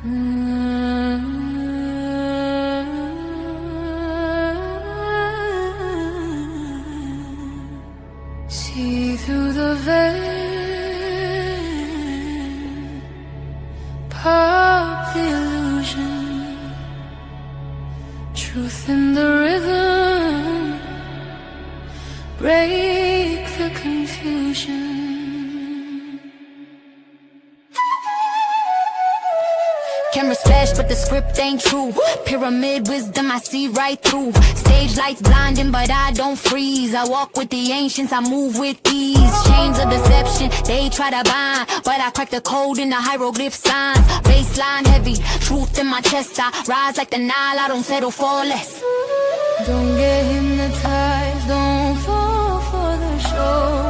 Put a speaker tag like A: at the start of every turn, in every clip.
A: See through the veil, pop the illusion, truth in the rhythm, break the confusion. Cameras flash, but the script ain't true. Pyramid wisdom, I see right through. Stage lights blinding, but I don't freeze. I walk with the ancients, I move with ease. Chains of deception, they try to bind, but I crack the code in the hieroglyph signs. Baseline heavy, truth in my chest. I rise like the Nile, I don't settle for less. Don't get hypnotized, don't fall for the show.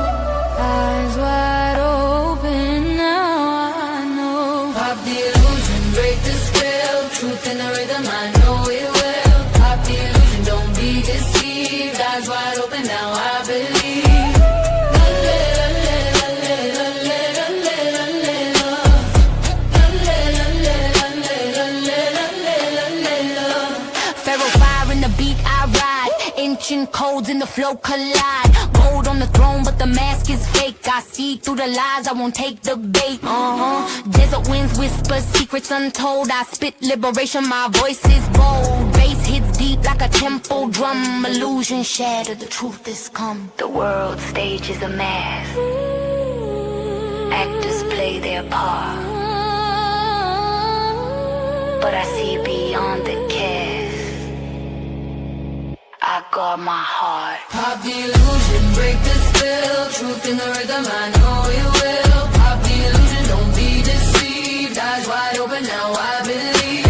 A: Eyes wide open, now I know. Pop the illusion, break the spell. Truth in the rhythm, I know it well. Pop the illusion, don't be deceived. Eyes wide open, now I believe. Pharaoh fire in the beat I ride. Ancient codes in the flow collide. Gold on the throne, but the mask is fake. I see through the lies, I won't take the bait. Desert winds whisper secrets untold. I spit liberation, my voice is bold. Bass hits deep like a tempo drum. Illusion shattered, the truth is come. The world stage is a mask. Actors play their part, but I see beyond the cast. I guard my heart. Pop the illusion, break the spell. Truth in the rhythm, I know it will. Pop the illusion, don't be deceived. Eyes wide open, now I believe.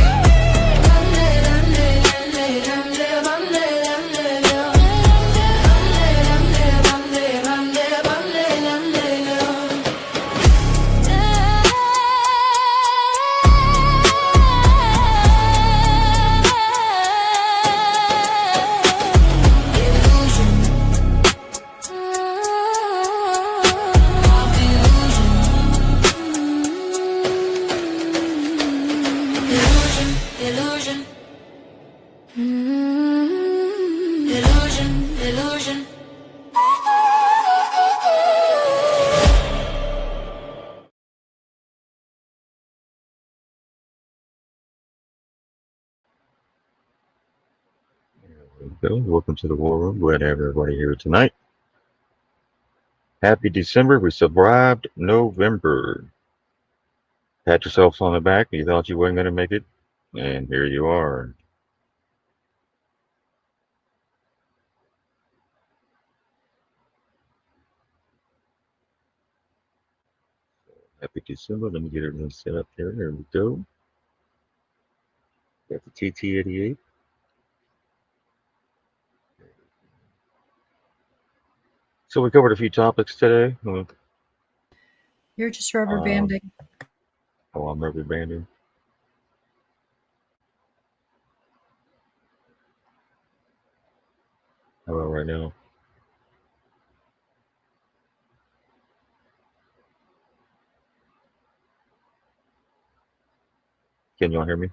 B: Welcome to the War Room. Glad to have everybody here tonight. Happy December. We survived November. Pat yourselves on the back. You thought you weren't going to make it, and here you are. Happy December. Let me get everything set up here. Here we go. Got the TT88. So we covered a few topics today.
C: You're just rubber banding.
B: Oh, I'm rubber banding. How about right now? Can you all hear me?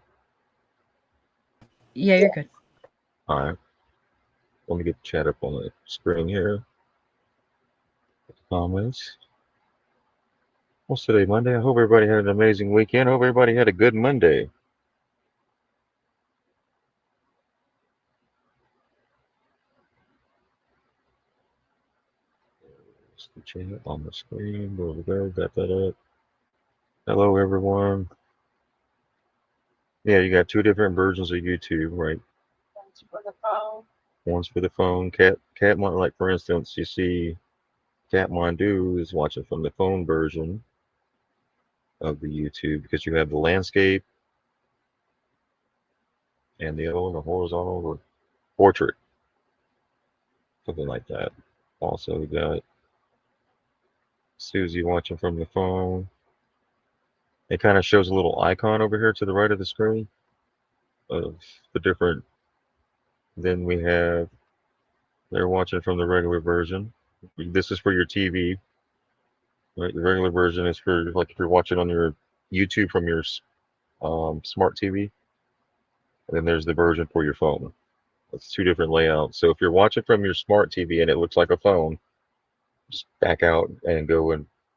C: Yeah, you're good.
B: All right. Let me get the chat up on the screen here. Comments. What's today, Monday? I hope everybody had an amazing weekend. I hope everybody had a good Monday. Just the chat on the screen. There we go. Got that up. Hello, everyone. Yeah, you got two different versions of YouTube, right?
D: One's for the phone.
B: One's for the phone. Cat, like for instance, you see Cat Mondu is watching from the phone version of the YouTube because you have the landscape and the other one, the horizontal or portrait, something like that. Also, we got Susie watching from the phone. It kind of shows a little icon over here to the right of the screen of the different. Then we have, they're watching from the regular version. This is for your TV. Right? The regular version is for like if you're watching on your YouTube from your smart TV, and then there's the version for your phone. It's two different layouts. So if you're watching from your smart TV and it looks like a phone, just back out and go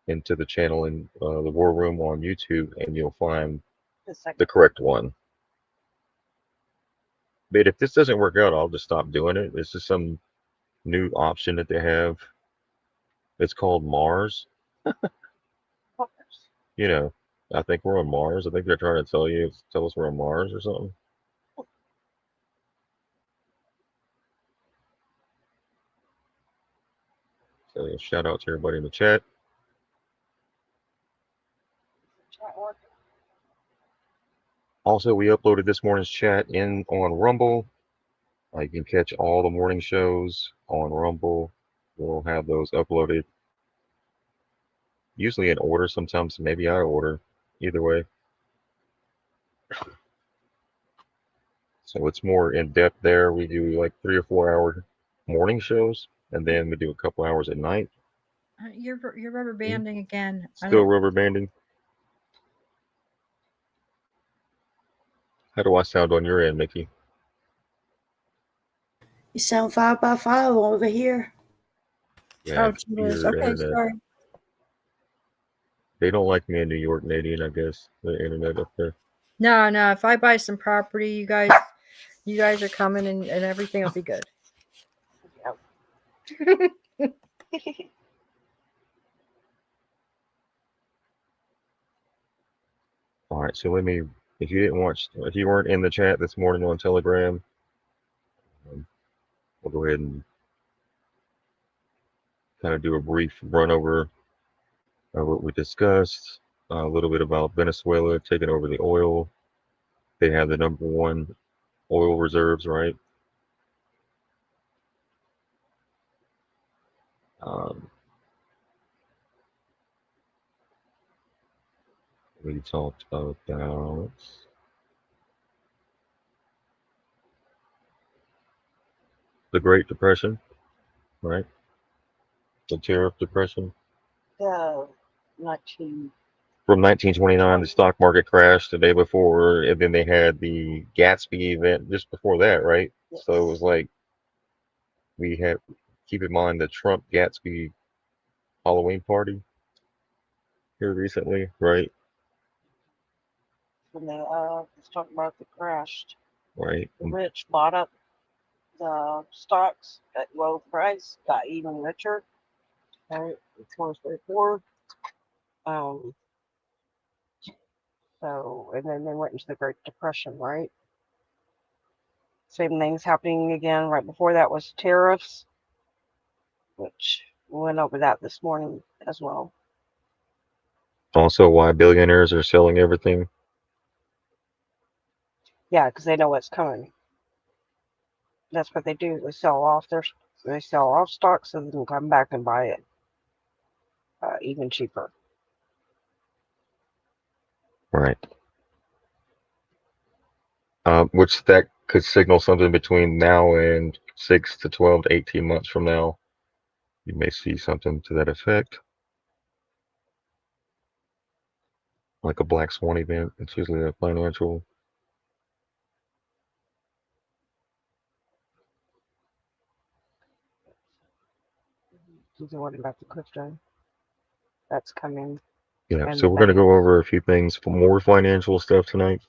B: into the channel in the War Room on YouTube, and you'll find the correct one. But if this doesn't work out, I'll just stop doing it. This is some new option that they have. It's called Mars. You know, I think we're on Mars. I think they're trying to tell us we're on Mars or something. So shout out to everybody in the chat. Also, we uploaded this morning's chat in on Rumble. You can catch all the morning shows on Rumble. We'll have those uploaded. Usually in order, sometimes maybe out of order. Either way. So it's more in depth there. We do like 3 or 4 hour morning shows, and then we do a couple hours at night.
C: You're rubber banding again.
B: Still rubber banding. How do I sound on your end, Mickey?
D: You sound 5 by 5 over here.
B: Yeah,
C: geez. Okay,
B: internet.
C: sorry.
B: They don't like me in New York, Nadine, I guess. The internet up there.
C: No. If I buy some property, you guys are coming and everything will be good.
D: Yep.
B: All right, so if you weren't in the chat this morning on Telegram, we'll go ahead and kind of do a brief run over of what we discussed. A little bit about Venezuela taking over the oil. They have the #1 oil reserves, right? We talked about the Great Depression, right? The Tariff Depression.
D: The 19.
B: From 1929, the stock market crashed the day before, and then they had the Gatsby event just before that, right?
D: Yes.
B: So it was like keep in mind the Trump Gatsby Halloween party here recently, right?
D: When they stock market crashed,
B: Right.
D: the rich bought up the stocks at low price, got even richer. Right, it's 2024. So, and then they went into the Great Depression, right? Same thing's happening again. Right before that was tariffs, which we went over that this morning as well.
B: Also, why billionaires are selling everything.
D: Yeah, because they know what's coming. That's what they do. They sell off stocks so they can come back and buy it even cheaper.
B: Right. Which that could signal something between now and 6 to 12 to 18 months from now. You may see something to that effect. Like a black swan event. It's usually a financial.
D: He's worried about the crypto. That's coming.
B: Yeah,
D: And
B: so we're going to go over a few things for more financial stuff tonight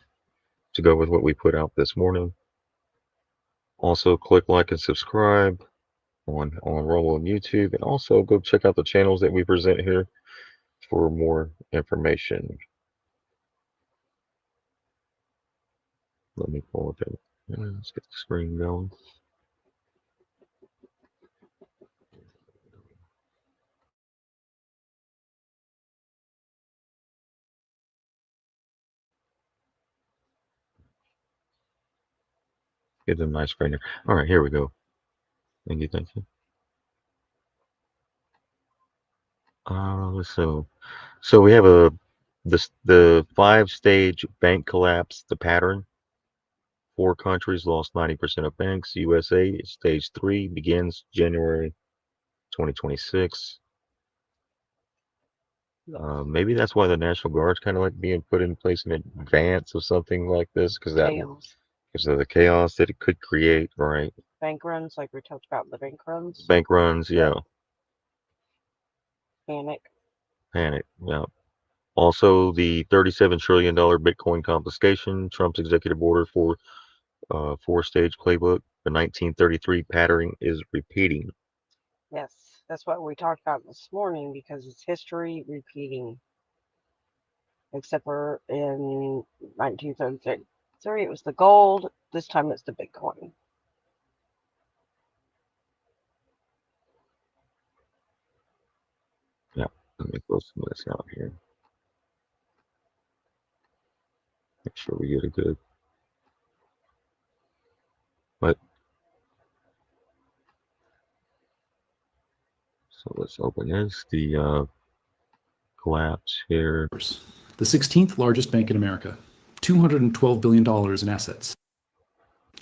B: to go with what we put out this morning. Also, click like and subscribe on Rumble and YouTube, and also go check out the channels that we present here for more information. Let me pull it in. Let's get the screen going. Get them nice screen there. All right, here we go. Thank you. So we have the 5-stage bank collapse, the pattern. 4 countries lost 90% of banks. USA, stage 3 begins January 2026. Maybe that's why the National Guard's kind of like being put in place in advance of something like this, because
D: Chaos.
B: of the chaos that it could create, right?
D: Bank runs, like we talked about the bank runs.
B: Bank runs, yeah,
D: Panic.
B: panic, yeah. Also, the $37 trillion Bitcoin confiscation, Trump's executive order for four-stage playbook, the 1933 pattern is repeating.
D: Yes, that's what we talked about this morning because it's history repeating. Except for in 1933, it was the gold. This time it's the Bitcoin.
B: Yeah, let me close some of this out here. Make sure we get a good. But so let's open this. The collapse here.
E: The 16th largest bank in America, $212 billion in assets.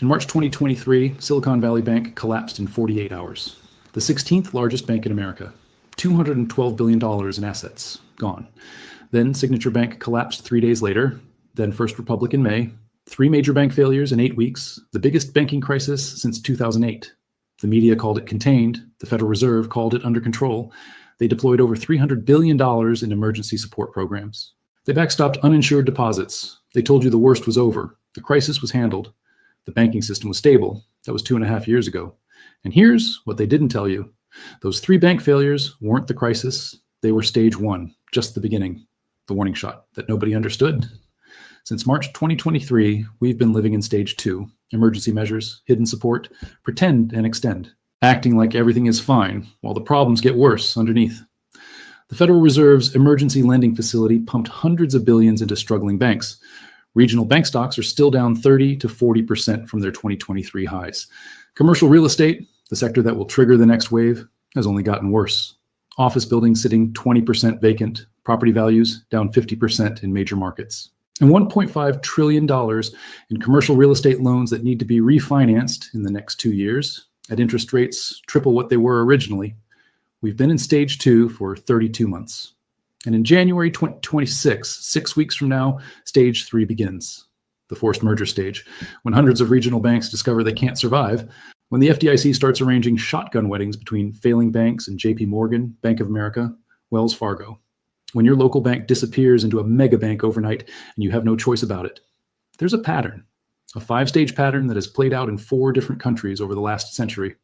E: In March 2023, Silicon Valley Bank collapsed in 48 hours. The 16th largest bank in America, $212 billion in assets, gone. Then Signature Bank collapsed 3 days later, then First Republic in May. 3 major bank failures in 8 weeks, the biggest banking crisis since 2008. The media called it contained, the Federal Reserve called it under control. They deployed over $300 billion in emergency support programs. They backstopped uninsured deposits. They told you the worst was over. The crisis was handled. The banking system was stable. That was 2.5 years ago. And here's what they didn't tell you. Those 3 bank failures weren't the crisis. They were stage 1, just the beginning, the warning shot that nobody understood. Since March 2023, we've been living in stage 2, emergency measures, hidden support, pretend and extend, acting like everything is fine while the problems get worse underneath. The Federal Reserve's emergency lending facility pumped hundreds of billions into struggling banks. Regional bank stocks are still down 30 to 40% from their 2023 highs. Commercial real estate, the sector that will trigger the next wave, has only gotten worse. Office buildings sitting 20% vacant, property values down 50% in major markets. And $1.5 trillion in commercial real estate loans that need to be refinanced in the next 2 years at interest rates triple what they were originally. We've been in stage 2 for 32 months. And in January 2026, 6 weeks from now, stage 3 begins, the forced merger stage, when hundreds of regional banks discover they can't survive, when the FDIC starts arranging shotgun weddings between failing banks and JP Morgan, Bank of America, Wells Fargo. When your local bank disappears into a mega bank overnight and you have no choice about it. There's a pattern, a 5-stage pattern that has played out in 4 different countries over the last century.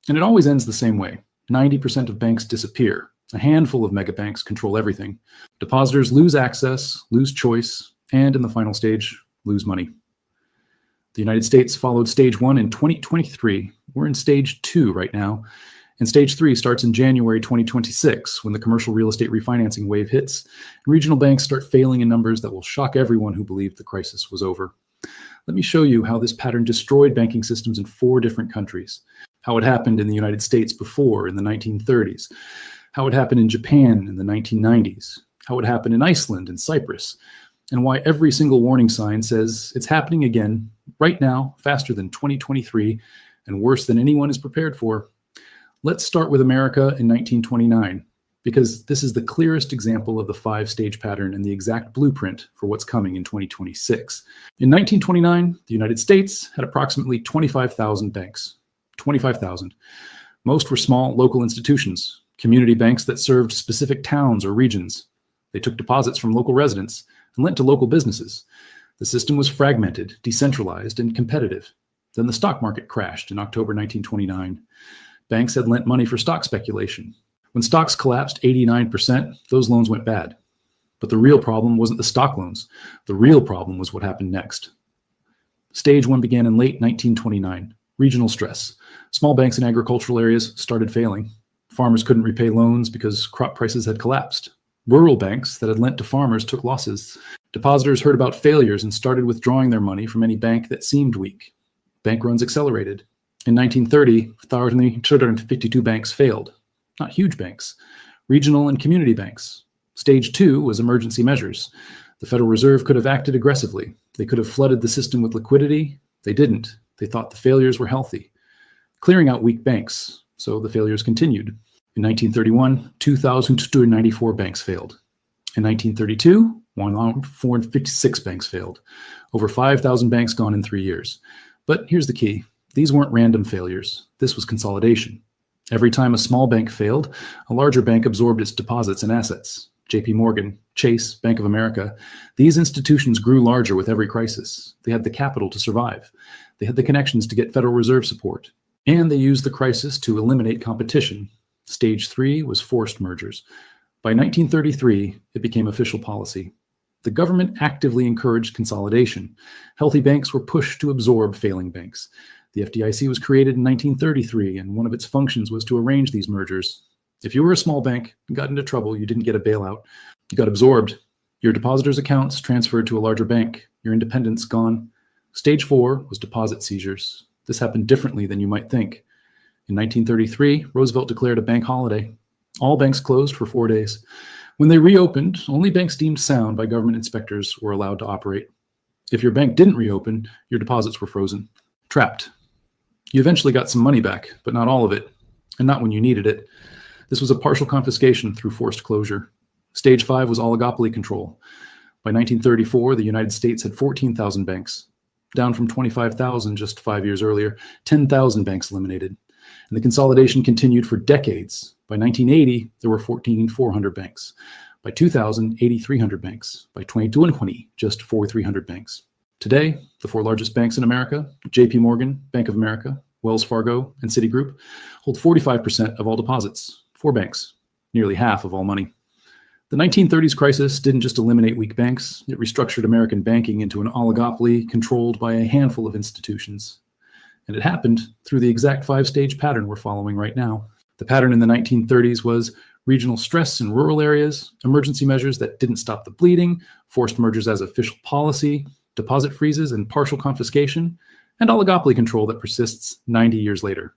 E: And it always ends the same way. 90% of banks disappear. A handful of mega banks control everything. Depositors lose access, lose choice, and in the final stage, lose money. The United States followed stage 1 in 2023. We're in stage 2 right now. And stage 3 starts in January 2026 when the commercial real estate refinancing wave hits and regional banks start failing in numbers that will shock everyone who believed the crisis was over. Let me show you how this pattern destroyed banking systems in 4 different countries, how it happened in the United States before in the 1930s, how it happened in Japan in the 1990s, how it happened in Iceland and Cyprus, and why every single warning sign says it's happening again right now, faster than 2023, and worse than anyone is prepared for. Let's start with America in 1929, because this is the clearest example of the 5-stage pattern and the exact blueprint for what's coming in 2026. In 1929, the United States had approximately 25,000 banks. 25,000. Most were small local institutions, community banks that served specific towns or regions. They took deposits from local residents and lent to local businesses. The system was fragmented, decentralized, and competitive. Then the stock market crashed in October 1929. Banks had lent money for stock speculation. When stocks collapsed 89%, those loans went bad. But the real problem wasn't the stock loans. The real problem was what happened next. Stage 1 began in late 1929. Regional stress. Small banks in agricultural areas started failing. Farmers couldn't repay loans because crop prices had collapsed. Rural banks that had lent to farmers took losses. Depositors heard about failures and started withdrawing their money from any bank that seemed weak. Bank runs accelerated. In 1930, 1,252 banks failed. Not huge banks. Regional and community banks. Stage 2 was emergency measures. The Federal Reserve could have acted aggressively. They could have flooded the system with liquidity. They didn't. They thought the failures were healthy, clearing out weak banks. So the failures continued. In 1931, 2,294 banks failed. In 1932, 456 banks failed. Over 5,000 banks gone in 3 years. But here's the key. These weren't random failures. This was consolidation. Every time a small bank failed, a larger bank absorbed its deposits and assets. JP Morgan, Chase, Bank of America. These institutions grew larger with every crisis. They had the capital to survive. They had the connections to get Federal Reserve support. And they used the crisis to eliminate competition. Stage 3 was forced mergers. By 1933, it became official policy. The government actively encouraged consolidation. Healthy banks were pushed to absorb failing banks. The FDIC was created in 1933, and one of its functions was to arrange these mergers. If you were a small bank and got into trouble, you didn't get a bailout. You got absorbed. Your depositors' accounts transferred to a larger bank. Your independence gone. Stage 4 was deposit seizures. This happened differently than you might think. In 1933, Roosevelt declared a bank holiday. All banks closed for 4 days. When they reopened, only banks deemed sound by government inspectors were allowed to operate. If your bank didn't reopen, your deposits were frozen. Trapped. You eventually got some money back, but not all of it, and not when you needed it. This was a partial confiscation through forced closure. Stage 5 was oligopoly control. By 1934, the United States had 14,000 banks, down from 25,000 just 5 years earlier, 10,000 banks eliminated. And the consolidation continued for decades. By 1980, there were 14,400 banks. By 2000, 8,300 banks. By 2020, just 4,300 banks. Today, the 4 largest banks in America, JP Morgan, Bank of America, Wells Fargo, and Citigroup, hold 45% of all deposits. 4 banks, nearly half of all money. The 1930s crisis didn't just eliminate weak banks, it restructured American banking into an oligopoly controlled by a handful of institutions. And it happened through the exact 5-stage pattern we're following right now. The pattern in the 1930s was regional stress in rural areas, emergency measures that didn't stop the bleeding, forced mergers as official policy, deposit freezes and partial confiscation, and oligopoly control that persists 90 years later.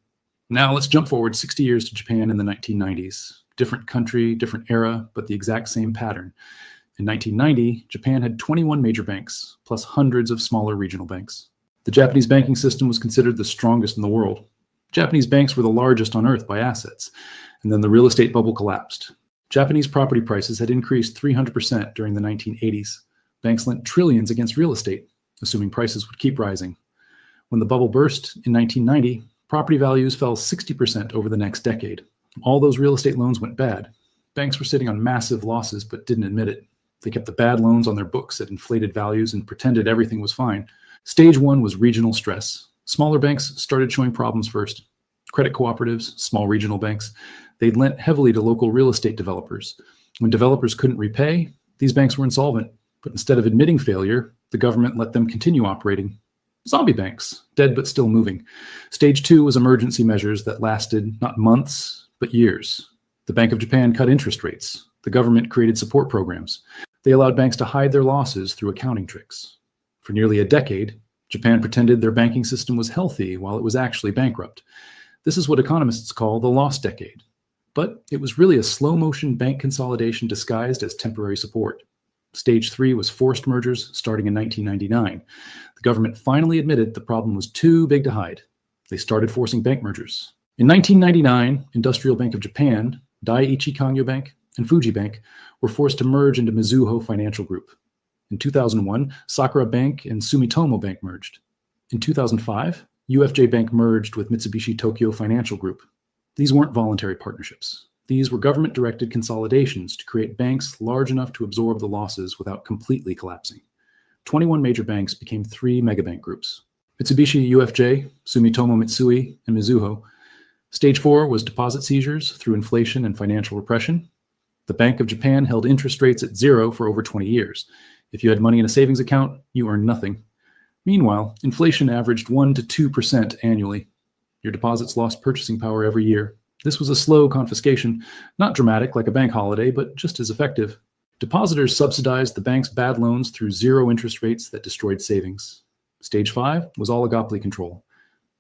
E: Now let's jump forward 60 years to Japan in the 1990s. Different country, different era, but the exact same pattern. In 1990, Japan had 21 major banks, plus hundreds of smaller regional banks. The Japanese banking system was considered the strongest in the world. Japanese banks were the largest on earth by assets, and then the real estate bubble collapsed. Japanese property prices had increased 300% during the 1980s. Banks lent trillions against real estate, assuming prices would keep rising. When the bubble burst in 1990, property values fell 60% over the next decade. All those real estate loans went bad. Banks were sitting on massive losses but didn't admit it. They kept the bad loans on their books at inflated values and pretended everything was fine. Stage 1 was regional stress. Smaller banks started showing problems first. Credit cooperatives, small regional banks, they'd lent heavily to local real estate developers. When developers couldn't repay, these banks were insolvent. But instead of admitting failure, the government let them continue operating. Zombie banks, dead but still moving. Stage 2 was emergency measures that lasted not months, but years. The Bank of Japan cut interest rates. The government created support programs. They allowed banks to hide their losses through accounting tricks. For nearly a decade, Japan pretended their banking system was healthy while it was actually bankrupt. This is what economists call the lost decade. But it was really a slow-motion bank consolidation disguised as temporary support. Stage 3 was forced mergers starting in 1999. The government finally admitted the problem was too big to hide. They started forcing bank mergers. In 1999, Industrial Bank of Japan, Dai-ichi Kangyo Bank, and Fuji Bank were forced to merge into Mizuho Financial Group. In 2001, Sakura Bank and Sumitomo Bank merged. In 2005, UFJ Bank merged with Mitsubishi Tokyo Financial Group. These weren't voluntary partnerships. These were government-directed consolidations to create banks large enough to absorb the losses without completely collapsing. 21 major banks became 3 megabank groups: Mitsubishi UFJ, Sumitomo Mitsui, and Mizuho. Stage 4 was deposit seizures through inflation and financial repression. The Bank of Japan held interest rates at 0 for over 20 years. If you had money in a savings account, you earned nothing. Meanwhile, inflation averaged 1 to 2% annually. Your deposits lost purchasing power every year. This was a slow confiscation, not dramatic like a bank holiday, but just as effective. Depositors subsidized the bank's bad loans through 0 interest rates that destroyed savings. Stage 5 was oligopoly control.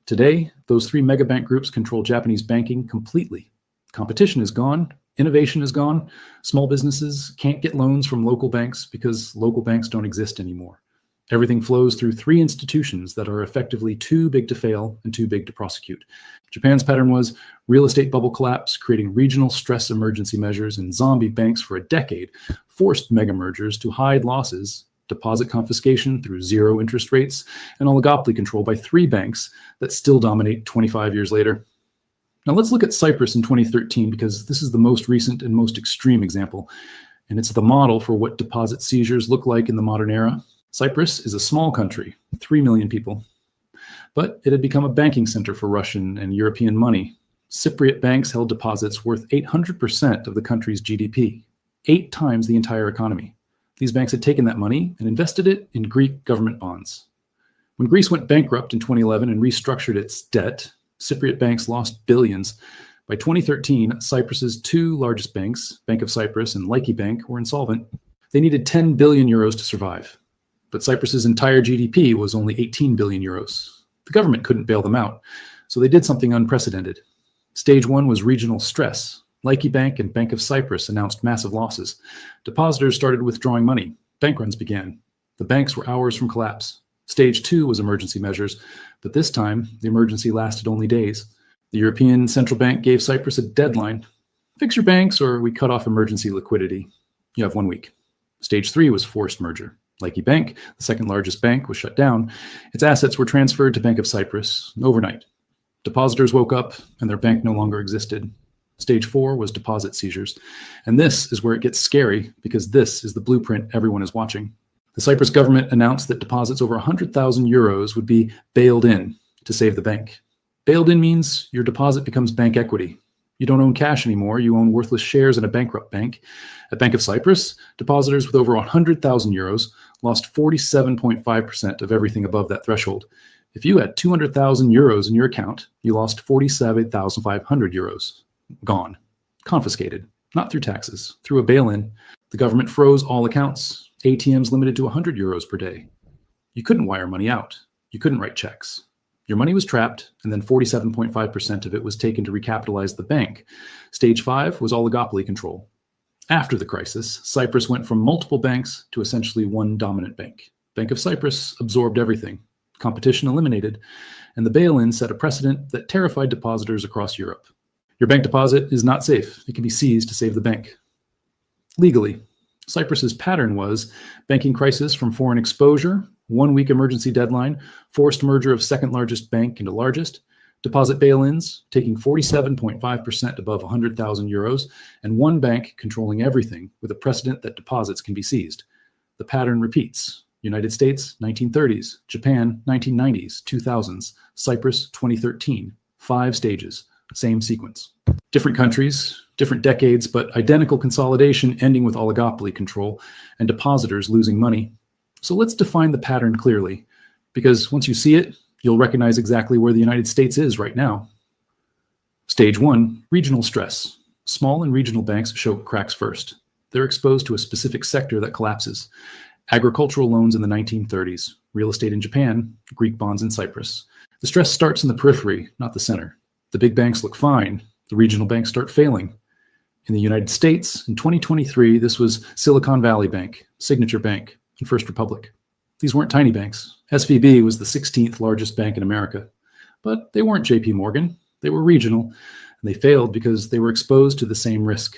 E: Today, those 3 megabank groups control Japanese banking completely. Competition is gone. Innovation is gone. Small businesses can't get loans from local banks because local banks don't exist anymore. Everything flows through three institutions that are effectively too big to fail and too big to prosecute. Japan's pattern was real estate bubble collapse, creating regional stress emergency measures, and zombie banks for a decade forced mega mergers to hide losses, deposit confiscation through zero interest rates, and oligopoly control by three banks that still dominate 25 years later. Now let's look at Cyprus in 2013 because this is the most recent and most extreme example, and it's the model for what deposit seizures look like in the modern era. Cyprus is a small country, 3 million people, but it had become a banking center for Russian and European money. Cypriot banks held deposits worth 800% of the country's GDP, 8 times the entire economy. These banks had taken that money and invested it in Greek government bonds. When Greece went bankrupt in 2011 and restructured its debt, Cypriot banks lost billions. By 2013, Cyprus's 2 largest banks, Bank of Cyprus and Laiki Bank, were insolvent. They needed 10 billion euros to survive. But Cyprus's entire GDP was only 18 billion euros. The government couldn't bail them out, so they did something unprecedented. Stage 1 was regional stress. Laiki Bank and Bank of Cyprus announced massive losses. Depositors started withdrawing money. Bank runs began. The banks were hours from collapse. Stage 2 was emergency measures, but this time the emergency lasted only days. The European Central Bank gave Cyprus a deadline. Fix your banks or we cut off emergency liquidity. You have 1 week. Stage 3 was forced merger. Laiki Bank, the second largest bank, was shut down. Its assets were transferred to Bank of Cyprus overnight. Depositors woke up and their bank no longer existed. Stage 4 was deposit seizures. And this is where it gets scary because this is the blueprint everyone is watching. The Cyprus government announced that deposits over 100,000 euros would be bailed in to save the bank. Bailed in means your deposit becomes bank equity. You don't own cash anymore, you own worthless shares in a bankrupt bank. At Bank of Cyprus, depositors with over 100,000 euros lost 47.5% of everything above that threshold. If you had 200,000 euros in your account, you lost 47,500 euros. Gone. Confiscated. Not through taxes, through a bail-in. The government froze all accounts. ATMs limited to 100 euros per day. You couldn't wire money out. You couldn't write checks. Your money was trapped, and then 47.5% of it was taken to recapitalize the bank. Stage 5 was oligopoly control. After the crisis, Cyprus went from multiple banks to essentially one dominant bank. Bank of Cyprus absorbed everything. Competition eliminated, and the bail-in set a precedent that terrified depositors across Europe. Your bank deposit is not safe. It can be seized to save the bank. Legally, Cyprus's pattern was banking crisis from foreign exposure, 1 week emergency deadline, forced merger of second largest bank into largest, deposit bail-ins, taking 47.5% above 100,000 euros, and one bank controlling everything with a precedent that deposits can be seized. The pattern repeats. United States, 1930s, Japan, 1990s, 2000s, Cyprus, 2013. 5 stages, same sequence. Different countries, different decades, but identical consolidation ending with oligopoly control and depositors losing money. So let's define the pattern clearly, because once you see it, you'll recognize exactly where the United States is right now. Stage 1, regional stress. Small and regional banks show cracks first. They're exposed to a specific sector that collapses. Agricultural loans in the 1930s, real estate in Japan, Greek bonds in Cyprus. The stress starts in the periphery, not the center. The big banks look fine. The regional banks start failing. In the United States, in 2023, this was Silicon Valley Bank, Signature Bank, and First Republic. These weren't tiny banks. SVB was the 16th largest bank in America. But they weren't JP Morgan. They were regional, and they failed because they were exposed to the same risk.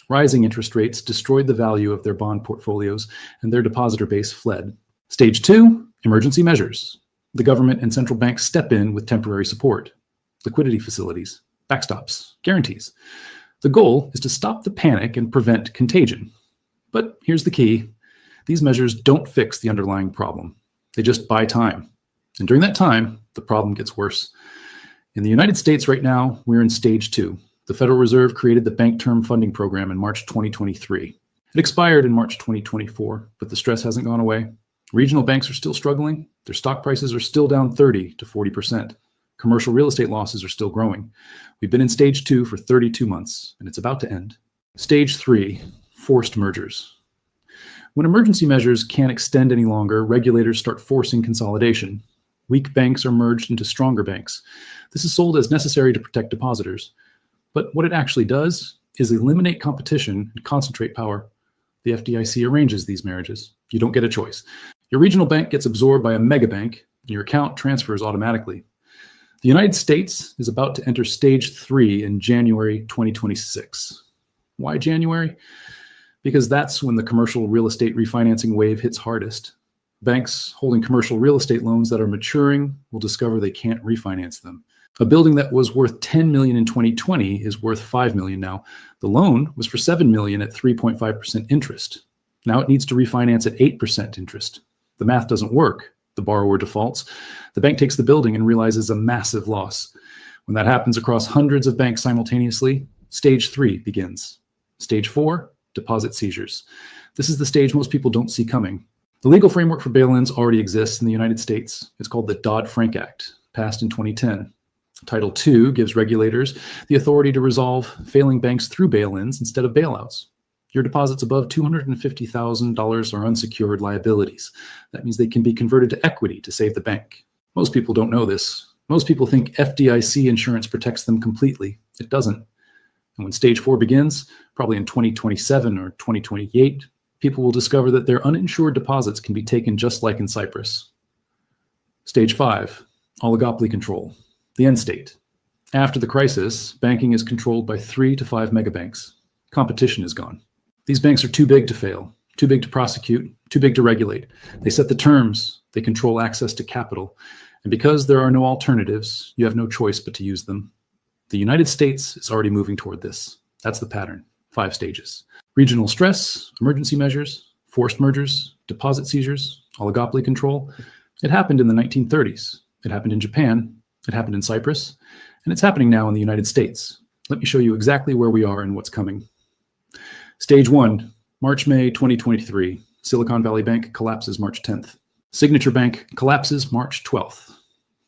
E: Rising interest rates destroyed the value of their bond portfolios, and their depositor base fled. Stage 2, emergency measures. The government and central banks step in with temporary support, liquidity facilities, backstops, guarantees. The goal is to stop the panic and prevent contagion. But here's the key. These measures don't fix the underlying problem. They just buy time. And during that time, the problem gets worse. In the United States right now, we're in stage 2. The Federal Reserve created the Bank Term Funding Program in March 2023. It expired in March 2024, but the stress hasn't gone away. Regional banks are still struggling. Their stock prices are still down 30 to 40%. Commercial real estate losses are still growing. We've been in stage 2 for 32 months, and it's about to end. Stage 3, forced mergers. When emergency measures can't extend any longer, regulators start forcing consolidation. Weak banks are merged into stronger banks. This is sold as necessary to protect depositors. But what it actually does is eliminate competition and concentrate power. The FDIC arranges these marriages. You don't get a choice. Your regional bank gets absorbed by a mega bank, and your account transfers automatically. The United States is about to enter stage 3 in January 2026. Why January? Because that's when the commercial real estate refinancing wave hits hardest. Banks holding commercial real estate loans that are maturing will discover they can't refinance them. A building that was worth $10 million in 2020 is worth $5 million now. The loan was for $7 million at 3.5% interest. Now it needs to refinance at 8% interest. The math doesn't work. The borrower defaults. The bank takes the building and realizes a massive loss. When that happens across hundreds of banks simultaneously, stage 3 begins. Stage 4, deposit seizures. This is the stage most people don't see coming. The legal framework for bail-ins already exists in the United States. It's called the Dodd-Frank Act, passed in 2010. Title II gives regulators the authority to resolve failing banks through bail-ins instead of bailouts. Your deposits above $250,000 are unsecured liabilities. That means they can be converted to equity to save the bank. Most people don't know this. Most people think FDIC insurance protects them completely. It doesn't. And when stage 4 begins, probably in 2027 or 2028, people will discover that their uninsured deposits can be taken just like in Cyprus. Stage 5, oligopoly control, the end state. After the crisis, banking is controlled by 3 to 5 megabanks. Competition is gone. These banks are too big to fail, too big to prosecute, too big to regulate. They set the terms, they control access to capital. And because there are no alternatives, you have no choice but to use them. The United States is already moving toward this. That's the pattern, 5 stages. Regional stress, emergency measures, forced mergers, deposit seizures, oligopoly control. It happened in the 1930s. It happened in Japan. It happened in Cyprus. And it's happening now in the United States. Let me show you exactly where we are and what's coming. Stage 1, March-May 2023. Silicon Valley Bank collapses March 10th. Signature Bank collapses March 12th.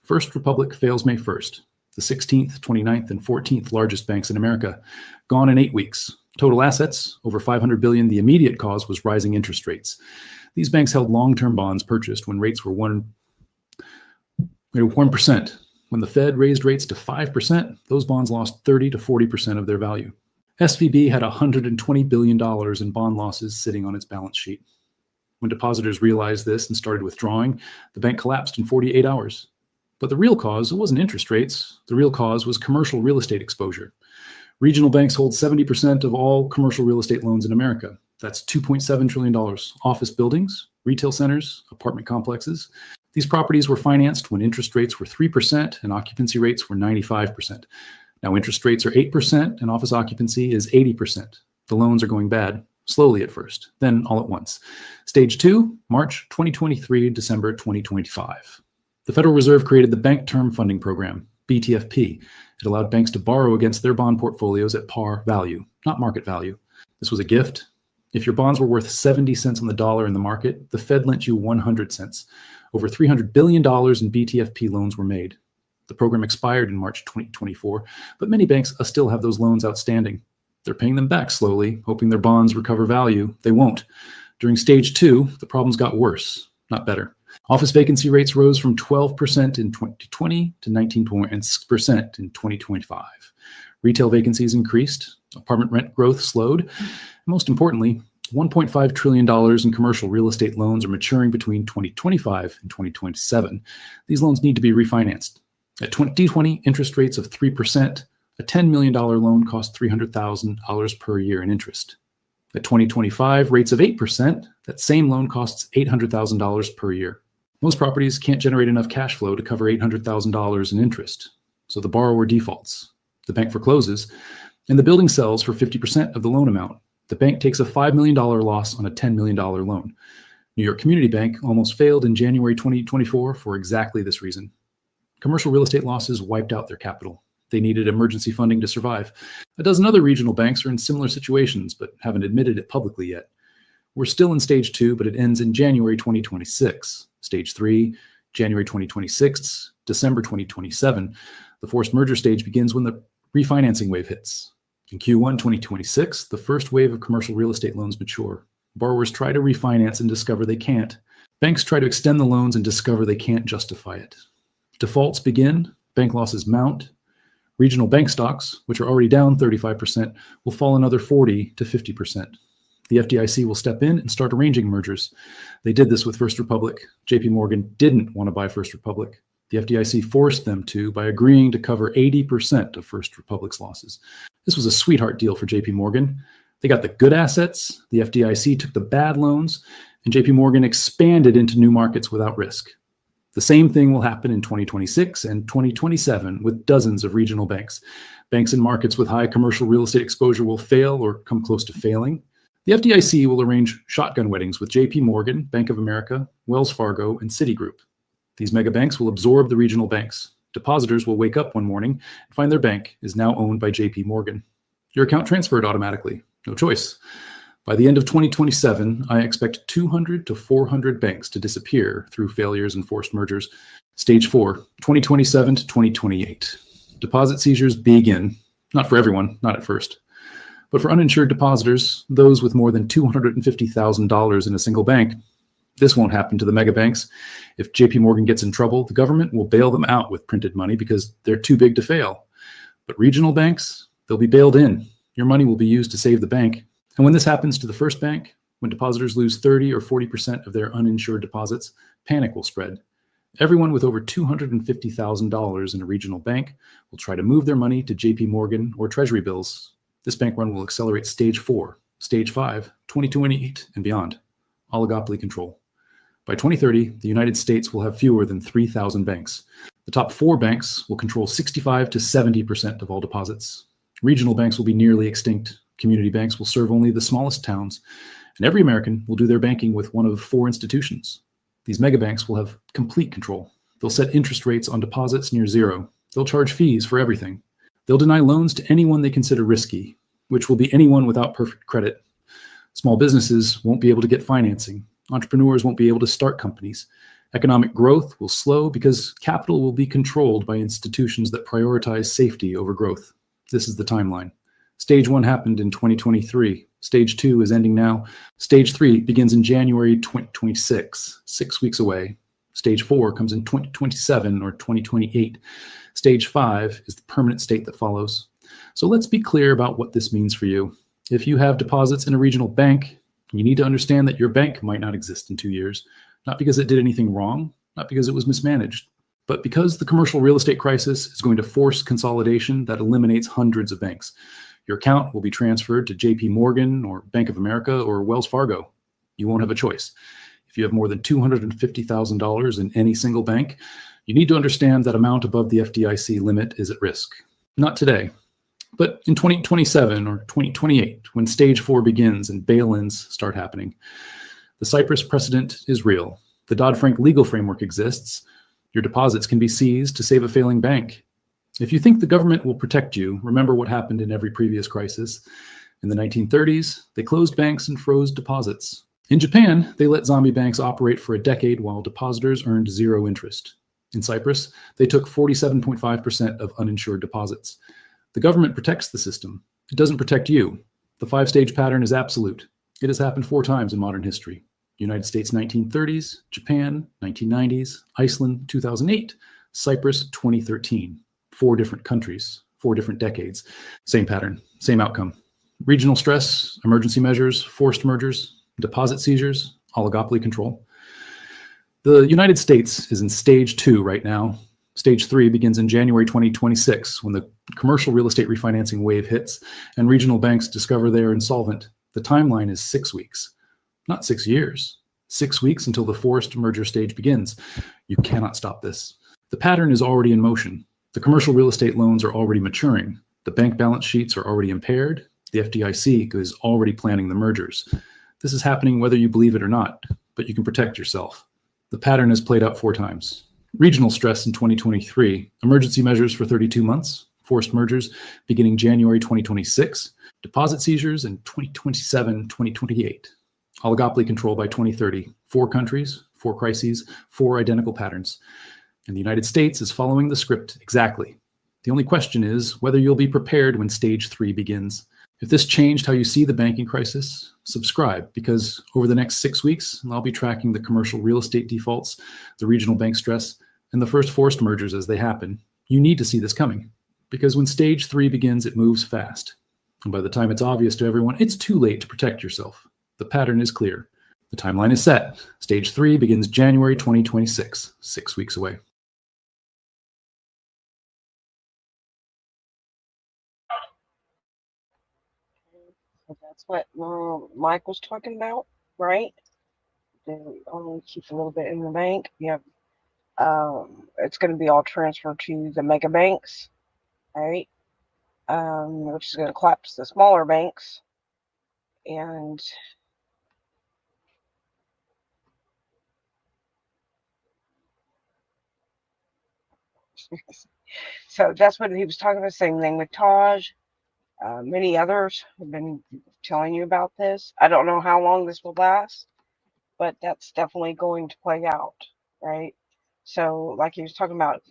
E: First Republic fails May 1st. The 16th, 29th, and 14th largest banks in America, gone in 8 weeks. Total assets, over $500 billion. The immediate cause was rising interest rates. These banks held long-term bonds purchased when rates were 1%. When the Fed raised rates to 5%, those bonds lost 30 to 40% of their value. SVB had $120 billion in bond losses sitting on its balance sheet. When depositors realized this and started withdrawing, the bank collapsed in 48 hours. But the real cause, it wasn't interest rates. The real cause was commercial real estate exposure. Regional banks hold 70% of all commercial real estate loans in America. That's $2.7 trillion. Office buildings, retail centers, apartment complexes. These properties were financed when interest rates were 3% and occupancy rates were 95%. Now interest rates are 8% and office occupancy is 80%. The loans are going bad, slowly at first, then all at once. Stage 2, March 2023, December 2025. The Federal Reserve created the Bank Term Funding Program, BTFP. It allowed banks to borrow against their bond portfolios at par value, not market value. This was a gift. If your bonds were worth 70 cents on the dollar in the market, the Fed lent you 100 cents. Over $300 billion in BTFP loans were made. The program expired in March 2024, but many banks still have those loans outstanding. They're paying them back slowly, hoping their bonds recover value. They won't. During stage 2, the problems got worse, not better. Office vacancy rates rose from 12% in 2020 to 19% in 2025. Retail vacancies increased. Apartment rent growth slowed. And most importantly, $1.5 trillion in commercial real estate loans are maturing between 2025 and 2027. These loans need to be refinanced. At 2020 interest rates of 3%, a $10 million loan costs $300,000 per year in interest. At 2025 rates of 8%, that same loan costs $800,000 per year. Most properties can't generate enough cash flow to cover $800,000 in interest, so the borrower defaults. The bank forecloses, and the building sells for 50% of the loan amount. The bank takes a $5 million loss on a $10 million loan. New York Community Bank almost failed in January 2024 for exactly this reason. Commercial real estate losses wiped out their capital. They needed emergency funding to survive. A dozen other regional banks are in similar situations, but haven't admitted it publicly yet. We're still in stage 2, but it ends in January 2026. Stage 3, January 2026, December 2027. The forced merger stage begins when the refinancing wave hits. In Q1 2026, the first wave of commercial real estate loans mature. Borrowers try to refinance and discover they can't. Banks try to extend the loans and discover they can't justify it. Defaults begin, bank losses mount. Regional bank stocks, which are already down 35%, will fall another 40 to 50%. The FDIC will step in and start arranging mergers. They did this with First Republic. JP Morgan didn't want to buy First Republic. The FDIC forced them to by agreeing to cover 80% of First Republic's losses. This was a sweetheart deal for JP Morgan. They got the good assets, the FDIC took the bad loans, and JP Morgan expanded into new markets without risk. The same thing will happen in 2026 and 2027 with dozens of regional banks. Banks in markets with high commercial real estate exposure will fail or come close to failing. The FDIC will arrange shotgun weddings with JP Morgan, Bank of America, Wells Fargo, and Citigroup. These mega banks will absorb the regional banks. Depositors will wake up one morning and find their bank is now owned by JP Morgan. Your account transferred automatically. No choice. By the end of 2027, I expect 200 to 400 banks to disappear through failures and forced mergers. Stage 4, 2027 to 2028. Deposit seizures begin. Not for everyone, not at first. But for uninsured depositors, those with more than $250,000 in a single bank, this won't happen to the mega banks. If JP Morgan gets in trouble, the government will bail them out with printed money because they're too big to fail. But regional banks, they'll be bailed in. Your money will be used to save the bank. And when this happens to the first bank, when depositors lose 30 or 40% of their uninsured deposits, panic will spread. Everyone with over $250,000 in a regional bank will try to move their money to JP Morgan or Treasury bills. This bank run will accelerate stage 4, stage 5, 2028, and beyond. Oligopoly control. By 2030, the United States will have fewer than 3,000 banks. The top 4 banks will control 65 to 70% of all deposits. Regional banks will be nearly extinct. Community banks will serve only the smallest towns. And every American will do their banking with one of 4 institutions. These mega banks will have complete control. They'll set interest rates on deposits near zero. They'll charge fees for everything. They'll deny loans to anyone they consider risky, which will be anyone without perfect credit. Small businesses won't be able to get financing. Entrepreneurs won't be able to start companies. Economic growth will slow because capital will be controlled by institutions that prioritize safety over growth. This is the timeline. Stage 1 happened in 2023. Stage 2 is ending now. Stage 3 begins in January 2026, 6 weeks away. Stage 4 comes in 2027 or 2028. Stage 5 is the permanent state that follows. So let's be clear about what this means for you. If you have deposits in a regional bank, you need to understand that your bank might not exist in 2 years, not because it did anything wrong, not because it was mismanaged, but because the commercial real estate crisis is going to force consolidation that eliminates hundreds of banks. Your account will be transferred to JP Morgan or Bank of America or Wells Fargo. You won't have a choice. If you have more than $250,000 in any single bank, you need to understand that amount above the FDIC limit is at risk. Not today, but in 2027 or 2028, when stage 4 begins and bail-ins start happening. The Cyprus precedent is real. The Dodd-Frank legal framework exists. Your deposits can be seized to save a failing bank. If you think the government will protect you, remember what happened in every previous crisis. In the 1930s, they closed banks and froze deposits. In Japan, they let zombie banks operate for a decade while depositors earned zero interest. In Cyprus, they took 47.5% of uninsured deposits. The government protects the system. It doesn't protect you. The 5-stage pattern is absolute. It has happened 4 times in modern history. United States 1930s, Japan 1990s, Iceland 2008, Cyprus 2013. 4 different countries, 4 different decades. Same pattern, same outcome. Regional stress, emergency measures, forced mergers, deposit seizures, oligopoly control. The United States is in stage 2 right now. Stage 3 begins in January 2026 when the commercial real estate refinancing wave hits and regional banks discover they are insolvent. The timeline is 6 weeks, not 6 years. 6 weeks until the forced merger stage begins. You cannot stop this. The pattern is already in motion. The commercial real estate loans are already maturing. The bank balance sheets are already impaired. The FDIC is already planning the mergers. This is happening whether you believe it or not, but you can protect yourself. The pattern has played out 4 times. Regional stress in 2023, emergency measures for 32 months, forced mergers beginning January 2026, deposit seizures in 2027, 2028. Oligopoly control by 2030. 4 countries, 4 crises, 4 identical patterns. And the United States is following the script exactly. The only question is whether you'll be prepared when stage 3 begins. If this changed how you see the banking crisis, subscribe, because over the next 6 weeks, I'll be tracking the commercial real estate defaults, the regional bank stress, and the first forced mergers as they happen. You need to see this coming, because when stage 3 begins, it moves fast. And by the time it's obvious to everyone, it's too late to protect yourself. The pattern is clear. The timeline is set. Stage 3 begins January 2026, 6 weeks away.
D: So that's what Mike was talking about, right? They only keep a little bit in the bank. Yeah. It's going to be all transferred to the mega banks, right? Which is going to collapse the smaller banks. And so that's what he was talking about. Same thing with Taj. Many others have been telling you about this. I don't know how long this will last, but that's definitely going to play out, right? So, like he was talking about,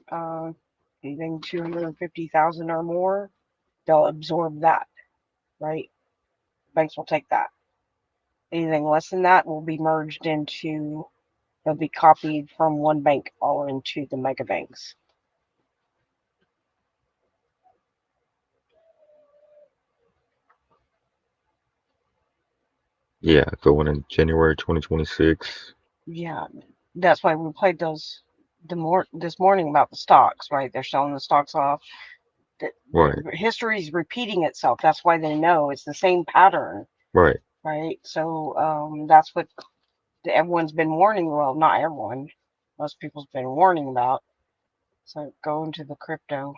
D: anything 250,000 or more, they'll absorb that, right? Banks will take that. Anything less than that will be merged into, they'll be copied from one bank all into the mega banks.
B: Yeah, going in January 2026.
D: Yeah, that's why we played those this morning about the stocks, right? They're selling the stocks off.
B: Right,
D: History is repeating itself. That's why they know it's the same pattern,
B: right.
D: right? So that's what everyone's been warning. Well, not everyone. Most people's been warning about. So go into the crypto,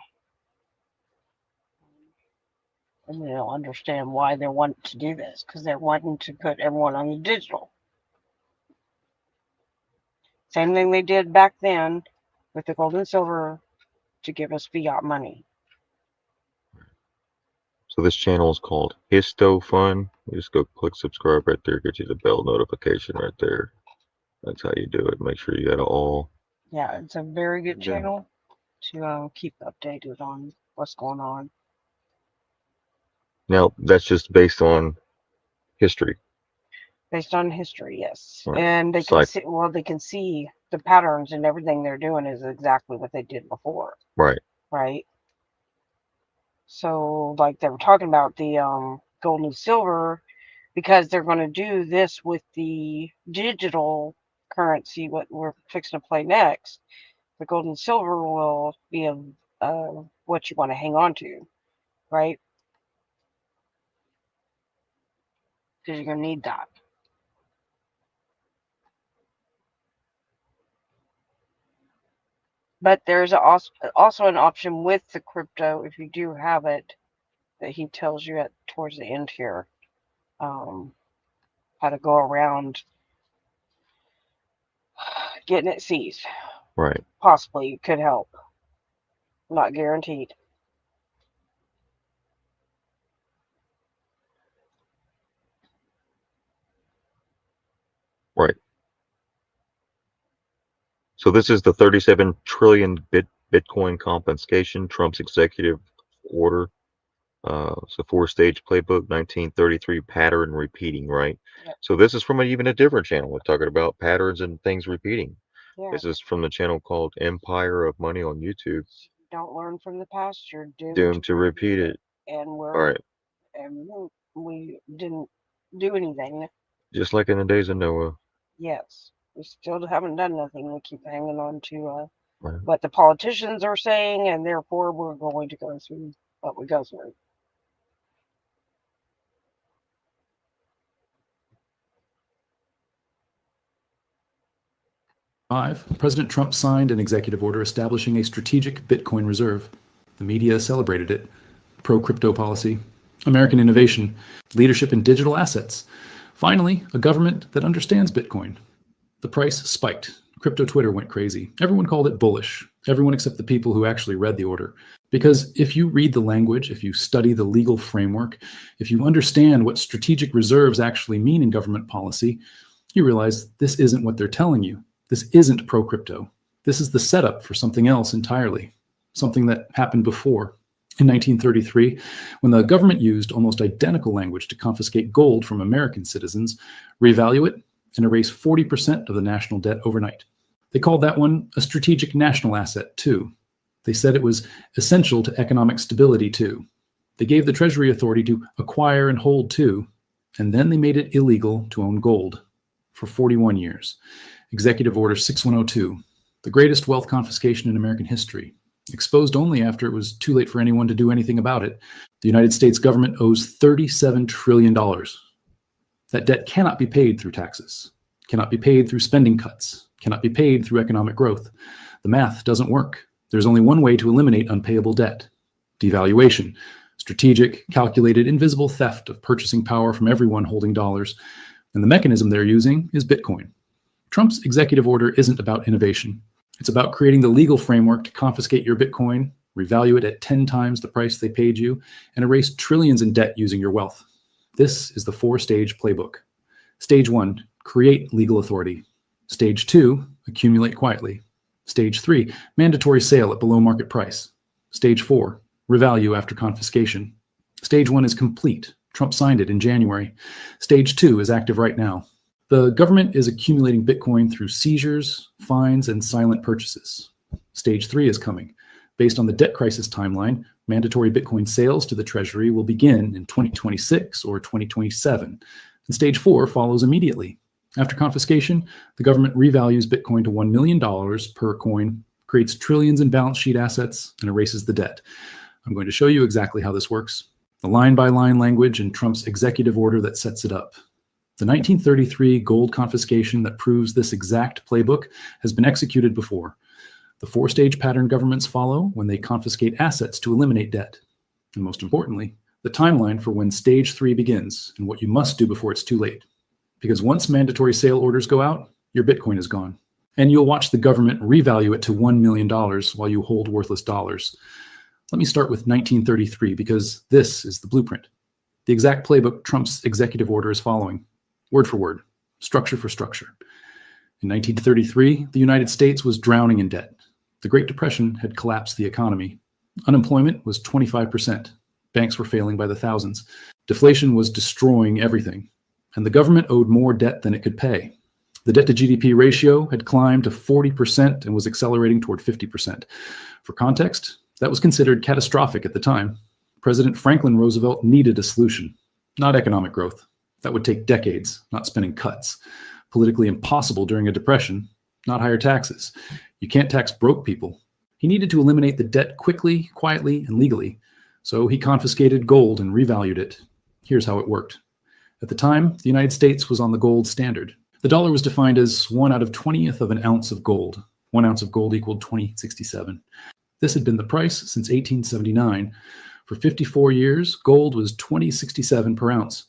D: and they'll understand why they want to do this, because they're wanting to put everyone on the digital. Same thing they did back then with the gold and silver to give us fiat money.
B: So this channel is called Histo Fun. You just go click subscribe right there, get you the bell notification right there. That's how you do it. Make sure you got it all.
D: Yeah, it's a very good
B: Yeah.
D: channel to keep updated on what's going on.
B: Now that's just based on history.
D: Based on history, yes.
B: Right.
D: And they
B: It's
D: can
B: like-
D: see, well, they can see the patterns, and everything they're doing is exactly what they did before,
B: Right,
D: right? So, like they were talking about the gold and silver, because they're going to do this with the digital currency, what we're fixing to play next. The gold and silver will be what you want to hang on to, right? Because you're going to need that. But there's also an option with the crypto, if you do have it, that he tells you towards the end here, how to go around getting it seized.
B: right.
D: Possibly could help. Not guaranteed.
B: Right. So this is the 37 trillion Bitcoin confiscation, Trump's executive order. It's a 4-stage playbook, 1933 pattern repeating, right?
D: Yep.
B: So this is from even a different channel. We're talking about patterns and things repeating.
D: Yeah.
B: This is from the channel called Empire of Money on YouTube.
D: Don't learn from the past, you're
B: Doomed to repeat it.
D: And
B: All right.
D: we didn't do anything.
B: Just like in the days of Noah.
D: Yes. We still haven't done nothing. We keep hanging on to
B: Right.
D: what the politicians are saying, and therefore we're going to go through what we go through.
E: President Trump signed an executive order establishing a strategic Bitcoin reserve. The media celebrated it. Pro-crypto policy, American innovation, leadership in digital assets. Finally, a government that understands Bitcoin. The price spiked. Crypto Twitter went crazy. Everyone called it bullish. Everyone except the people who actually read the order. Because if you read the language, if you study the legal framework, if you understand what strategic reserves actually mean in government policy, you realize this isn't what they're telling you. This isn't pro-crypto. This is the setup for something else entirely, something that happened before. In 1933, when the government used almost identical language to confiscate gold from American citizens, revalue it, and erase 40% of the national debt overnight. They called that one a strategic national asset, too. They said it was essential to economic stability, too. They gave the Treasury authority to acquire and hold, too. And then they made it illegal to own gold for 41 years. Executive Order 6102, the greatest wealth confiscation in American history, exposed only after it was too late for anyone to do anything about it. The United States government owes $37 trillion. That debt cannot be paid through taxes, cannot be paid through spending cuts, cannot be paid through economic growth. The math doesn't work. There's only one way to eliminate unpayable debt: devaluation, strategic, calculated, invisible theft of purchasing power from everyone holding dollars. And the mechanism they're using is Bitcoin. Trump's executive order isn't about innovation. It's about creating the legal framework to confiscate your Bitcoin, revalue it at 10 times the price they paid you, and erase trillions in debt using your wealth. This is the 4-stage playbook. Stage 1, create legal authority. Stage 2, accumulate quietly. Stage 3, mandatory sale at below market price. Stage 4, revalue after confiscation. Stage 1 is complete. Trump signed it in January. Stage 2 is active right now. The government is accumulating Bitcoin through seizures, fines, and silent purchases. Stage 3 is coming. Based on the debt crisis timeline, mandatory Bitcoin sales to the Treasury will begin in 2026 or 2027, and Stage 4 follows immediately. After confiscation, the government revalues Bitcoin to $1 million per coin, creates trillions in balance sheet assets, and erases the debt. I'm going to show you exactly how this works. The line-by-line language in Trump's executive order that sets it up. The 1933 gold confiscation that proves this exact playbook has been executed before. The 4-stage pattern governments follow when they confiscate assets to eliminate debt. And most importantly, the timeline for when Stage 3 begins and what you must do before it's too late. Because once mandatory sale orders go out, your Bitcoin is gone. And you'll watch the government revalue it to $1 million while you hold worthless dollars. Let me start with 1933 because this is the blueprint. The exact playbook Trump's executive order is following. Word for word, structure for structure. In 1933, the United States was drowning in debt. The Great Depression had collapsed the economy. Unemployment was 25%. Banks were failing by the thousands. Deflation was destroying everything. And the government owed more debt than it could pay. The debt to GDP ratio had climbed to 40% and was accelerating toward 50%. For context, that was considered catastrophic at the time. President Franklin Roosevelt needed a solution, not economic growth. That would take decades, not spending cuts. Politically impossible during a depression, not higher taxes. You can't tax broke people. He needed to eliminate the debt quickly, quietly, and legally. So he confiscated gold and revalued it. Here's how it worked. At the time, the United States was on the gold standard. The dollar was defined as 1/20th of an ounce of gold. 1 ounce of gold equaled 20.67. This had been the price since 1879. For 54 years, gold was 20.67 per ounce.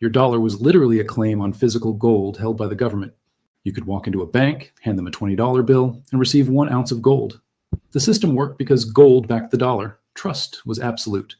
E: Your dollar was literally a claim on physical gold held by the government. You could walk into a bank, hand them a $20 bill, and receive 1 ounce of gold. The system worked because gold backed the dollar. Trust was absolute.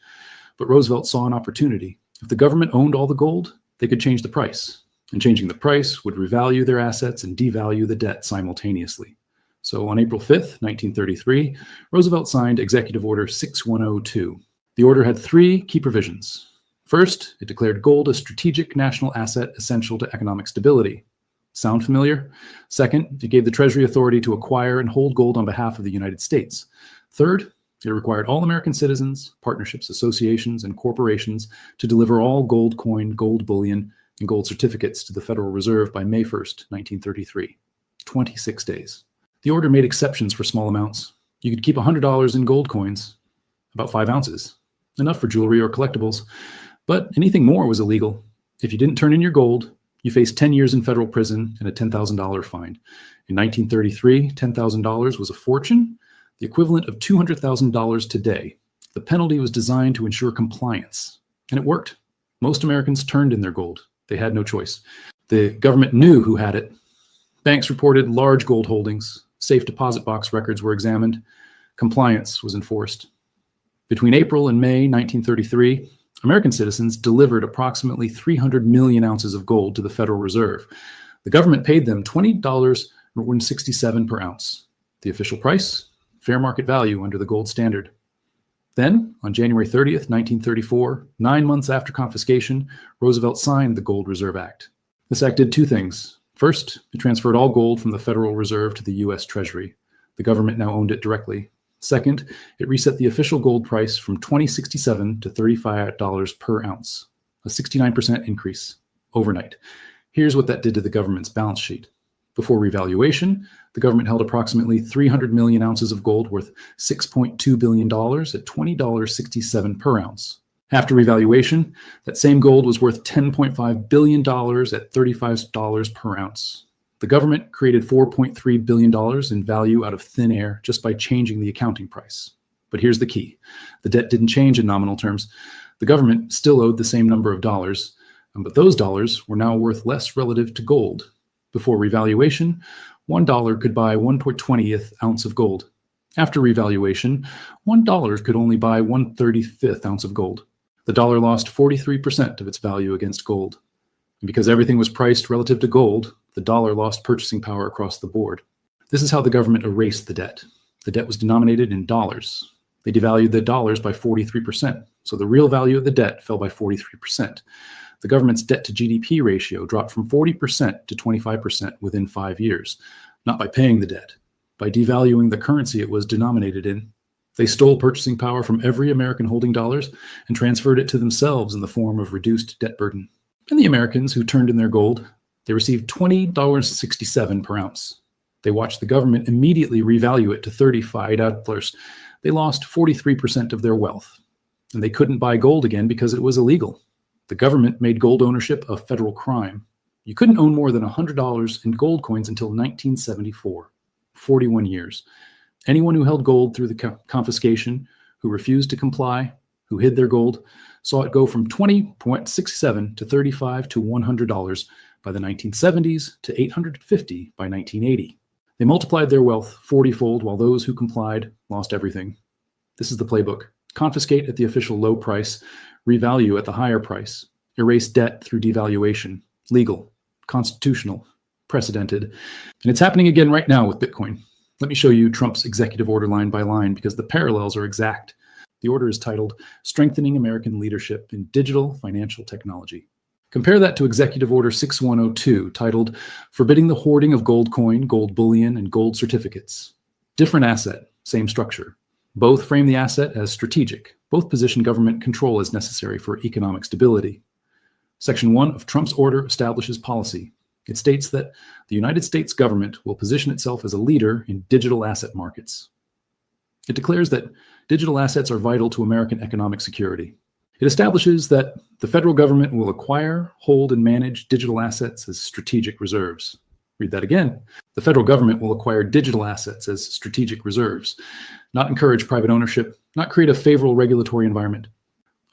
E: But Roosevelt saw an opportunity. If the government owned all the gold, they could change the price. And changing the price would revalue their assets and devalue the debt simultaneously. So on April 5th, 1933, Roosevelt signed Executive Order 6102. The order had 3 key provisions. First, it declared gold a strategic national asset essential to economic stability. Sound familiar? Second, it gave the Treasury authority to acquire and hold gold on behalf of the United States. Third, it required all American citizens, partnerships, associations, and corporations to deliver all gold coin, gold bullion, and gold certificates to the Federal Reserve by May 1st, 1933. 26 days. The order made exceptions for small amounts. You could keep $100 in gold coins, about 5 ounces, enough for jewelry or collectibles. But anything more was illegal. If you didn't turn in your gold, you faced 10 years in federal prison and a $10,000 fine. In 1933, $10,000 was a fortune, the equivalent of $200,000 today. The penalty was designed to ensure compliance, and it worked. Most Americans turned in their gold. They had no choice. The government knew who had it. Banks reported large gold holdings. Safe deposit box records were examined. Compliance was enforced. Between April and May 1933, American citizens delivered approximately 300 million ounces of gold to the Federal Reserve. The government paid them $20.67 per ounce. The official price? Fair market value under the gold standard. Then, on January 30th, 1934, 9 months after confiscation, Roosevelt signed the Gold Reserve Act. This act did 2 things. First, it transferred all gold from the Federal Reserve to the U.S. Treasury. The government now owned it directly. Second, it reset the official gold price from $20.67 to $35 per ounce. a 69% increase overnight. Here's what that did to the government's balance sheet. Before revaluation, the government held approximately 300 million ounces of gold worth $6.2 billion at $20.67 per ounce. After revaluation, that same gold was worth $10.5 billion at $35 per ounce. The government created $4.3 billion in value out of thin air just by changing the accounting price. But here's the key. The debt didn't change in nominal terms. The government still owed the same number of dollars, but those dollars were now worth less relative to gold. Before revaluation, $1 could buy 1/20th ounce of gold. After revaluation, $1 could only buy 1/35th ounce of gold. The dollar lost 43% of its value against gold. And because everything was priced relative to gold, the dollar lost purchasing power across the board. This is how the government erased the debt. The debt was denominated in dollars. They devalued the dollars by 43%, so the real value of the debt fell by 43%. The government's debt to GDP ratio dropped from 40% to 25% within 5 years, not by paying the debt, by devaluing the currency it was denominated in. They stole purchasing power from every American holding dollars and transferred it to themselves in the form of reduced debt burden. And the Americans who turned in their gold, they received $20.67 per ounce. They watched the government immediately revalue it to $35. They lost 43% of their wealth. And they couldn't buy gold again because it was illegal. The government made gold ownership a federal crime. You couldn't own more than $100 in gold coins until 1974, 41 years. Anyone who held gold through the confiscation, who refused to comply, who hid their gold, saw it go from $20.67 to $35 to $100 by the 1970s to $850 by 1980. They multiplied their wealth 40-fold while those who complied lost everything. This is the playbook. Confiscate at the official low price, revalue at the higher price, erase debt through devaluation, legal, constitutional, precedented. And it's happening again right now with Bitcoin. Let me show you Trump's executive order line by line because the parallels are exact. The order is titled, Strengthening American Leadership in Digital Financial Technology. Compare that to Executive Order 6102, titled, Forbidding the Hoarding of Gold Coin, Gold Bullion, and Gold Certificates. Different asset, same structure. Both frame the asset as strategic. Both position government control as necessary for economic stability. Section 1 of Trump's order establishes policy. It states that the United States government will position itself as a leader in digital asset markets. It declares that digital assets are vital to American economic security. It establishes that the federal government will acquire, hold, and manage digital assets as strategic reserves. Read that again. The federal government will acquire digital assets as strategic reserves, not encourage private ownership, not create a favorable regulatory environment.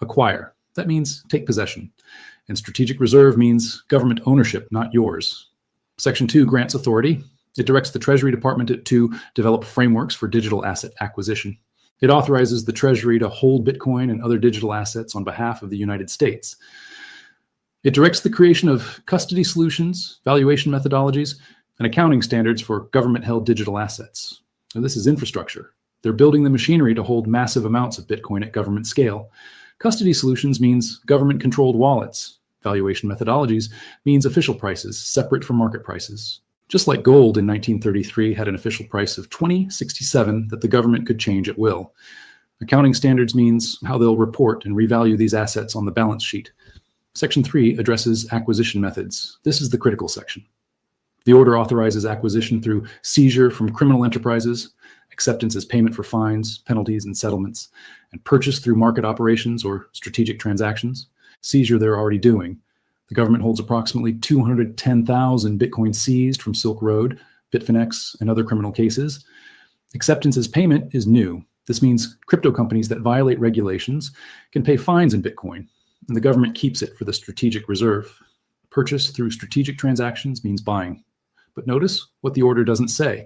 E: Acquire. That means take possession. And strategic reserve means government ownership, not yours. Section 2 grants authority. It directs the Treasury Department to develop frameworks for digital asset acquisition. It authorizes the Treasury to hold Bitcoin and other digital assets on behalf of the United States. It directs the creation of custody solutions, valuation methodologies, and accounting standards for government-held digital assets. Now, this is infrastructure. They're building the machinery to hold massive amounts of Bitcoin at government scale. Custody solutions means government-controlled wallets. Valuation methodologies means official prices separate from market prices. Just like gold in 1933 had an official price of $20.67 that the government could change at will. Accounting standards means how they'll report and revalue these assets on the balance sheet. Section 3 addresses acquisition methods. This is the critical section. The order authorizes acquisition through seizure from criminal enterprises, acceptance as payment for fines, penalties, and settlements, and purchase through market operations or strategic transactions. Seizure they're already doing. The government holds approximately 210,000 Bitcoin seized from Silk Road, Bitfinex, and other criminal cases. Acceptance as payment is new. This means crypto companies that violate regulations can pay fines in Bitcoin, and the government keeps it for the strategic reserve. Purchase through strategic transactions means buying. But notice what the order doesn't say.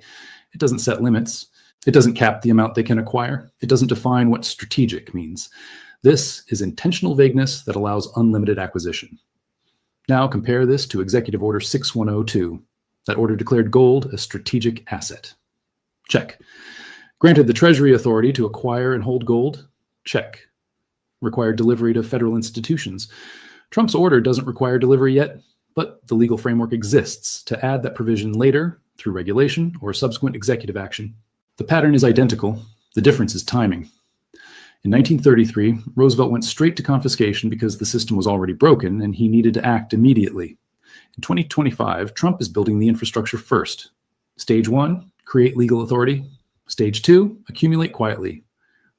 E: It doesn't set limits. It doesn't cap the amount they can acquire. It doesn't define what strategic means. This is intentional vagueness that allows unlimited acquisition. Now compare this to Executive Order 6102. That order declared gold a strategic asset. Check. Granted the Treasury authority to acquire and hold gold? Check. Required delivery to federal institutions. Trump's order doesn't require delivery yet, but the legal framework exists to add that provision later through regulation or subsequent executive action. The pattern is identical. The difference is timing. In 1933, Roosevelt went straight to confiscation because the system was already broken and he needed to act immediately. In 2025, Trump is building the infrastructure first. Stage 1, create legal authority. Stage 2, accumulate quietly.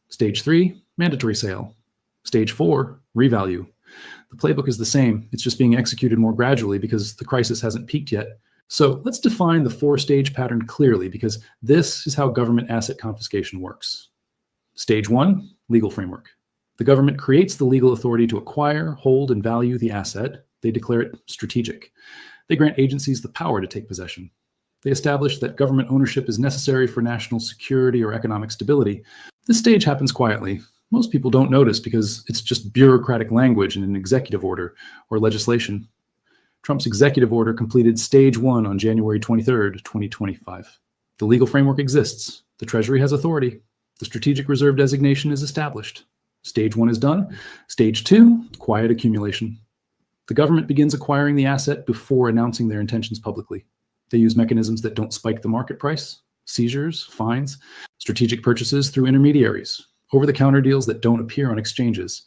E: Stage 3, mandatory sale. Stage 4, revalue. The playbook is the same. It's just being executed more gradually because the crisis hasn't peaked yet. So let's define the 4-stage pattern clearly because this is how government asset confiscation works. Stage 1, legal framework. The government creates the legal authority to acquire, hold, and value the asset. They declare it strategic. They grant agencies the power to take possession. They establish that government ownership is necessary for national security or economic stability. This stage happens quietly. Most people don't notice because it's just bureaucratic language in an executive order or legislation. Trump's executive order completed stage 1 on January 23rd, 2025. The legal framework exists. The Treasury has authority. The strategic reserve designation is established. Stage 1 is done. Stage 2, quiet accumulation. The government begins acquiring the asset before announcing their intentions publicly. They use mechanisms that don't spike the market price, seizures, fines, strategic purchases through intermediaries, over-the-counter deals that don't appear on exchanges.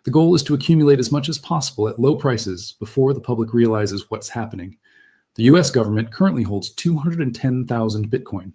E: The goal is to accumulate as much as possible at low prices before the public realizes what's happening. The US government currently holds 210,000 Bitcoin.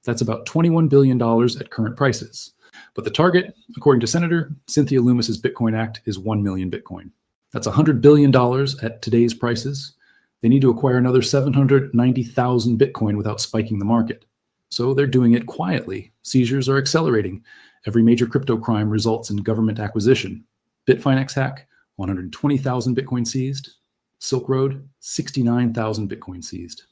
E: That's about $21 billion at current prices. But the target, according to Senator Cynthia Lummis's Bitcoin Act, is 1 million Bitcoin. That's $100 billion at today's prices. They need to acquire another 790,000 Bitcoin without spiking the market. So they're doing it quietly. Seizures are accelerating. Every major crypto crime results in government acquisition. Bitfinex hack, 120,000 Bitcoin seized. Silk Road, 69,000 Bitcoin seized.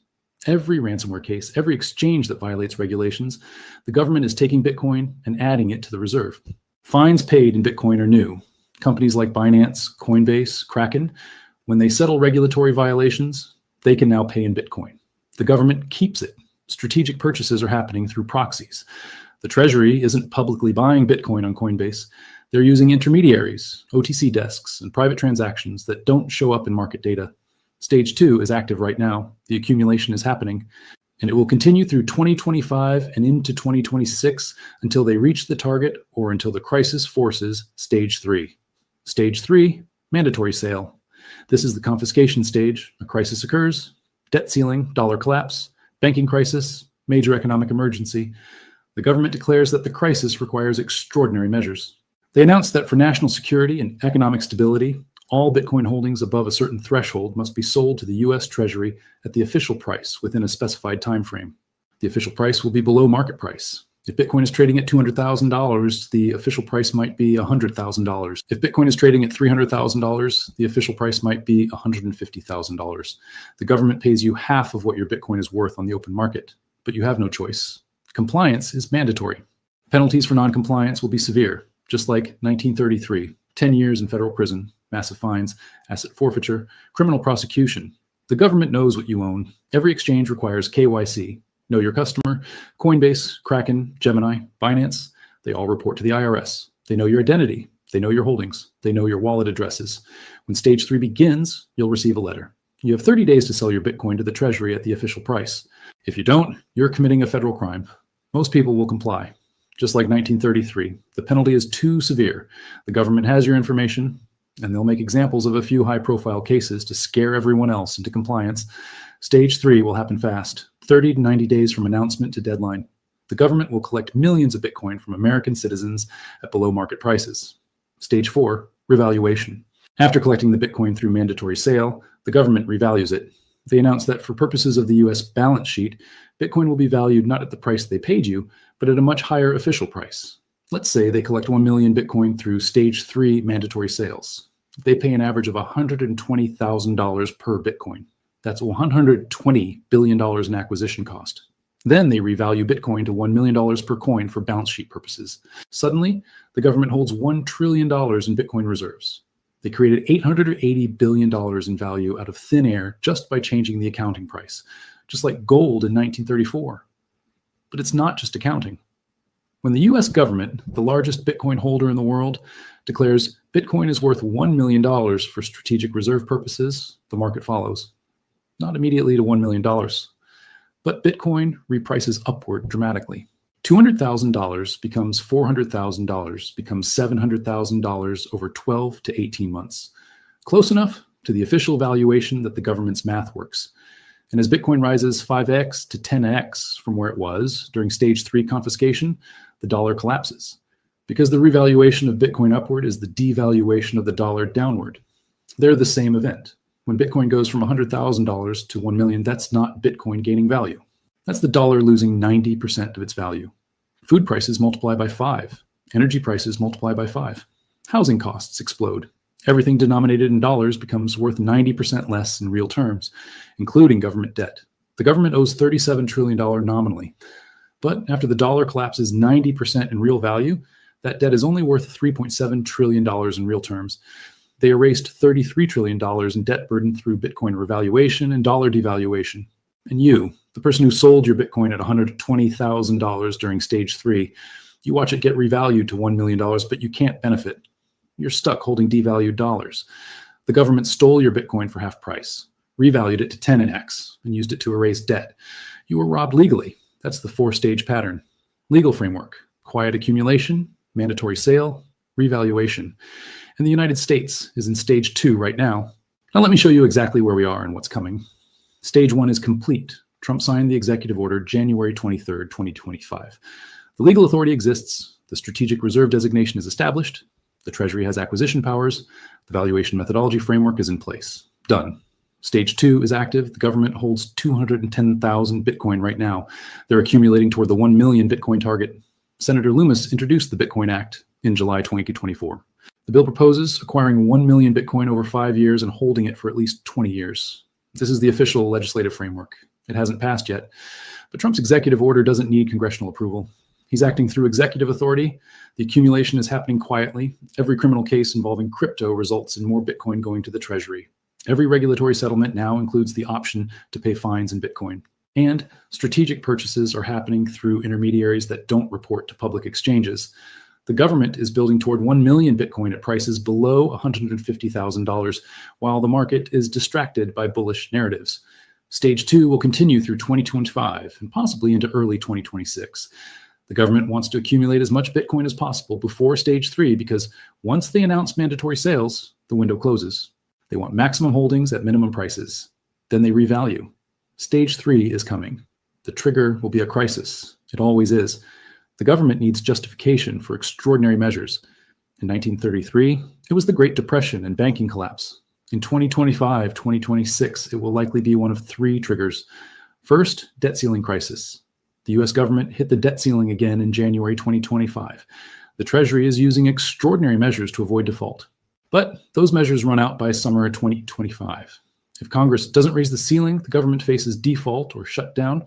E: Every ransomware case, every exchange that violates regulations, the government is taking Bitcoin and adding it to the reserve. Fines paid in Bitcoin are new. Companies like Binance, Coinbase, Kraken, when they settle regulatory violations, they can now pay in Bitcoin. The government keeps it. Strategic purchases are happening through proxies. The Treasury isn't publicly buying Bitcoin on Coinbase. They're using intermediaries, OTC desks, and private transactions that don't show up in market data. Stage 2 is active right now. The accumulation is happening, and it will continue through 2025 and into 2026 until they reach the target or until the crisis forces Stage 3. Stage 3, mandatory sale. This is the confiscation stage. A crisis occurs, debt ceiling, dollar collapse, banking crisis, major economic emergency. The government declares that the crisis requires extraordinary measures. They announced that for national security and economic stability, all Bitcoin holdings above a certain threshold must be sold to the U.S. Treasury at the official price within a specified time frame. The official price will be below market price. If Bitcoin is trading at $200,000, the official price might be $100,000. If Bitcoin is trading at $300,000, the official price might be $150,000. The government pays you half of what your Bitcoin is worth on the open market, but you have no choice. Compliance is mandatory. Penalties for non-compliance will be severe, just like 1933, 10 years in federal prison, massive fines, asset forfeiture, criminal prosecution. The government knows what you own. Every exchange requires KYC. Know your customer. Coinbase, Kraken, Gemini, Binance, they all report to the IRS. They know your identity. They know your holdings. They know your wallet addresses. When stage 3 begins, you'll receive a letter. You have 30 days to sell your Bitcoin to the Treasury at the official price. If you don't, you're committing a federal crime. Most people will comply. Just like 1933, the penalty is too severe. The government has your information, and they'll make examples of a few high-profile cases to scare everyone else into compliance. Stage 3 will happen fast, 30 to 90 days from announcement to deadline. The government will collect millions of Bitcoin from American citizens at below market prices. Stage 4, revaluation. After collecting the Bitcoin through mandatory sale, the government revalues it. They announce that for purposes of the US balance sheet, Bitcoin will be valued not at the price they paid you, but at a much higher official price. Let's say they collect 1 million Bitcoin through stage 3 mandatory sales. They pay an average of $120,000 per Bitcoin. That's $120 billion in acquisition cost. Then they revalue Bitcoin to $1 million per coin for balance sheet purposes. Suddenly, the government holds $1 trillion in Bitcoin reserves. They created $880 billion in value out of thin air just by changing the accounting price, just like gold in 1934. But it's not just accounting. When the US government, the largest Bitcoin holder in the world, declares Bitcoin is worth $1 million for strategic reserve purposes, the market follows. Not immediately to $1 million, but Bitcoin reprices upward dramatically. $200,000 becomes $400,000, becomes $700,000 over 12 to 18 months. Close enough to the official valuation that the government's math works. And as Bitcoin rises 5x to 10x from where it was during stage 3 confiscation, the dollar collapses. Because the revaluation of Bitcoin upward is the devaluation of the dollar downward. They're the same event. When Bitcoin goes from $100,000 to 1 million, that's not Bitcoin gaining value. That's the dollar losing 90% of its value. Food prices multiply by 5. Energy prices multiply by 5. Housing costs explode. Everything denominated in dollars becomes worth 90% less in real terms, including government debt. The government owes $37 trillion nominally. But after the dollar collapses 90% in real value, that debt is only worth $3.7 trillion in real terms. They erased $33 trillion in debt burden through Bitcoin revaluation and dollar devaluation. And you, the person who sold your Bitcoin at $120,000 during stage 3, you watch it get revalued to $1 million, but you can't benefit. You're stuck holding devalued dollars. The government stole your Bitcoin for half price, revalued it to 10x, and used it to erase debt. You were robbed legally. That's the 4-stage pattern. Legal framework: quiet accumulation, mandatory sale, revaluation. And the United States is in stage 2 right now. Now let me show you exactly where we are and what's coming. Stage 1 is complete. Trump signed the executive order January 23rd, 2025. The legal authority exists. The strategic reserve designation is established. The Treasury has acquisition powers. The valuation methodology framework is in place. Done. Stage 2 is active. The government holds 210,000 Bitcoin right now. They're accumulating toward the 1 million Bitcoin target. Senator Loomis introduced the Bitcoin Act in July 2024. The bill proposes acquiring 1 million Bitcoin over 5 years and holding it for at least 20 years. This is the official legislative framework. It hasn't passed yet, but Trump's executive order doesn't need congressional approval. He's acting through executive authority. The accumulation is happening quietly. Every criminal case involving crypto results in more Bitcoin going to the Treasury. Every regulatory settlement now includes the option to pay fines in Bitcoin. And strategic purchases are happening through intermediaries that don't report to public exchanges. The government is building toward 1 million Bitcoin at prices below $150,000, while the market is distracted by bullish narratives. Stage 2 will continue through 2025 and possibly into early 2026. The government wants to accumulate as much Bitcoin as possible before stage 3 because once they announce mandatory sales, the window closes. They want maximum holdings at minimum prices. Then they revalue. Stage 3 is coming. The trigger will be a crisis. It always is. The government needs justification for extraordinary measures. In 1933, it was the Great Depression and banking collapse. In 2025, 2026, it will likely be one of 3 triggers. First, debt ceiling crisis. The US government hit the debt ceiling again in January 2025. The Treasury is using extraordinary measures to avoid default. But those measures run out by summer 2025. If Congress doesn't raise the ceiling, the government faces default or shutdown.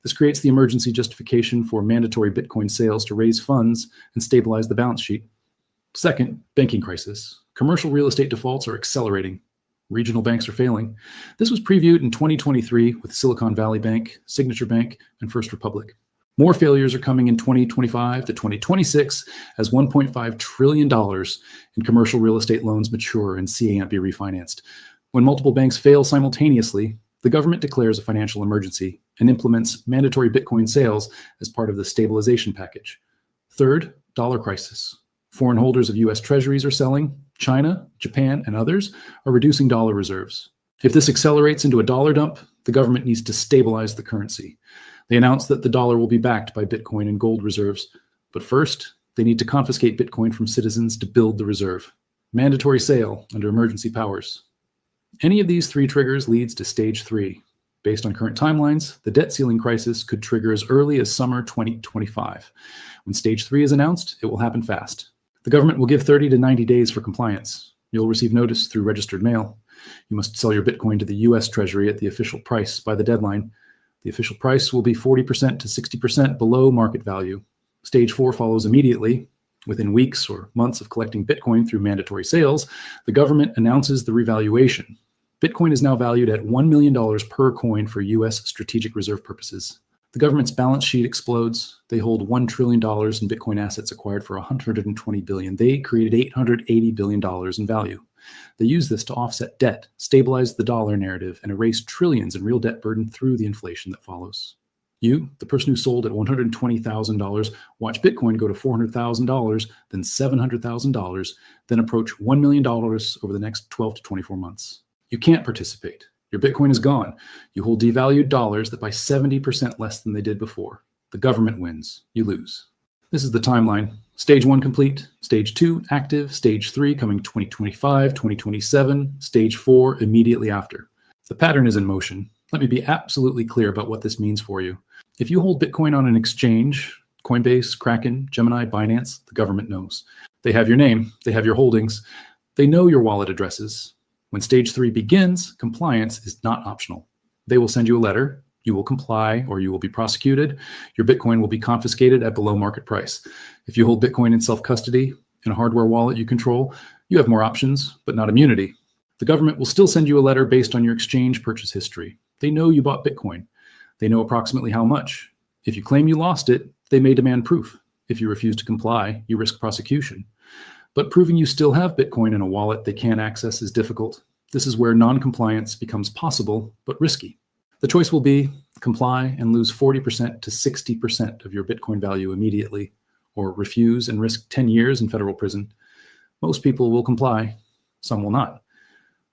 E: This creates the emergency justification for mandatory Bitcoin sales to raise funds and stabilize the balance sheet. Second, banking crisis. Commercial real estate defaults are accelerating. Regional banks are failing. This was previewed in 2023 with Silicon Valley Bank, Signature Bank, and First Republic. More failures are coming in 2025 to 2026 as $1.5 trillion in commercial real estate loans mature and can't be refinanced. When multiple banks fail simultaneously, the government declares a financial emergency and implements mandatory Bitcoin sales as part of the stabilization package. Third, dollar crisis. Foreign holders of US treasuries are selling. China, Japan, and others are reducing dollar reserves. If this accelerates into a dollar dump, the government needs to stabilize the currency. They announced that the dollar will be backed by Bitcoin and gold reserves. But first, they need to confiscate Bitcoin from citizens to build the reserve. Mandatory sale under emergency powers. Any of these 3 triggers leads to stage 3. Based on current timelines, the debt ceiling crisis could trigger as early as summer 2025. When stage 3 is announced, it will happen fast. The government will give 30 to 90 days for compliance. You'll receive notice through registered mail. You must sell your Bitcoin to the US Treasury at the official price by the deadline. The official price will be 40% to 60% below market value. Stage 4 follows immediately. Within weeks or months of collecting Bitcoin through mandatory sales, the government announces the revaluation. Bitcoin is now valued at $1 million per coin for US strategic reserve purposes. The government's balance sheet explodes. They hold $1 trillion in Bitcoin assets acquired for $120 billion. They created $880 billion in value. They use this to offset debt, stabilize the dollar narrative, and erase trillions in real debt burden through the inflation that follows. You, the person who sold at $120,000, watch Bitcoin go to $400,000, then $700,000, then approach $1 million over the next 12 to 24 months. You can't participate. Your Bitcoin is gone. You hold devalued dollars that buy 70% less than they did before. The government wins. You lose. This is the timeline. Stage 1 complete, Stage 2 active, Stage 3 coming 2025, 2027, Stage 4 immediately after. The pattern is in motion. Let me be absolutely clear about what this means for you. If you hold Bitcoin on an exchange, Coinbase, Kraken, Gemini, Binance, the government knows. They have your name. They have your holdings. They know your wallet addresses. When Stage 3 begins, compliance is not optional. They will send you a letter. You will comply or you will be prosecuted. Your Bitcoin will be confiscated at below market price. If you hold Bitcoin in self-custody in a hardware wallet you control, you have more options, but not immunity. The government will still send you a letter based on your exchange purchase history. They know you bought Bitcoin. They know approximately how much. If you claim you lost it, they may demand proof. If you refuse to comply, you risk prosecution. But proving you still have Bitcoin in a wallet they can't access is difficult. This is where non-compliance becomes possible, but risky. The choice will be comply and lose 40% to 60% of your Bitcoin value immediately, or refuse and risk 10 years in federal prison. Most people will comply. Some will not.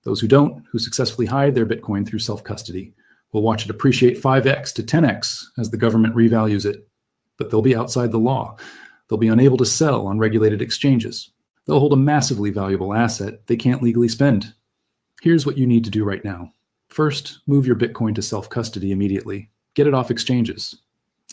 E: Those who don't, who successfully hide their Bitcoin through self-custody, will watch it appreciate 5x to 10x as the government revalues it. But they'll be outside the law. They'll be unable to sell on regulated exchanges. They'll hold a massively valuable asset they can't legally spend. Here's what you need to do right now. First, move your Bitcoin to self-custody immediately. Get it off exchanges.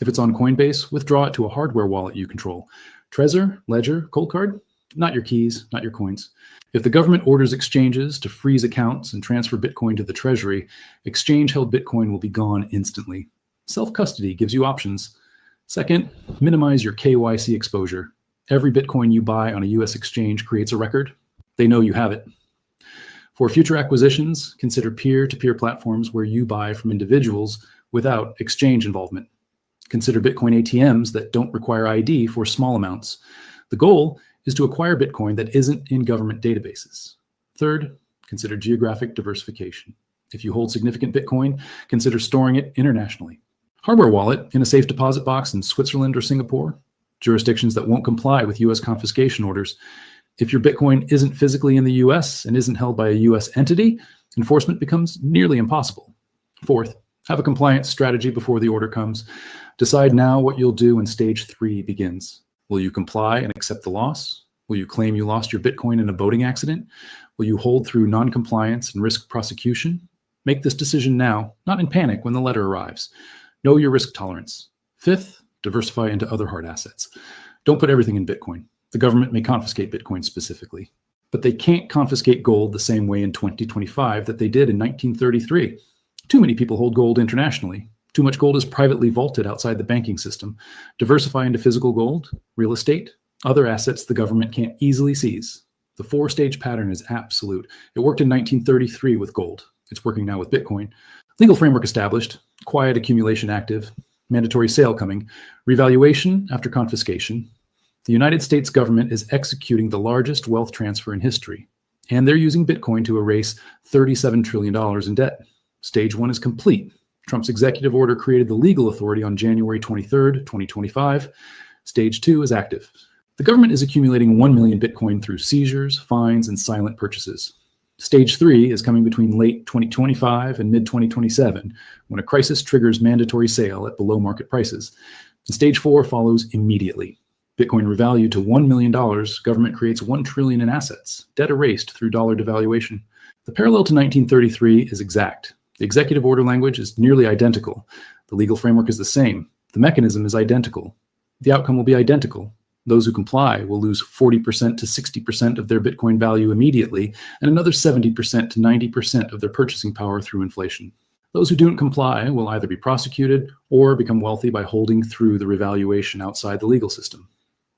E: If it's on Coinbase, withdraw it to a hardware wallet you control. Trezor, Ledger, Coldcard, not your keys, not your coins. If the government orders exchanges to freeze accounts and transfer Bitcoin to the Treasury, exchange-held Bitcoin will be gone instantly. Self-custody gives you options. Second, minimize your KYC exposure. Every Bitcoin you buy on a US exchange creates a record. They know you have it. For future acquisitions, consider peer-to-peer platforms where you buy from individuals without exchange involvement. Consider Bitcoin ATMs that don't require ID for small amounts. The goal is to acquire Bitcoin that isn't in government databases. Third, consider geographic diversification. If you hold significant Bitcoin, consider storing it internationally. Hardware wallet in a safe deposit box in Switzerland or Singapore, jurisdictions that won't comply with US confiscation orders. If your Bitcoin isn't physically in the US and isn't held by a US entity, enforcement becomes nearly impossible. Fourth, have a compliance strategy before the order comes. Decide now what you'll do when Stage 3 begins. Will you comply and accept the loss? Will you claim you lost your Bitcoin in a boating accident? Will you hold through non-compliance and risk prosecution? Make this decision now, not in panic when the letter arrives. Know your risk tolerance. Fifth, diversify into other hard assets. Don't put everything in Bitcoin. The government may confiscate Bitcoin specifically, but they can't confiscate gold the same way in 2025 that they did in 1933. Too many people hold gold internationally. Too much gold is privately vaulted outside the banking system. Diversify into physical gold, real estate, other assets the government can't easily seize. The 4-stage pattern is absolute. It worked in 1933 with gold. It's working now with Bitcoin. Legal framework established, quiet accumulation active, mandatory sale coming, revaluation after confiscation. The United States government is executing the largest wealth transfer in history, and they're using Bitcoin to erase $37 trillion in debt. Stage 1 is complete. Trump's executive order created the legal authority on January 23rd, 2025. Stage 2 is active. The government is accumulating 1 million Bitcoin through seizures, fines, and silent purchases. Stage 3 is coming between late 2025 and mid-2027, when a crisis triggers mandatory sale at below market prices. And Stage 4 follows immediately. Bitcoin revalued to $1 million, government creates $1 trillion in assets, debt erased through dollar devaluation. The parallel to 1933 is exact. The executive order language is nearly identical. The legal framework is the same. The mechanism is identical. The outcome will be identical. Those who comply will lose 40% to 60% of their Bitcoin value immediately, and another 70% to 90% of their purchasing power through inflation. Those who don't comply will either be prosecuted or become wealthy by holding through the revaluation outside the legal system.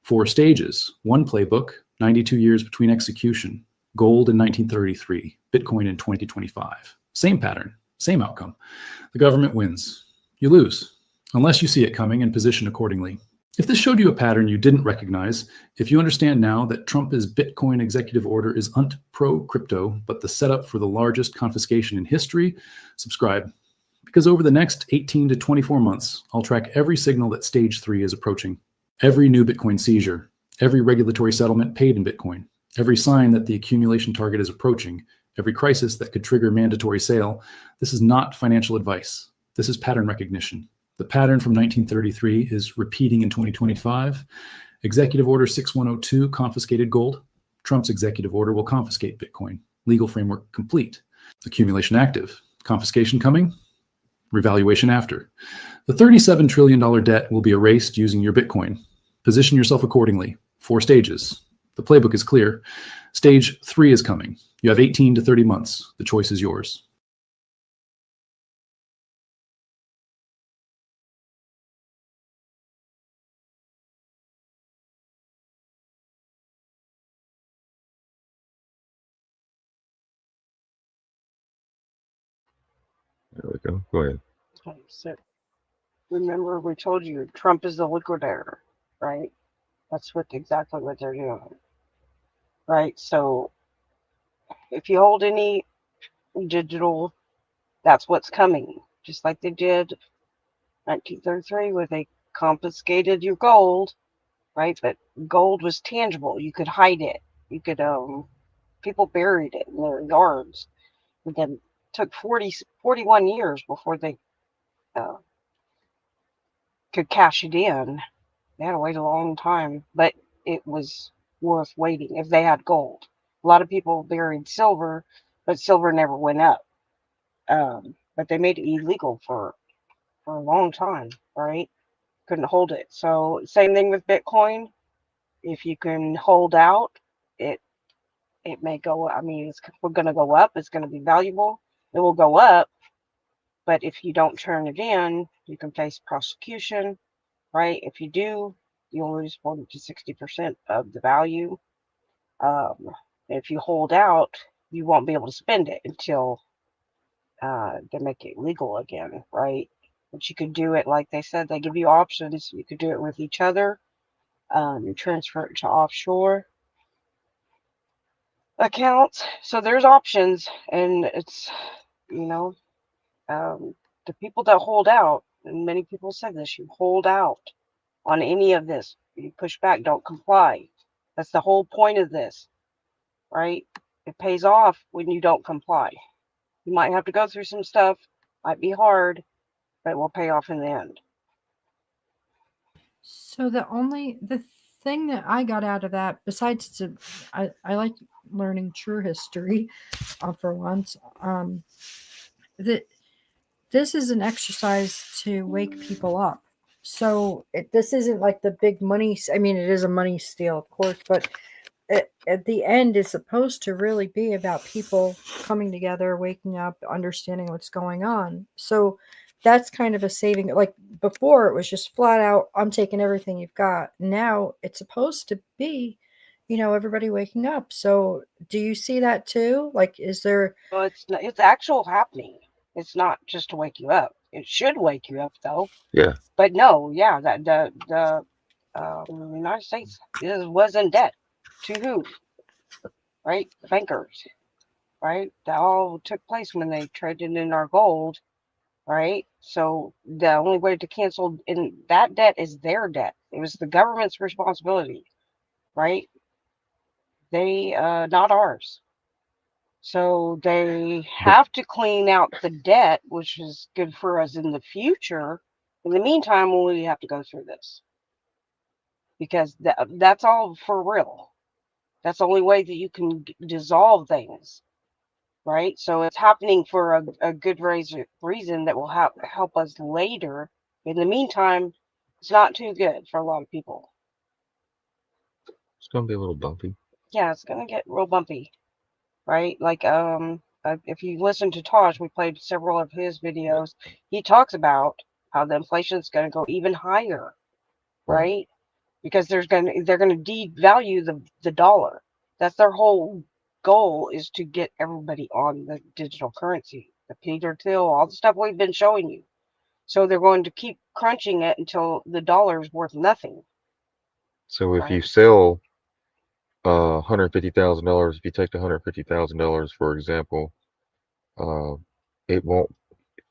E: 4 stages, 1 playbook, 92 years between execution, gold in 1933, Bitcoin in 2025. Same pattern, same outcome. The government wins. You lose, unless you see it coming and position accordingly. If this showed you a pattern you didn't recognize, if you understand now that Trump's Bitcoin executive order isn't pro-crypto, but the setup for the largest confiscation in history, subscribe. Because over the next 18 to 24 months, I'll track every signal that stage 3 is approaching, every new Bitcoin seizure, every regulatory settlement paid in Bitcoin, every sign that the accumulation target is approaching, every crisis that could trigger mandatory sale. This is not financial advice. This is pattern recognition. The pattern from 1933 is repeating in 2025. Executive Order 6102 confiscated gold. Trump's executive order will confiscate Bitcoin. Legal framework complete. Accumulation active. Confiscation coming. Revaluation after. The $37 trillion debt will be erased using your Bitcoin. Position yourself accordingly. 4 stages. The playbook is clear. Stage 3 is coming. You have 18 to 30 months. The choice is yours.
B: There we go. Go ahead.
D: Okay, so remember we told you Trump is the liquidator, right? That's exactly what they're doing, right? So if you hold any digital, that's what's coming. Just like they did 1933 where they confiscated your gold, right? But gold was tangible. You could hide it. You could, people buried it in their yards. And then took 41 years before they could cash it in. They had to wait a long time, but it was worth waiting if they had gold. A lot of people buried silver, but silver never went up. But they made it illegal for a long time, right? Couldn't hold it. So same thing with Bitcoin. If you can hold out, it may go. I mean, we're going to go up. It's going to be valuable. It will go up. But if you don't turn it in, you can face prosecution, right? If you do, you'll lose 40 to 60% of the value. If you hold out, you won't be able to spend it until they make it legal again, right? But you could do it like they said. They give you options. You could do it with each other. You transfer it to offshore accounts. So there's options, and it's, you know, the people that hold out, and many people said this, you hold out on any of this. You push back, don't comply. That's the whole point of this, right? It pays off when you don't comply. You might have to go through some stuff, might be hard, but it will pay off in the end.
C: So the thing that I got out of that, besides I like learning true history, for once, that this is an exercise to wake people up. So this isn't like the big money. I mean, it is a money steal, of course, but at the end, it's supposed to really be about people coming together, waking up, understanding what's going on. So that's kind of a saving. Like before, it was just flat out, I'm taking everything you've got. Now it's supposed to be, everybody waking up. So do you see that too? Like, is there?
D: Well, it's actual happening. It's not just to wake you up. It should wake you up, though.
B: Yeah.
D: But no, yeah, that the United States was in debt to who? Right, the bankers. Right, that all took place when they traded in our gold. Right, so the only way to cancel in that debt is their debt. It was the government's responsibility. Right, they not ours. So they have to clean out the debt, which is good for us in the future. In the meantime, we have to go through this because that's all for real. That's the only way that you can dissolve things, right? So it's happening for a good reason that will help us later. In the meantime, it's not too good for a lot of people.
B: It's going to be a little bumpy.
D: Yeah, it's going to get real bumpy. Right? Like, if you listen to Taj, we played several of his videos. He talks about how the inflation is going to go even higher, right? Because they're going to devalue the dollar. That's their whole goal, is to get everybody on the digital currency, the Peter Thiel, all the stuff we've been showing you. So they're going to keep crunching it until the dollar is worth nothing.
B: So if you sell $150,000, if you take the $150,000, for example, it won't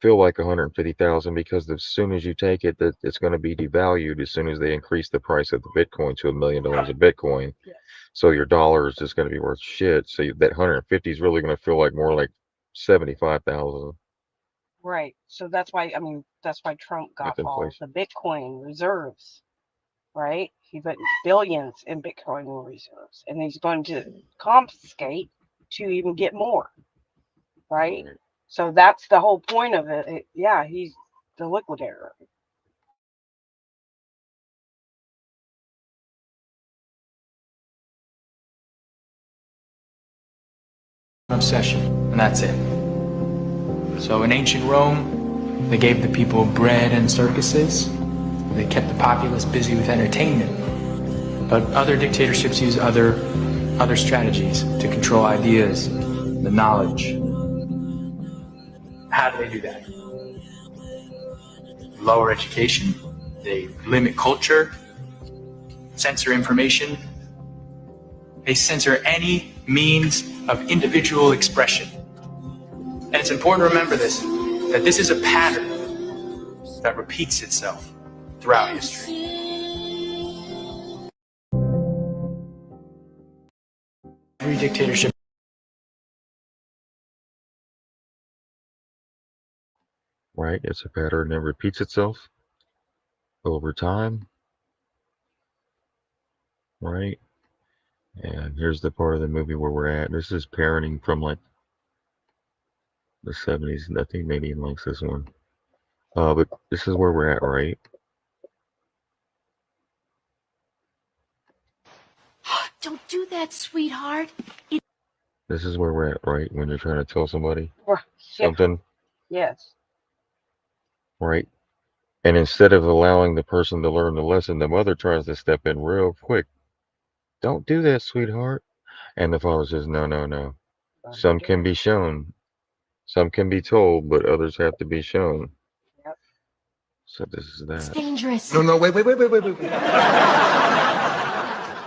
B: feel like 150,000 because as soon as you take it, that it's going to be devalued as soon as they increase the price of the Bitcoin to $1 million a Bitcoin.
D: Yes.
B: So your dollar is just going to be worth shit. So that 150 is really going to feel like more like 75,000
D: Right. So that's why, I mean, that's why Trump got
B: with
D: all
B: inflation.
D: the Bitcoin reserves, right? He put billions in Bitcoin reserves, and he's going to confiscate to even get more, right?
B: Right.
D: So that's the whole point of it. Yeah, he's the liquidator.
F: Obsession, and that's it. So in ancient Rome, they gave the people bread and circuses. They kept the populace busy with entertainment. But other dictatorships use other strategies to control ideas, the knowledge. How do they do that? Lower education, they limit culture, censor information, they censor any means of individual expression. And it's important to remember this, that this is a pattern that repeats itself throughout history. Every dictatorship.
B: Right. It's a pattern that repeats itself over time. Right. And here's the part of the movie where we're at. This is parenting from like the 70s. I think maybe he likes this one. But this is where we're at, right?
A: Don't do that, sweetheart.
B: This is where we're at, right? When you're trying to tell somebody
D: Yeah.
B: something,
D: Yes.
B: right? And instead of allowing the person to learn the lesson, the mother tries to step in real quick. Don't do that, sweetheart. And the father says, no, no, no. Some can be shown. Some can be told, but others have to be shown.
D: Yep.
B: So this is
A: It's
B: that.
A: dangerous.
G: No, wait.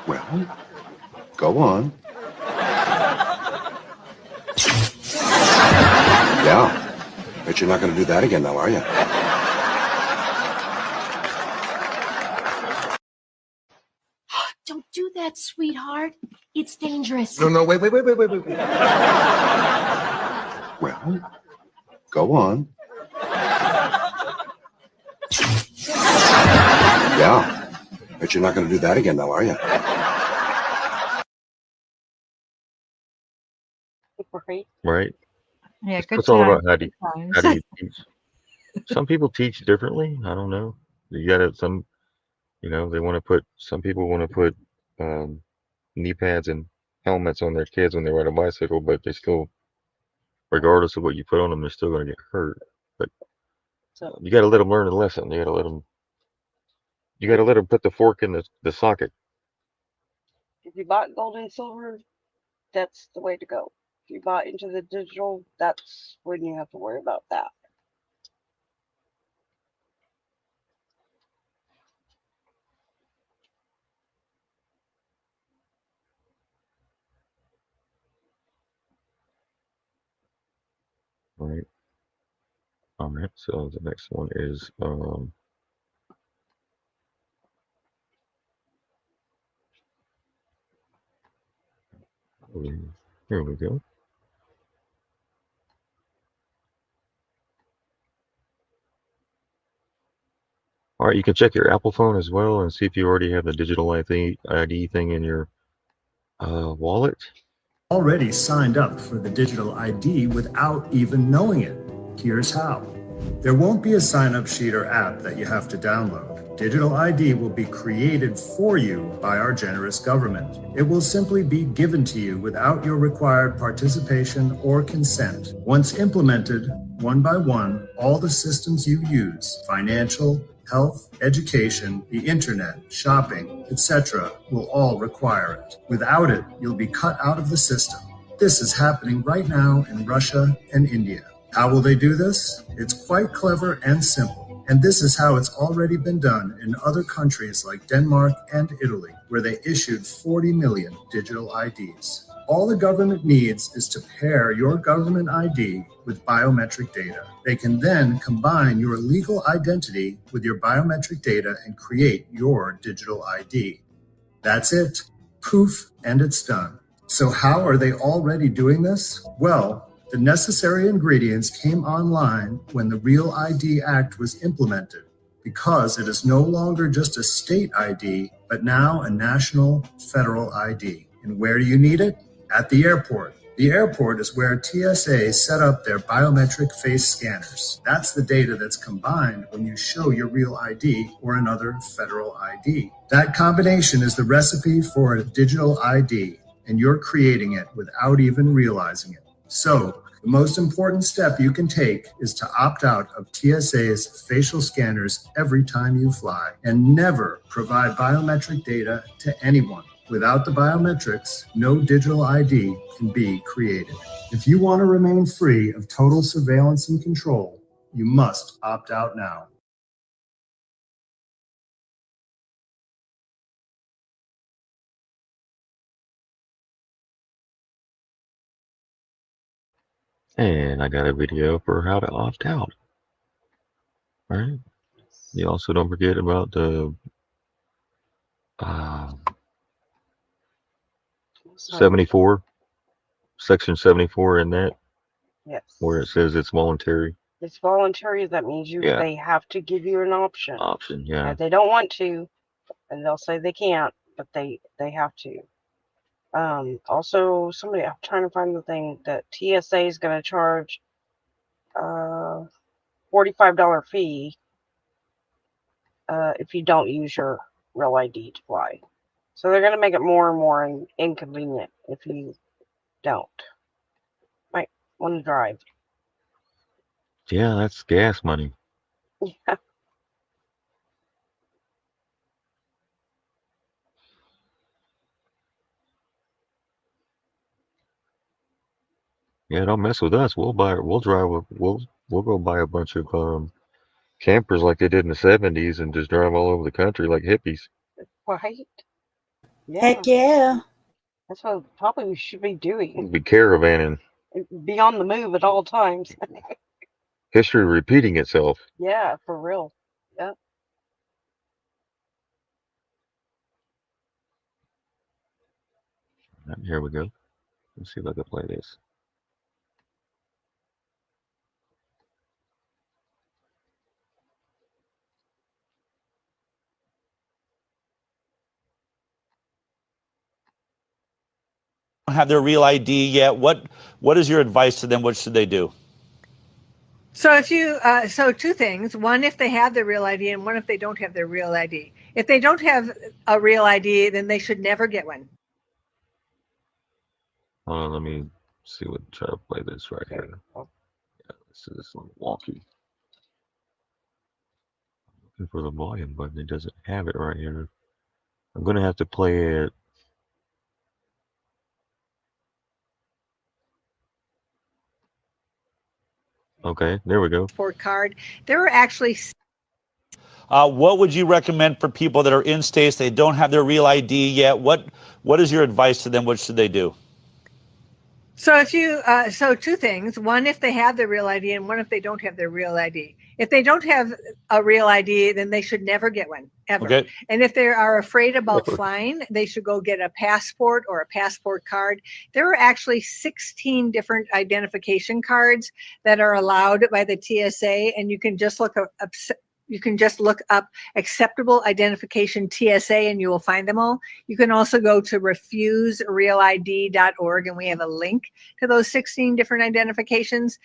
G: Well, go on. Yeah. Bet you're not going to do that again now, are you?
A: Don't do that, sweetheart. It's dangerous.
G: No, wait. Well, go on. Yeah. Bet you're not going to do that again now, are you?
D: Right.
B: Right?
C: Yeah, good
B: It's all
C: times,
B: about how do
C: good times.
B: you teach. Some people teach differently. I don't know. You gotta some they want to put some people want to put knee pads and helmets on their kids when they ride a bicycle, but they still, regardless of what you put on them, they're still gonna get hurt. But
D: So
B: you gotta let them learn the lesson. You gotta let them put the fork in the socket.
D: if you bought gold and silver, that's the way to go. If you bought into the digital, that's when you have to worry about that.
B: Right. All right. So the next one is here we go. All right, you can check your Apple phone as well and see if you already have the digital ID thing in your wallet.
H: Already signed up for the digital ID without even knowing it. Here's how. There won't be a sign-up sheet or app that you have to download. Digital ID will be created for you by our generous government. It will simply be given to you without your required participation or consent. Once implemented, one by one, all the systems you use, financial, health, education, the internet, shopping, etc., will all require it. Without it, you'll be cut out of the system. This is happening right now in Russia and India. How will they do this? It's quite clever and simple. And this is how it's already been done in other countries like Denmark and Italy, where they issued 40 million digital IDs. All the government needs is to pair your government ID with biometric data. They can then combine your legal identity with your biometric data and create your digital ID. That's it. Poof, and it's done. So how are they already doing this? Well, the necessary ingredients came online when the Real ID Act was implemented, because it is no longer just a state ID, but now a national federal ID. And where do you need it? At the airport. The airport is where TSA set up their biometric face scanners. That's the data that's combined when you show your Real ID or another federal ID. That combination is the recipe for a digital ID, and you're creating it without even realizing it. So, the most important step you can take is to opt out of TSA's facial scanners every time you fly, and never provide biometric data to anyone. Without the biometrics, no digital ID can be created. If you want to remain free of total surveillance and control, you must opt out now.
B: And I got a video for how to opt out. All right. You also don't forget about the 74, section 74 in that,
D: Yes.
B: where it says it's voluntary.
D: It's voluntary. That means they have to give you an option.
B: Yeah.
D: If they don't want to, and they'll say they can't, but they have to. Also, I'm trying to find the thing that TSA is going to charge $45 fee if you don't use your Real ID to fly. So they're going to make it more and more inconvenient if you don't. Might want to drive.
B: Yeah, that's gas money.
D: Yeah.
B: Yeah, don't mess with us. We'll go buy a bunch of campers like they did in the 70s and just drive all over the country like hippies.
D: Right? Yeah.
I: Heck yeah.
D: That's what probably we should be doing.
B: We'll be caravanning.
D: Be on the move at all times.
B: History repeating itself.
D: Yeah, for real. Yeah.
B: Here we go. Let's see if I can play this.
J: Have their Real ID yet. What is your advice to them? What should they do?
K: So if you so two things. One, if they have their Real ID, and one, if they don't have their Real ID. If they don't have a Real ID, then they should never get one.
B: Hold on, let me try to play this right here. Yeah, this is a little wonky. Looking for the volume button, it doesn't have it right here. I'm gonna have to play it. Okay, there we go.
K: Passport card. There are actually.
J: What would you recommend for people that are in states they don't have their Real ID yet? What is your advice to them? What should they do?
K: So if you so two things. One, if they have their Real ID, and one, if they don't have their Real ID. If they don't have a Real ID, then they should never get one, ever.
J: Okay.
K: And if they are afraid about flying, they should go get a passport or a passport card. There are actually 16 different identification cards that are allowed by the TSA, and you can just look up. You can just look up acceptable identification TSA and you will find them all. You can also go to refuserealid.org and we have a link to those 16 different identifications.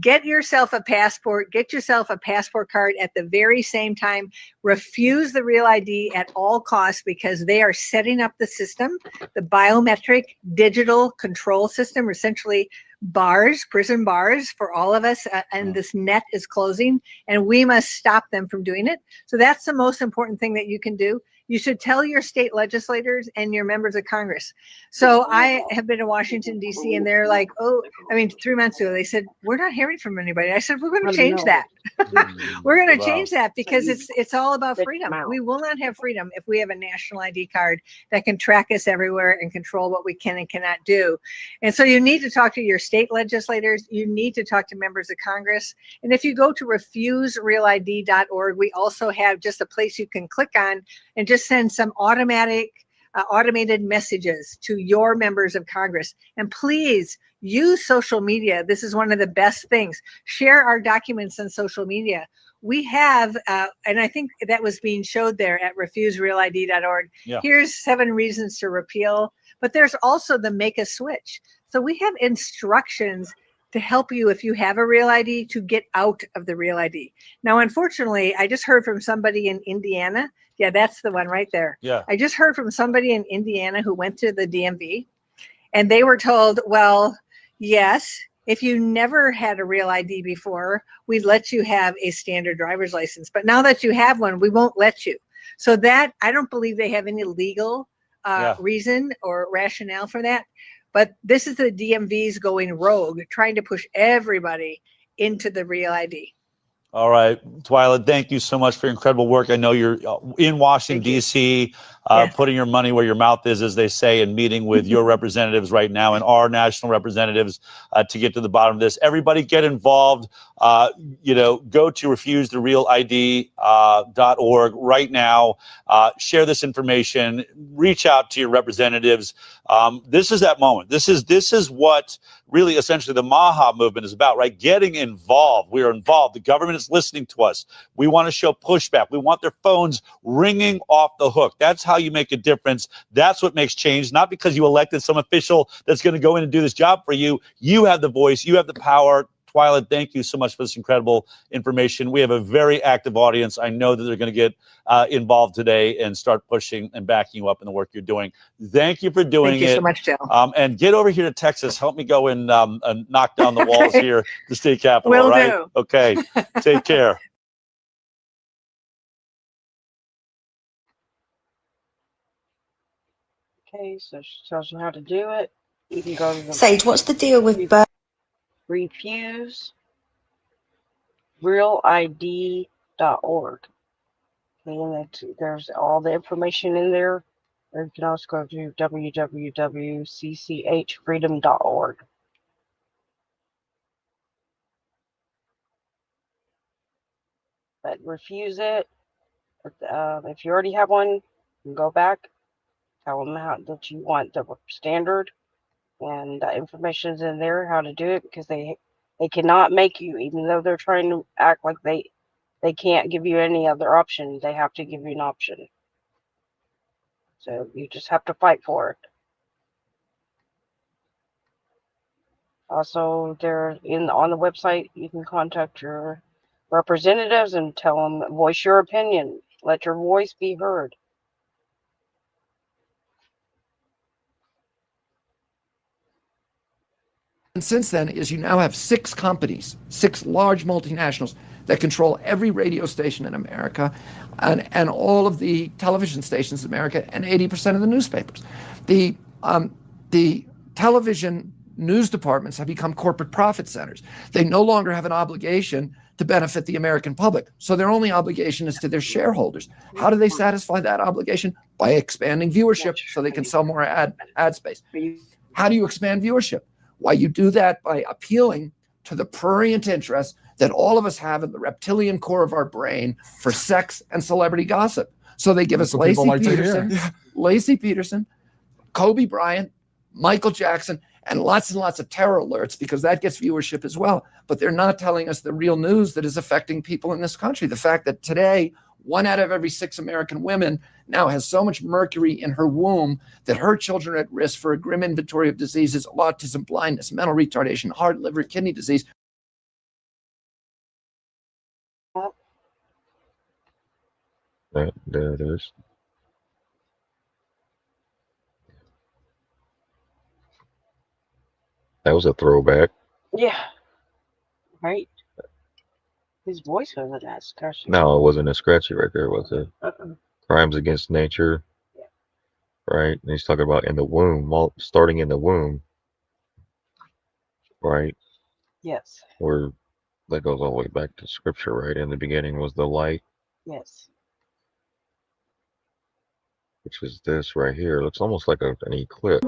K: Get yourself a passport, get yourself a passport card at the very same time. Refuse the Real ID at all costs because they are setting up the system, the biometric digital control system, essentially bars, prison bars for all of us, and this net is closing and we must stop them from doing it. So that's the most important thing that you can do. You should tell your state legislators and your members of Congress. So I have been to Washington, D.C., and they're like, 3 months ago, they said, we're not hearing from anybody. I said, we're going to change that. We're going to change that because it's all about
D: Spit
K: freedom.
D: them out.
K: We will not have freedom if we have a national ID card that can track us everywhere and control what we can and cannot do. And so you need to talk to your state legislators. You need to talk to members of Congress. And if you go to refuserealid.org, we also have just a place you can click on and just send some automated messages to your members of Congress. And please use social media. This is one of the best things. Share our documents on social media. We have, and I think that was being showed there at refuserealid.org.
J: Yeah.
K: Here's 7 reasons to repeal, but there's also the make a switch. So we have instructions to help you if you have a real ID to get out of the real ID. Now, unfortunately, I just heard from somebody in Indiana. Yeah, that's the one right there.
J: Yeah.
K: I just heard from somebody in Indiana who went to the DMV, and they were told, well, yes, if you never had a real ID before, we'd let you have a standard driver's license. But now that you have one, we won't let you. So that, I don't believe they have any legal reason or rationale for that. But this is the DMVs going rogue, trying to push everybody into the real ID.
J: All right, Twyla, thank you so much for your incredible work. I know you're in Washington, D.C., putting your money where your mouth is, as they say, and meeting with your representatives right now and our national representatives to get to the bottom of this. Everybody get involved. Go to refusetherealid.org right now. Share this information. Reach out to your representatives. This is that moment. This is what really essentially the Maha movement is about, right? Getting involved. We are involved. The government is listening to us. We want to show pushback. We want their phones ringing off the hook. That's how you make a difference. That's what makes change, not because you elected some official that's going to go in and do this job for you. You have the voice. You have the power. Twyla, thank you so much for this incredible information. We have a very active audience. I know that they're going to get involved today and start pushing and backing you up in the work you're doing. Thank you for doing it.
K: Thank you so much, Jill.
J: And get over here to Texas. Help me go and knock down the walls here, the state capitol.
K: Will
J: right?
K: do.
J: Okay. Take care.
D: Okay, so she tells you how to do it. You can go to the
I: Sage, what's the deal with
D: refuserealid.org. And there's all the information in there. Or you can also go to www.cchfreedom.org. But refuse it. If you already have one, you can go back. Tell them that you want the standard. And the information's in there, how to do it, because they cannot make you, even though they're trying to act like they can't give you any other option. They have to give you an option. So you just have to fight for it. Also, they're on the website. You can contact your representatives and tell them, voice your opinion. Let your voice be heard.
L: And since then is you now have 6 companies, 6 large multinationals that control every radio station in America and all of the television stations in America and 80% of the newspapers. The television news departments have become corporate profit centers. They no longer have an obligation to benefit the American public. So their only obligation is to their shareholders. How do they satisfy that obligation? By expanding viewership so they can sell more ad space. How do you expand viewership? Why, you do that by appealing to the prurient interest that all of us have in the reptilian core of our brain for sex and celebrity gossip. So they give us Lacey Peterson, Kobe Bryant, Michael Jackson, and lots of terror alerts, because that gets viewership as well. But they're not telling us the real news that is affecting people in this country. The fact that today, 1 out of every 6 American women now has so much mercury in her womb that her children are at risk for a grim inventory of diseases: autism, blindness, mental retardation, heart, liver, kidney disease.
B: There it is. That was a throwback.
D: Yeah. Right? His voice wasn't that scratchy.
B: No, it wasn't a scratchy right there, was it? Crimes against nature.
D: Yeah.
B: Right? And he's talking about in the womb, starting in the womb. Right?
D: Yes.
B: Where that goes all the way back to scripture, right? In the beginning was the light.
D: Yes.
B: which is this right here. It looks almost like an eclipse.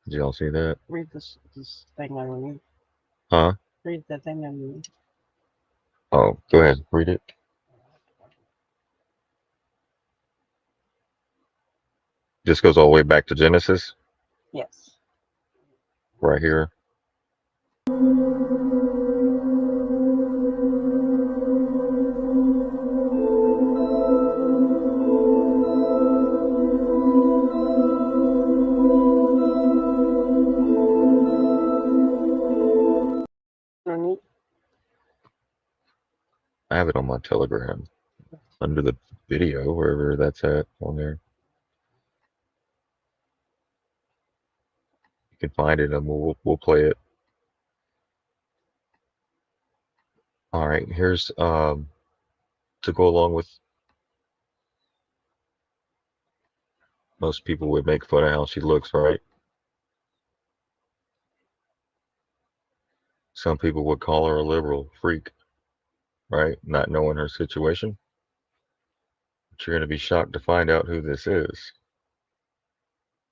B: Did y'all see that?
D: Read this thing underneath.
B: Huh?
D: Read the thing underneath.
B: Oh, go ahead. Read it. This goes all the way back to Genesis,
D: Yes.
B: right here.
D: Underneath.
B: I have it on my Telegram under the video, wherever that's at on there. You can find it and we'll play it. All right, here's to go along with, most people would make fun of how she looks, right? Some people would call her a liberal freak, right? Not knowing her situation. But you're going to be shocked to find out who this is.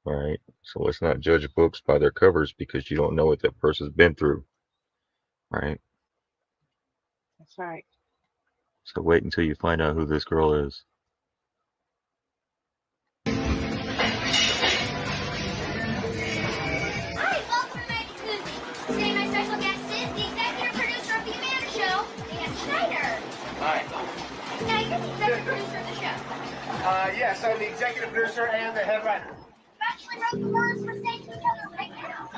B: All right, so let's not judge books by their covers because you don't know what that person's been through, right?
D: That's right.
B: So wait until you find out who this girl is.
A: Hi, welcome to Magic Koozie. Today my special guest is the executive producer of The Amanda Show, Dan Schneider.
I: Hi.
A: Now, you're the executive producer of the show.
I: Yes, I'm the executive producer and the head writer.
A: You actually wrote the words we're saying to each other right now.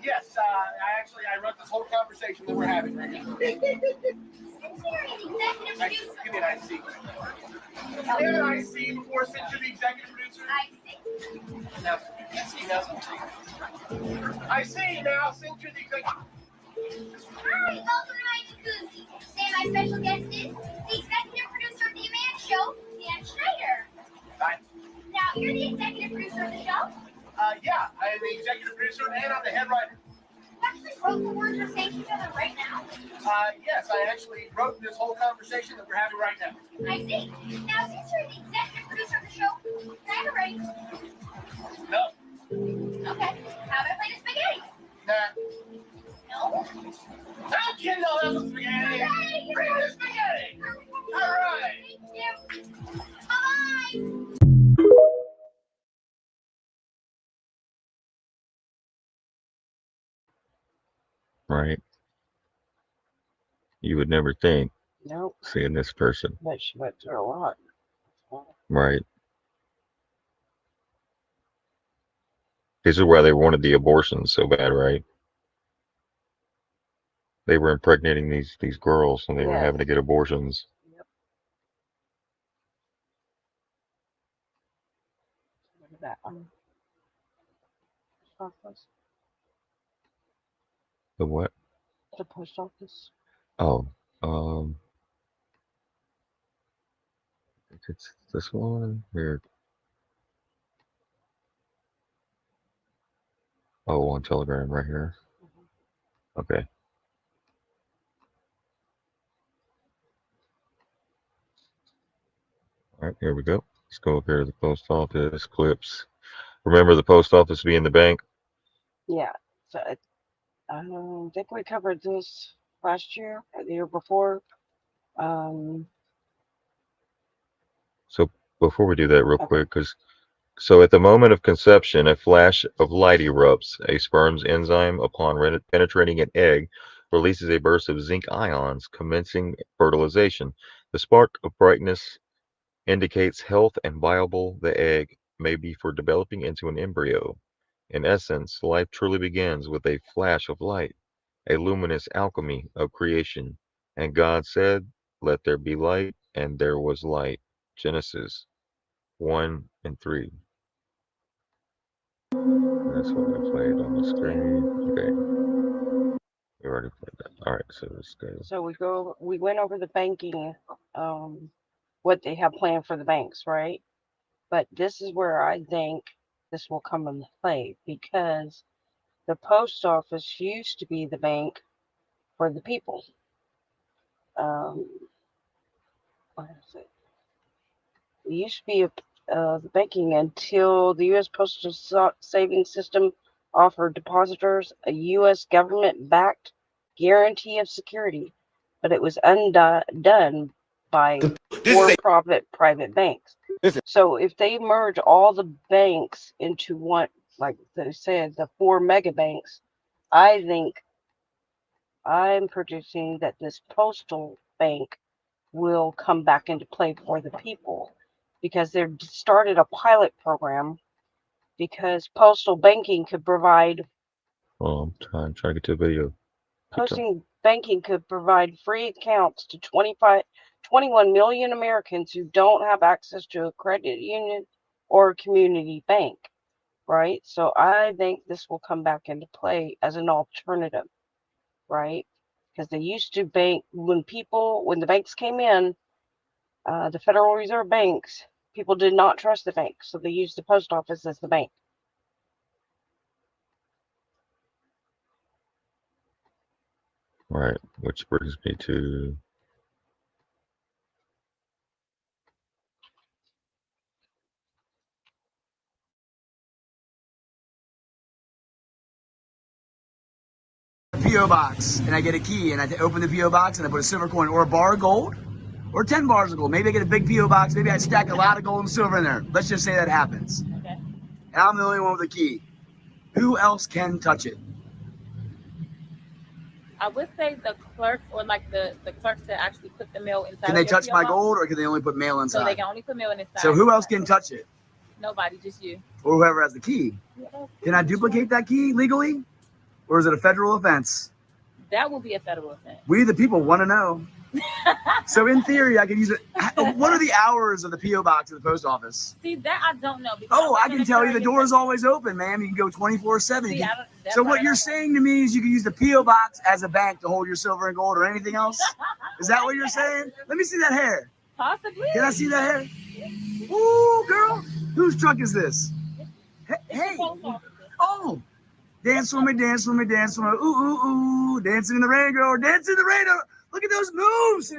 I: Yes, I wrote this whole conversation that we're having right now.
A: Since you're the executive producer.
I: Give me an IC. Give me an IC before since you're the executive producer.
A: I see.
I: Now, I see now since you're the executive.
A: Hi, welcome to Magic Koozie. Today my special guest is the executive producer of The Amanda Show, Dan Schneider.
I: Hi.
A: Now, you're the executive producer of the show.
I: Yeah, I'm the executive producer and I'm the head writer.
A: You actually wrote the words we're saying to each other right now.
I: Yes, I actually wrote this whole conversation that we're having right now.
A: I see. Now, since you're the executive producer of the show, can I have a raise?
I: No.
A: Okay. How about I play the spaghetti?
I: Nah.
A: No.
I: How can you know that's a spaghetti?
A: Hey,
I: Bring the spaghetti! All right.
A: Thank you. Bye-bye.
B: Right? You would never think,
D: Nope.
B: seeing this person,
D: But she went through a lot.
B: right? This is why they wanted the abortions so bad, right? They were impregnating these girls and they were
D: Yes.
B: having to get abortions.
D: Yep. Look at that. Post office.
B: The what?
D: The post office.
B: Oh, I think it's this one here. Oh, on Telegram right here. Okay. All right, here we go. Let's go up here to the post office clips. Remember the post office being the bank?
D: Yeah. So I think we covered this last year or the year before.
B: So before we do that real
D: Okay.
B: quick, so at the moment of conception, a flash of light erupts. A sperm's enzyme, upon penetrating an egg, releases a burst of zinc ions, commencing fertilization. The spark of brightness indicates health and viable the egg may be for developing into an embryo. In essence, life truly begins with a flash of light, a luminous alchemy of creation. And God said, "Let there be light," and there was light. Genesis 1 and 3. That's what we played on the screen. Okay. We already played that. All right, so this goes.
D: So we went over the banking what they have planned for the banks, right? But this is where I think this will come into play, because the post office used to be the bank for the people. What is it? It used to be the banking until the U.S. Postal Savings System offered depositors a U.S. government-backed guarantee of security, but it was undone by for-profit private banks. So if they merge all the banks into one, like they said, the 4 mega banks, I think I'm predicting that this postal bank will come back into play for the people, because they've started a pilot program, because postal banking could provide
B: Oh, I'm trying to get to a video.
D: posting banking could provide free accounts to 21 million Americans who don't have access to a credit union or community bank, right? So I think this will come back into play as an alternative, right? Because they used to bank when the banks came in, the Federal Reserve banks, people did not trust the banks, so they used the post office as the bank.
B: Right, which brings me to
M: PO box, and I get a key, and I open the PO box, and I put a silver coin or a bar of gold or 10 bars of gold. Maybe I get a big PO box. Maybe I stack a lot of gold and silver in there. Let's just say that happens. Okay. And I'm the only one with a key. Who else can touch it?
N: I would say the clerks, or like the clerks that actually put the mail inside.
M: Can they touch my gold, or can they only put mail inside?
N: So they can only put mail inside.
M: So who else can touch it?
N: Nobody, just you.
M: Or whoever has the key. Can I duplicate that key legally? Or is it a federal offense?
N: That will be a federal offense.
M: We, the people, want to know. So in theory, I could use it. What are the hours of the PO box at the post office?
N: See, that I don't know.
M: Oh, I can tell you the door is always open, ma'am. You can go 24/7. So what you're saying to me is you can use the PO box as a bank to hold your silver and gold or anything else? Is that what you're saying? Let me see that hair.
N: Possibly.
M: Can I see that hair? Ooh, girl. Whose truck is this? Hey. Oh. Dance for me, dance for me, dance for me. Ooh, ooh, ooh. Dancing in the rain, girl. Dancing in the rain. Look at those moves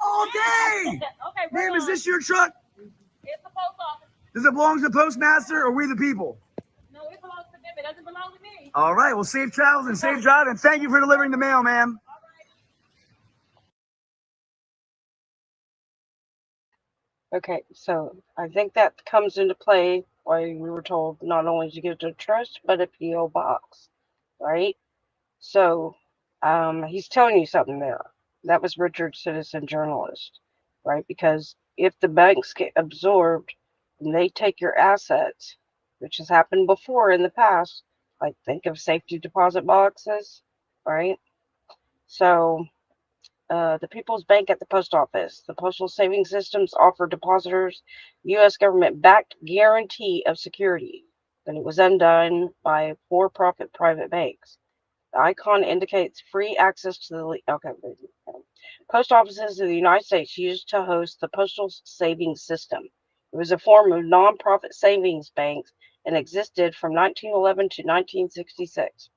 M: all day.
N: Okay,
M: ma'am, is this your truck?
N: It's the post office.
M: Does it belong to the postmaster or we the people?
N: No, it belongs to them. It doesn't belong to me.
M: All right. Well, safe travels and safe driving. Thank you for delivering the mail, ma'am.
D: Okay, so I think that comes into play why we were told not only to give to trust, but a PO box, right? So he's telling you something there. That was Richard, citizen journalist, right? Because if the banks get absorbed and they take your assets, which has happened before in the past, like think of safety deposit boxes, right? So the People's Bank at the post office. The postal savings systems offer depositors U.S. government-backed guarantee of security, but it was undone by for-profit private banks. The icon indicates free access to the post offices in the United States used to host the postal savings system. It was a form of nonprofit savings banks and existed from 1911 to 1966.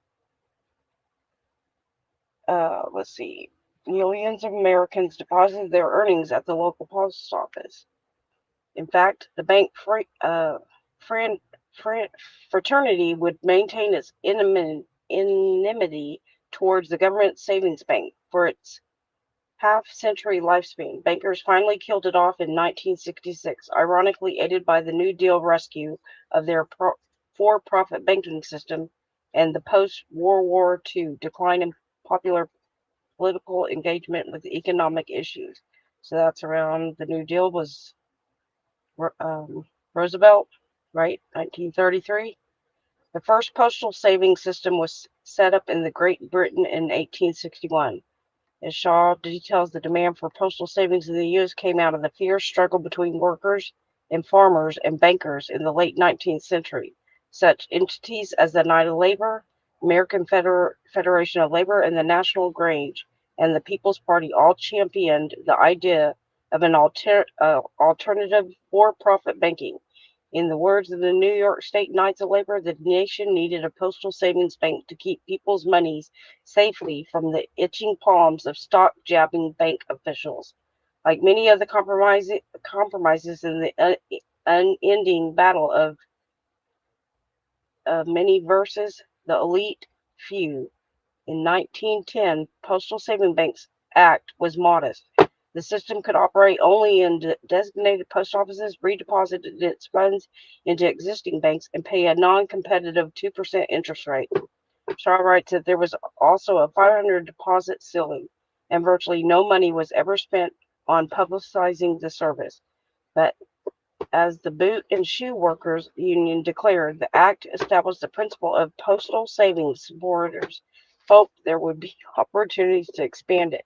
D: Let's see. Millions of Americans deposited their earnings at the local post office. In fact, the bank fraternity would maintain its enmity towards the government savings bank for its half-century lifespan. Bankers finally killed it off in 1966, ironically aided by the New Deal rescue of their for-profit banking system and the post-World War II decline in popular political engagement with economic issues. So that's around the New Deal was Roosevelt, right? 1933. The first postal savings system was set up in the Great Britain in 1861. As Shaw details, the demand for postal savings in the U.S. came out of the fierce struggle between workers and farmers and bankers in the late 19th century. Such entities as the United Labor, American Federation of Labor, and the National Grange and the People's Party all championed the idea of an alternative for-profit banking. In the words of the New York State Knights of Labor, the nation needed a postal savings bank to keep people's monies safely from the itching palms of stock-jabbing bank officials. Like many of the compromises in the unending battle of many versus the elite few, in 1910, Postal Saving Banks Act was modest. The system could operate only in designated post offices, redeposit its funds into existing banks, and pay a non-competitive 2% interest rate. Shaw writes that there was also a 500 deposit ceiling, and virtually no money was ever spent on publicizing the service. But as the Boot and Shoe Workers Union declared, the act established the principle of postal savings. Supporters hoped there would be opportunities to expand it.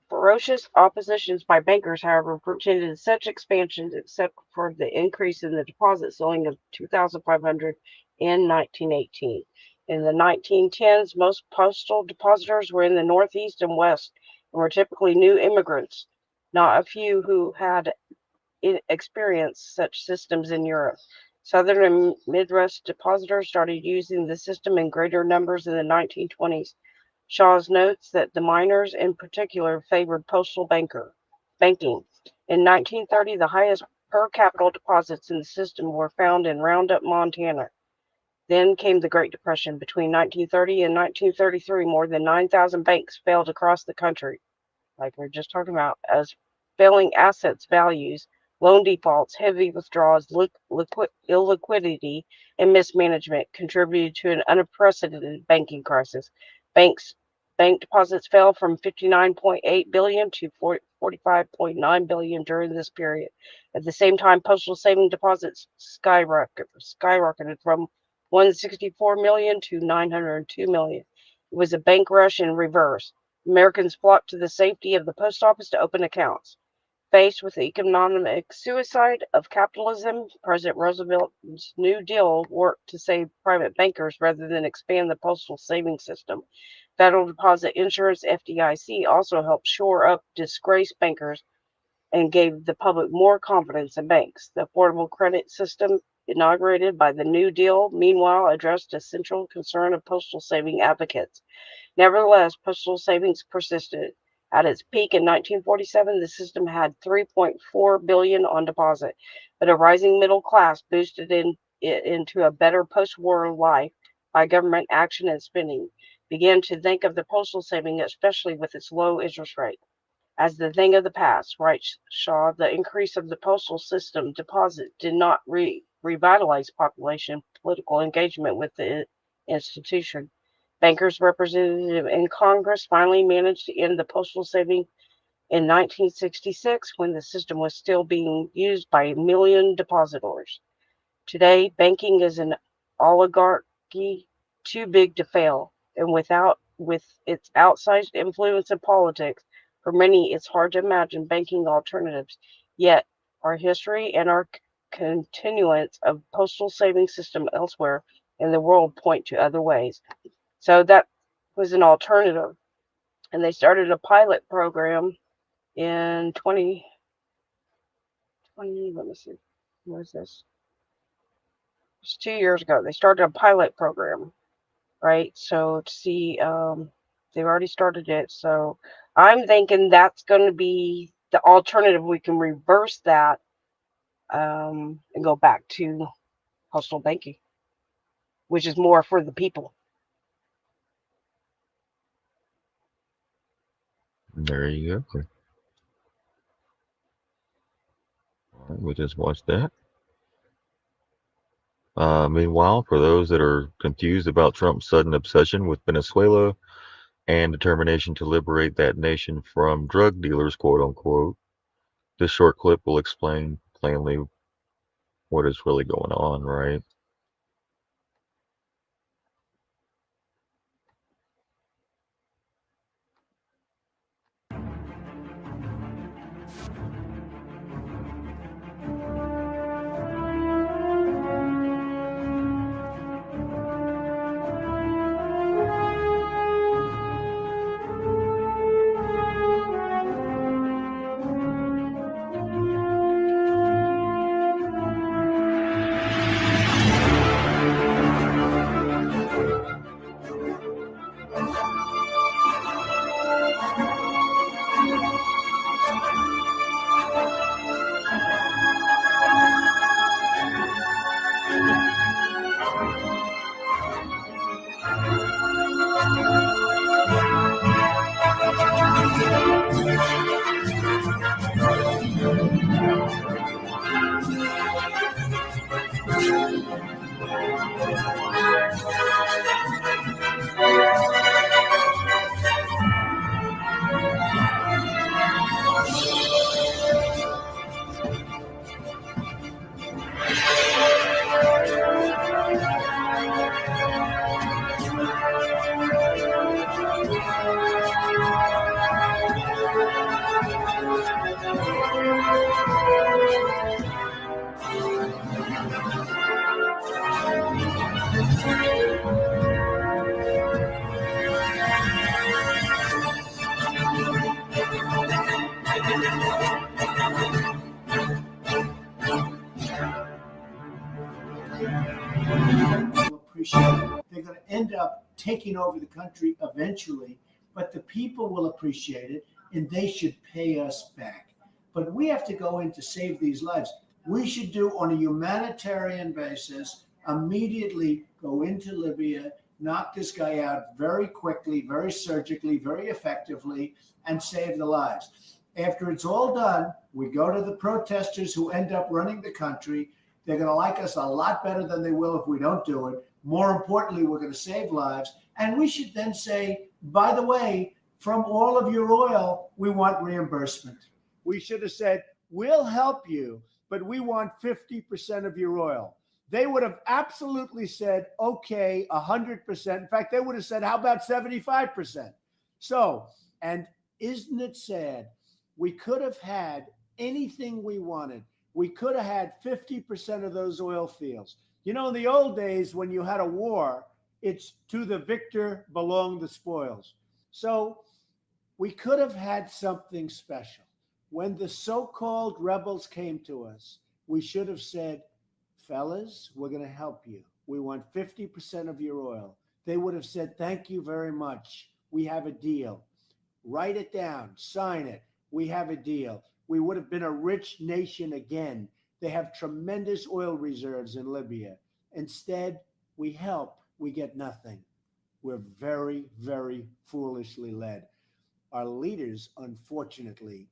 D: Ferocious oppositions by bankers, however, prevented such expansions except for the increase in the deposit ceiling of $2,500 in 1918. In the 1910s, most postal depositors were in the Northeast and West and were typically new immigrants, not a few who had experienced such systems in Europe. Southern and Midwest depositors started using the system in greater numbers in the 1920s. Shaw's notes that the miners in particular favored postal banking. In 1930, the highest per capita deposits in the system were found in Roundup, Montana. Then came the Great Depression. Between 1930 and 1933, more than 9,000 banks failed across the country, like we were just talking about, as failing assets values, loan defaults, heavy withdrawals, illiquidity, and mismanagement contributed to an unprecedented banking crisis. Bank deposits fell from $59.8 billion to $45.9 billion during this period. At the same time, postal saving deposits skyrocketed from $164 million to $902 million. It was a bank rush in reverse. Americans flocked to the safety of the post office to open accounts. Faced with the economic suicide of capitalism, President Roosevelt's New Deal worked to save private bankers rather than expand the postal savings system. Federal Deposit Insurance, FDIC, also helped shore up disgraced bankers and gave the public more confidence in banks. The Affordable Credit System, inaugurated by the New Deal, meanwhile addressed a central concern of postal saving advocates. Nevertheless, postal savings persisted. At its peak in 1947, the system had $3.4 billion on deposit, but a rising middle class boosted it into a better post-war life by government action and spending, began to think of the postal saving, especially with its low interest rate, as the thing of the past. Writes Shaw, the increase of the postal system deposit did not revitalize population political engagement with the institution. Bankers represented in Congress finally managed to end the postal saving in 1966 when the system was still being used by a million depositors. Today, banking is an oligarchy too big to fail, and with its outsized influence in politics, for many it's hard to imagine banking alternatives. Yet, our history and our continuance of postal saving system elsewhere in the world point to other ways. So that was an alternative. And they started a pilot program in 2020. Let me see. What is this? It's 2 years ago. They started a pilot program, right? So to see, they've already started it. So I'm thinking that's going to be the alternative. We can reverse that and go back to postal banking, which is more for the people.
B: There you go. All right, we just watched that. Meanwhile, for those that are confused about Trump's sudden obsession with Venezuela and determination to liberate that nation from drug dealers, quote unquote, this short clip will explain plainly what is really going on, right?
O: Appreciate it. They're going to end up taking over the country eventually, but the people will appreciate it and they should pay us back. But we have to go in to save these lives. We should do on a humanitarian basis, immediately go into Libya, knock this guy out very quickly, very surgically, very effectively, and save the lives. After it's all done, we go to the protesters who end up running the country. They're going to like us a lot better than they will if we don't do it. More importantly, we're going to save lives. And we should then say, by the way, from all of your oil, we want reimbursement. We should have said, we'll help you, but we want 50% of your oil. They would have absolutely said, okay, 100%. In fact, they would have said, how about 75%? So, and isn't it sad? We could have had anything we wanted. We could have had 50% of those oil fields. You know, in the old days, when you had a war, it's to the victor belong the spoils. So we could have had something special. When the so-called rebels came to us, we should have said, fellas, we're going to help you. We want 50% of your oil. They would have said, thank you very much. We have a deal. Write it down, sign it. We have a deal. We would have been a rich nation again. They have tremendous oil reserves in Libya. Instead, we help, we get nothing. We're very, very foolishly led. Our leaders, unfortunately,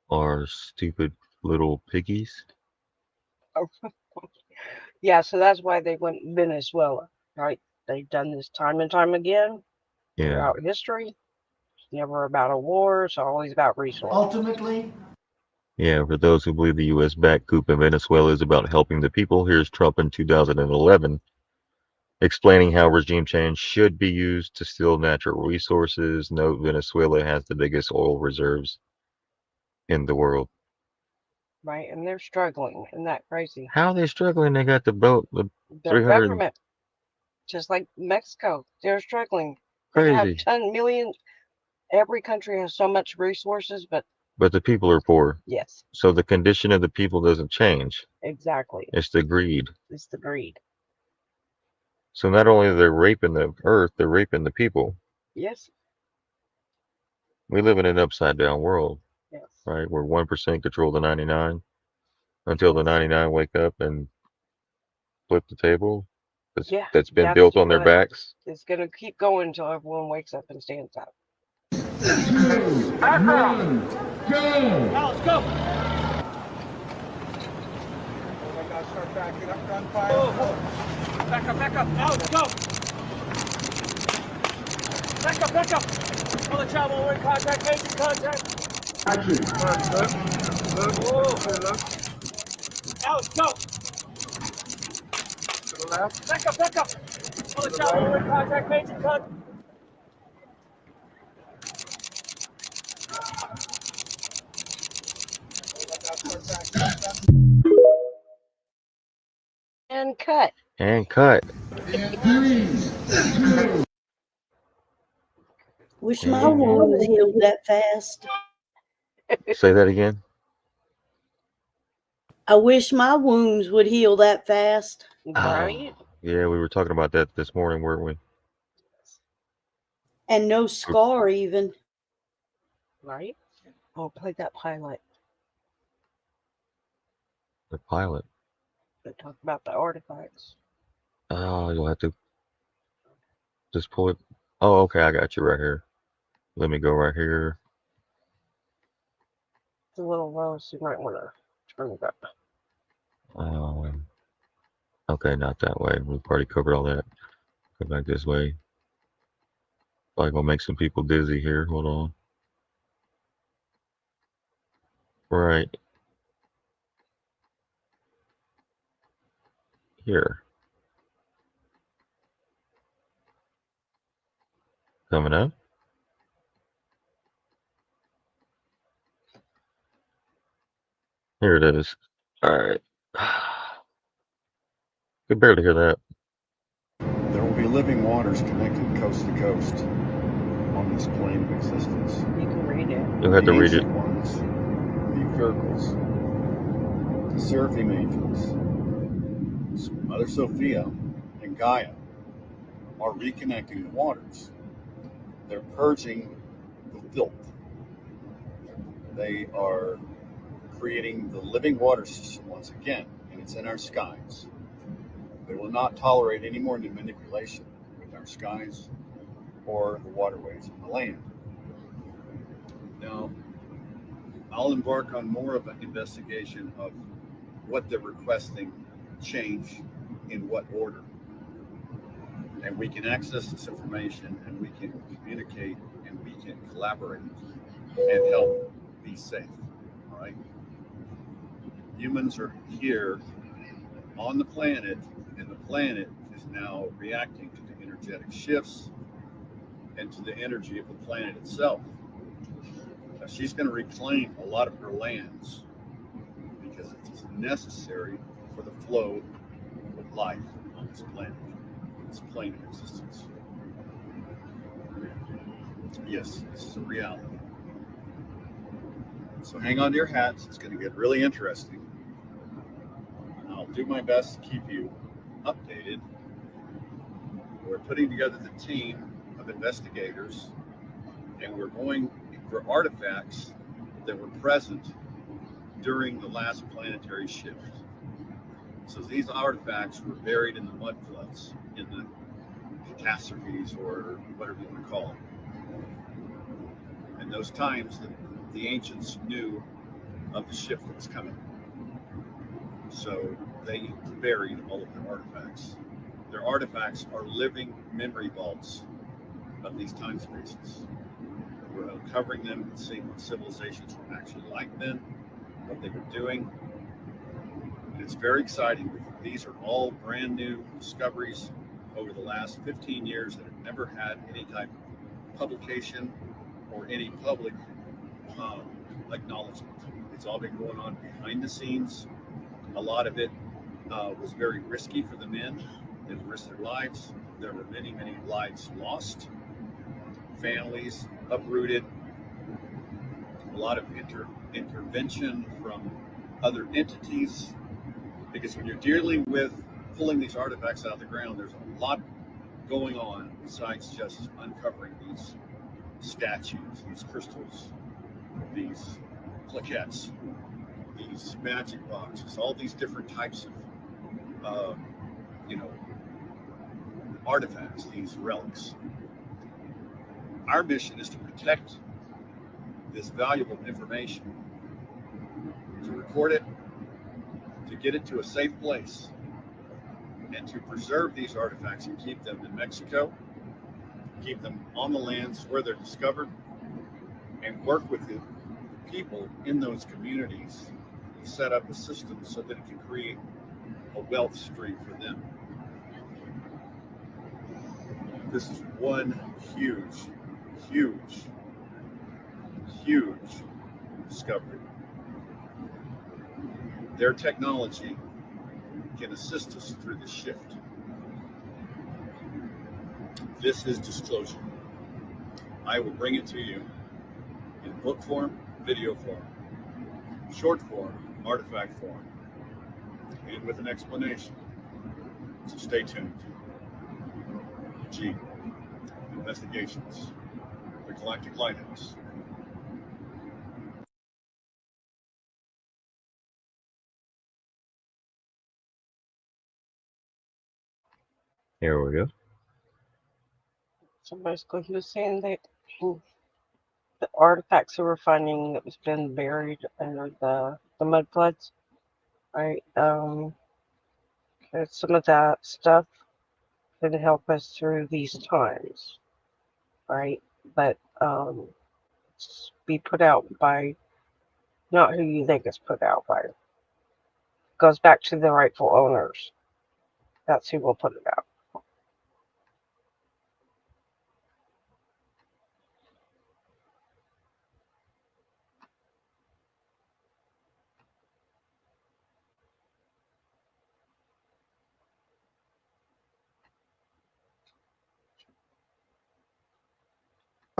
B: are stupid little piggies.
D: Yeah, so that's why they went Venezuela, right? They've done this time and time again throughout history. It's never about a war. It's always about resources.
O: Ultimately,
B: yeah, for those who believe the U.S.-backed coup in Venezuela is about helping the people, here's Trump in 2011 explaining how regime change should be used to steal natural resources. Note, Venezuela has the biggest oil reserves in the world.
D: Right, and they're struggling. Isn't that crazy?
B: How are they struggling? They got the boat, the
D: Their
B: 300.
D: government, just like Mexico, they're struggling. They
B: Crazy.
D: have millions. Every country has so much resources, but
B: But the people are poor.
D: yes,
B: So the condition of the people doesn't change.
D: exactly.
B: It's the greed.
D: It's the greed.
B: So not only are they raping the earth, they're raping the people.
D: Yes.
B: We live in an upside down world.
D: Yes.
B: Right? Where 1% control the 99 until the 99 wake up and flip the table that's been built on their backs.
D: It's going to keep going until everyone wakes up and stands up.
I: Back up! Go! Now let's go! Oh my God, start backing up, gunfire. Oh. Back up, back up. Now let's go! Back up, back up! All the travel, we're in contact, major contact. Action. Look. Now let's go! To the left. Back up, back up! All the travel, we're in contact, major contact.
D: And cut.
B: And cut.
P: Wish my wounds healed that fast.
B: Say that again.
P: I wish my wounds would heal that fast.
D: Right?
B: Yeah, we were talking about that this morning, weren't we?
P: And no scar even.
D: Right? Oh, play that pilot.
B: The pilot.
D: They talk about the artifacts.
B: Oh, you'll have to just pull it. Oh, okay, I got you right here. Let me go right here.
D: It's a little low, so you might want to turn it up.
B: Okay, not that way. We've already covered all that. Go back this way. Probably gonna make some people dizzy here. Hold on. Right. Here. Coming up. Here it is. All right. Could barely hear that.
Q: There will be living waters connected coast to coast. On this plane of existence.
D: You can read it.
B: You'll have to read it.
Q: Ancient ones, the Virgils, the Seraphim angels, Mother Sophia, and Gaia are reconnecting the waters. They're purging the filth. They are creating the living water system once again, and it's in our skies. They will not tolerate any more manipulation with our skies or the waterways of the land. Now, I'll embark on more of an investigation of what they're requesting change in what order. And we can access this information and we can communicate and we can collaborate and help be safe. All right. Humans are here on the planet, and the planet is now reacting to the energetic shifts and to the energy of the planet itself. Now, she's going to reclaim a lot of her lands because it's necessary for the flow of life on this planet, this plane of existence. Yes, this is a reality. So hang on to your hats. It's going to get really interesting. And I'll do my best to keep you updated. We're putting together the team of investigators, and we're going for artifacts that were present during the last planetary shift. So these artifacts were buried in the mud floods, in the catastrophes, or whatever you want to call them. In those times, the ancients knew of the shift that was coming. So they buried all of their artifacts. Their artifacts are living memory vaults of these time spaces. We're uncovering them and seeing what civilizations were actually like then, what they were doing. And it's very exciting. These are all brand new discoveries over the last 15 years that have never had any type of publication or any public acknowledgement. It's all been going on behind the scenes. A lot of it was very risky for the men. They risked their lives. There were many, many lives lost, families uprooted, a lot of intervention from other entities. Because when you're dealing with pulling these artifacts out of the ground, there's a lot going on besides just uncovering these statues, these crystals, these plaquettes, these magic boxes, all these different types of, artifacts, these relics. Our mission is to protect this valuable information, to record it, to get it to a safe place, and to preserve these artifacts and keep them in Mexico, keep them on the lands where they're discovered, and work with the people in those communities to set up a system so that it can create a wealth stream for them. This is one huge, huge, huge discovery. Their technology can assist us through the shift. This is disclosure. I will bring it to you in book form, video form, short form, artifact form, and with an explanation. So stay tuned. G. Investigations. The Galactic Lighthouse.
B: Here we go.
D: So basically, he was saying that the artifacts that we're finding that was been buried under the mud floods, right? Some of that stuff could help us through these times, right? But be put out by not who you think it's put out by. It goes back to the rightful owners. That's who will put it out.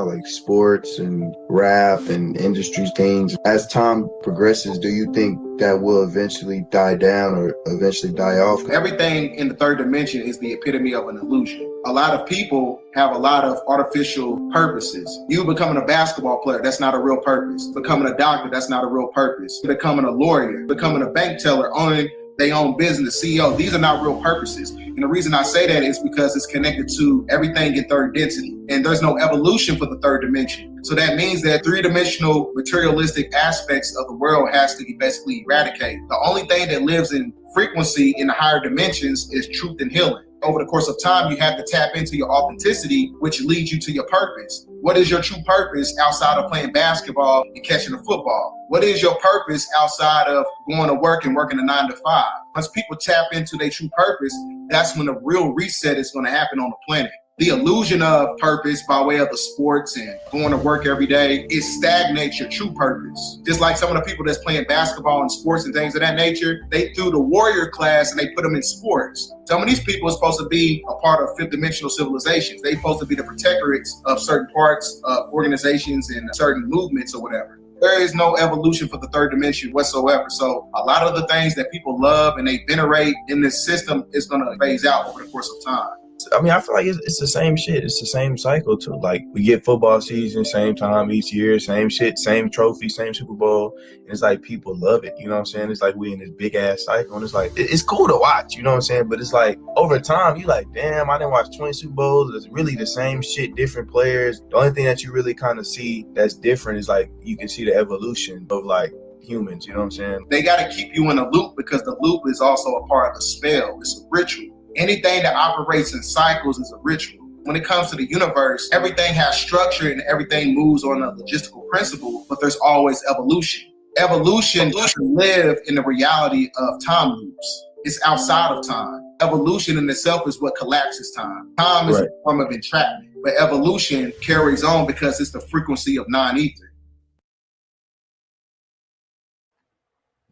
R: like sports and rap and industry things. As time progresses, do you think that will eventually die down or eventually die off?
S: Everything in the third dimension is the epitome of an illusion. A lot of people have a lot of artificial purposes. You becoming a basketball player, that's not a real purpose. Becoming a doctor, that's not a real purpose. Becoming a lawyer, becoming a bank teller, owning their own business, CEO, these are not real purposes. And the reason I say that is because it's connected to everything in third density. And there's no evolution for the third dimension. So that means that three-dimensional materialistic aspects of the world has to be basically eradicated. The only thing that lives in frequency in the higher dimensions is truth and healing. Over the course of time, you have to tap into your authenticity, which leads you to your purpose. What is your true purpose outside of playing basketball and catching a football? What is your purpose outside of going to work and working a 9 to 5? Once people tap into their true purpose, that's when the real reset is going to happen on the planet. The illusion of purpose by way of the sports and going to work every day, it stagnates your true purpose. Just like some of the people that's playing basketball and sports and things of that nature, they threw the warrior class and they put them in sports. Some of these people are supposed to be a part of fifth dimensional civilizations. They're supposed to be the protectorates of certain parts of organizations and certain movements or whatever. There is no evolution for the third dimension whatsoever. So a lot of the things that people love and they venerate in this system is going to phase out over the course of time.
T: I mean, I feel like it's the same shit. It's the same cycle too. Like we get football season, same time each year, same shit, same trophy, same Super Bowl. And it's like people love it. You know what I'm saying? It's like we in this big ass cycle, and it's like it's cool to watch. You know what I'm saying? But it's like over time, you like, damn, I didn't watch 20 Super Bowls. It's really the same shit, different players. The only thing that you really kind of see that's different is like you can see the evolution of like humans. You know what I'm saying?
S: They got to keep you in a loop because the loop is also a part of the spell. It's a ritual. Anything that operates in cycles is a ritual. When it comes to the universe, everything has structure and everything moves on a logistical principle, but there's always evolution. Evolution doesn't live in the reality of time loops. It's outside of time. Evolution in itself is what collapses time. Time is a form of entrapment, but evolution carries on because it's the frequency of non-ether.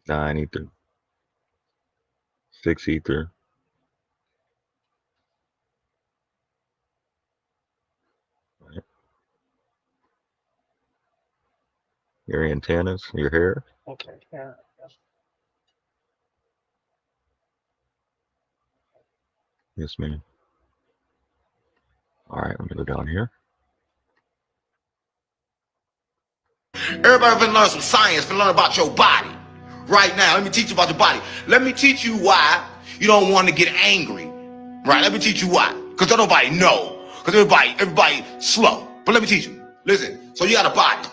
B: 9 ether. 6 ether. Your antennas, your hair.
D: Okay, yeah.
B: Yes, ma'am. All right, let me go down here.
U: Everybody finna learn some science, finna learn about your body. Right now, let me teach you about your body. Let me teach you why you don't want to get angry. Right, let me teach you why. Because don't nobody know. Because everybody slow. But let me teach you. Listen, so you got a body.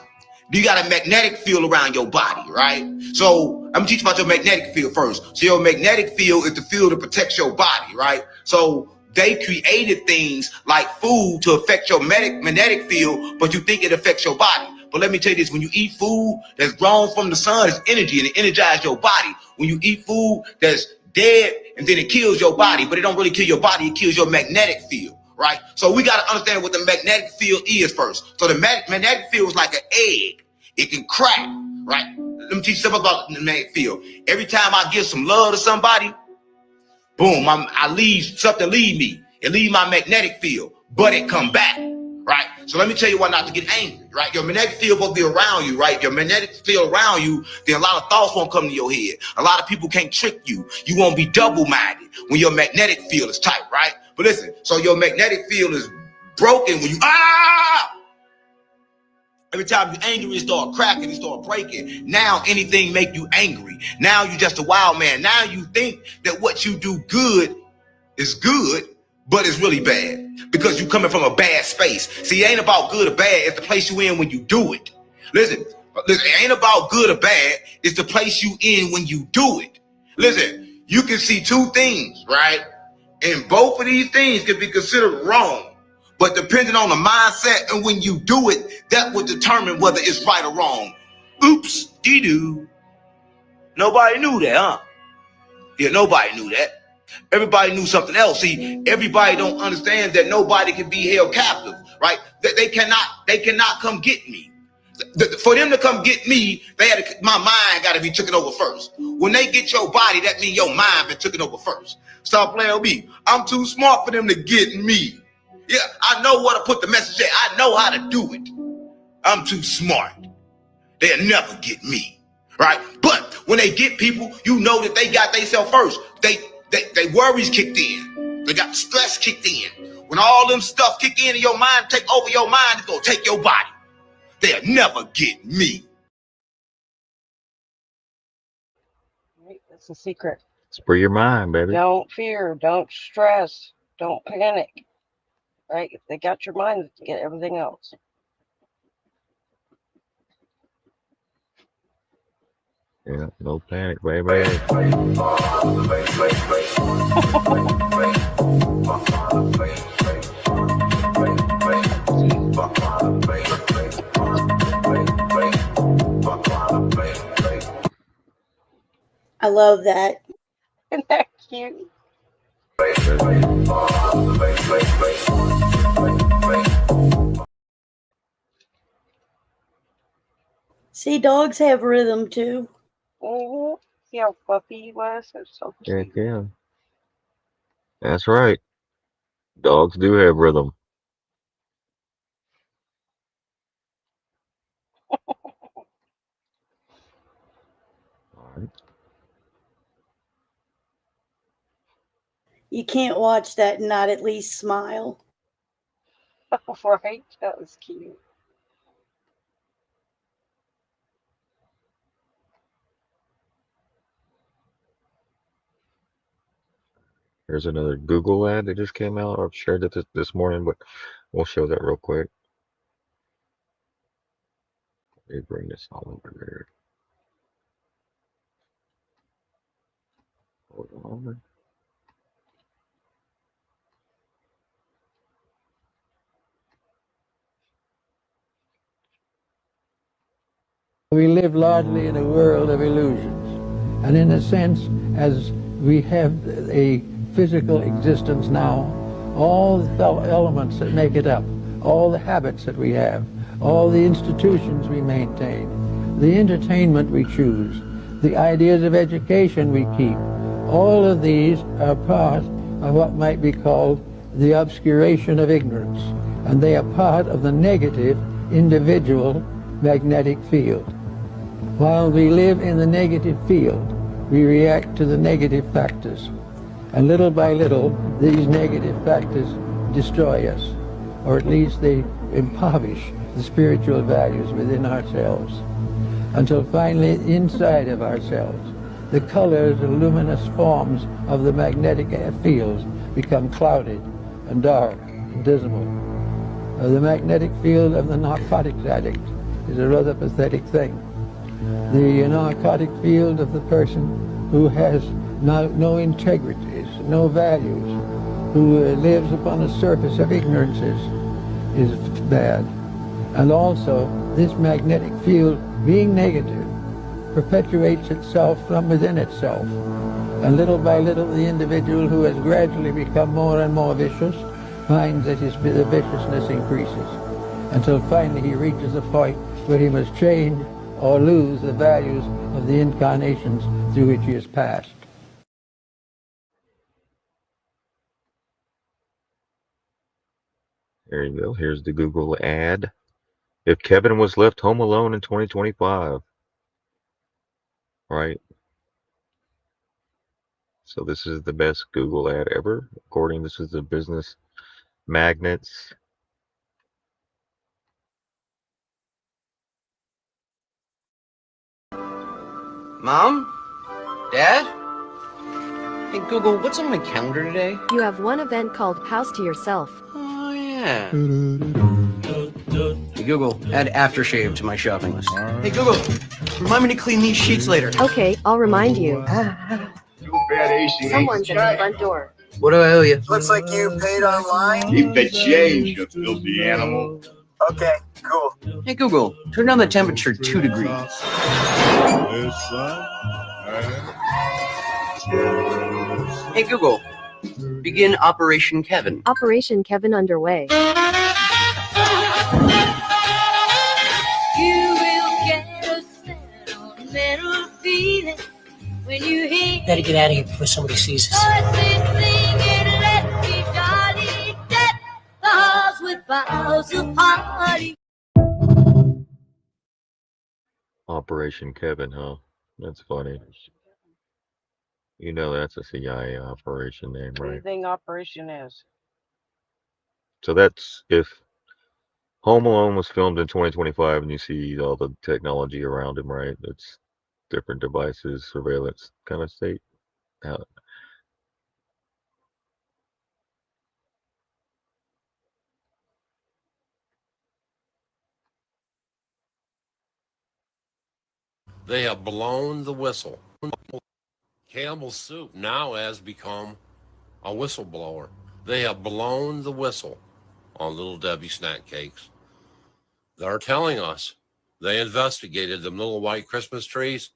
U: You got a magnetic field around your body, right? So I'm gonna teach you about your magnetic field first. So your magnetic field is the field that protects your body, right? So they created things like food to affect your magnetic field, but you think it affects your body. But let me tell you this, when you eat food that's grown from the sun, it's energy and it energizes your body. When you eat food that's dead and then it kills your body, but it don't really kill your body, it kills your magnetic field. Right? So we got to understand what the magnetic field is first. So the magnetic field is like an egg. It can crack, right? Let me teach you something about the magnetic field. Every time I give some love to somebody, boom, I leave, something leave me. It leave my magnetic field, but it come back, right? So let me tell you why not to get angry, right? Your magnetic field will be around you, right? Your magnetic field around you, then a lot of thoughts won't come to your head. A lot of people can't trick you. You won't be double-minded when your magnetic field is tight, right? But listen, so your magnetic field is broken when you, every time you're angry, it start cracking, it start breaking. Now anything make you angry. Now you just a wild man. Now you think that what you do good is good, but it's really bad because you coming from a bad space. See, it ain't about good or bad. It's the place you in when you do it. Listen, it ain't about good or bad. It's the place you in when you do it. Listen, you can see two things, right? And both of these things can be considered wrong. But depending on the mindset and when you do it, that will determine whether it's right or wrong. Oops, dee-doo. Nobody knew that, huh? Yeah, nobody knew that. Everybody knew something else. See, everybody don't understand that nobody can be held captive, right? That they cannot come get me. For them to come get me, my mind got to be taken over first. When they get your body, that means your mind been taken over first. Stop playing with me. I'm too smart for them to get me. Yeah, I know where to put the message at. I know how to do it. I'm too smart. They'll never get me, right? But when they get people, you know that they got themselves first. They worries kicked in. They got stress kicked in. When all them stuff kick in your mind, take over your mind, it's gonna take your body. They'll never get me.
D: Right? That's the secret.
B: It's for your mind, baby.
D: Don't fear. Don't stress. Don't panic. Right? If they got your mind, they get everything else.
B: Yeah, no panic, baby.
P: I love that.
D: Isn't that cute?
P: See, dogs have rhythm too.
D: Oh, see how fluffy he was? That's so cute.
B: Yeah. That's right. Dogs do have rhythm. All right.
P: You can't watch that and not at least smile.
D: Right? That was cute.
B: Here's another Google ad that just came out. I've shared it this morning, but we'll show that real quick. Let me bring this all over there. Hold on.
E: We live largely in a world of illusions. And in a sense, as we have a physical existence now, all the elements that make it up, all the habits that we have, all the institutions we maintain, the entertainment we choose, the ideas of education we keep, all of these are part of what might be called the obscuration of ignorance. And they are part of the negative individual magnetic field. While we live in the negative field, we react to the negative factors. And little by little, these negative factors destroy us, or at least they impoverish the spiritual values within ourselves, until finally inside of ourselves, the colors and luminous forms of the magnetic fields become clouded and dark and dismal. The magnetic field of the narcotics addict is a rather pathetic thing. The narcotic field of the person who has no integrities, no values, who lives upon a surface of ignorances is bad. And also, this magnetic field, being negative, perpetuates itself from within itself. And little by little, the individual who has gradually become more and more vicious finds that the viciousness increases, until finally he reaches a point where he must change or lose the values of the incarnations through which he has passed.
B: There you go. Here's the Google ad. If Kevin was left home alone in 2025. Right. So this is the best Google ad ever. This is the Business Magnets.
V: Mom? Dad? Hey, Google, what's on my calendar today?
W: You have one event called House to Yourself.
V: Oh, yeah. Hey, Google, add aftershave to my shopping list. Hey, Google, remind me to clean these sheets later.
W: Okay, I'll remind you. Someone's at the front door.
V: What do I owe you?
X: Looks like you paid online.
U: Keep the change, you filthy animal.
X: Okay, cool.
V: Hey, Google, turn down the temperature 2 degrees. Hey, Google, begin Operation Kevin.
W: Operation Kevin underway.
A: You will get a sentimental feeling when you hear
Y: Better get out of here before somebody sees us.
A: voices singing, let me darling, that the
C: goes to party.
B: Operation Kevin, huh? That's funny. You know that's a CIA operation name,
D: What do you
B: right?
D: think Operation is?
B: So that's if Home Alone was filmed in 2025 and you see all the technology around him, right? It's different devices, surveillance kind of state. Uh,
F: They have blown the whistle. Campbell's Soup now has become a whistleblower. They have blown the whistle on Little Debbie snack cakes. They're telling us they investigated them little white Christmas trees,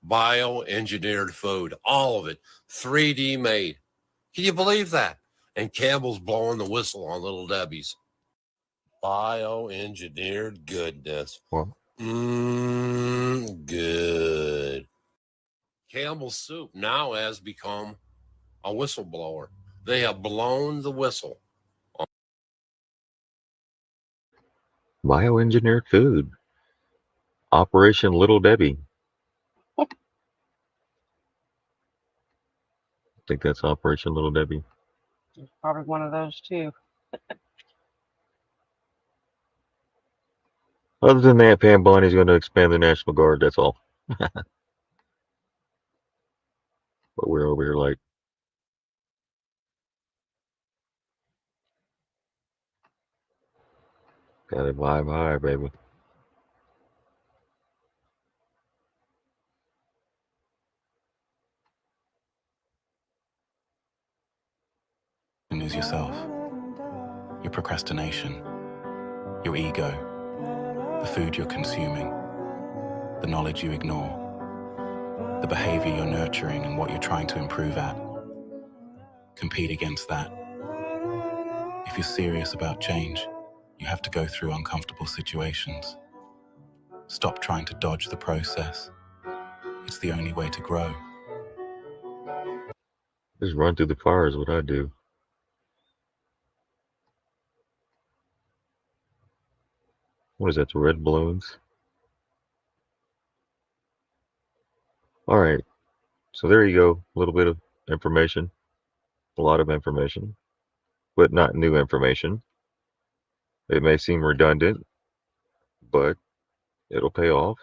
F: bioengineered food, all of it, 3D made. Can you believe that? And Campbell's blowing the whistle on Little Debbie's. Bioengineered goodness.
B: What?
F: Good. Campbell's Soup now has become a whistleblower. They have blown the whistle.
B: Bioengineered food. Operation Little Debbie. I think that's Operation Little Debbie.
D: It's probably one of those too.
B: Other than that, Pam Bonnie's going to expand the National Guard. That's all. But we're over here like, got it vibe high, baby.
G: Is yourself, your procrastination, your ego, the food you're consuming, the knowledge you ignore, the behavior you're nurturing and what you're trying to improve at. Compete against that. If you're serious about change, you have to go through uncomfortable situations. Stop trying to dodge the process. It's the only way to grow.
B: Just run through the fire is what I do. What is that, the red balloons? All right. So there you go. A little bit of information. A lot of information. But not new information. It may seem redundant, but it'll pay off.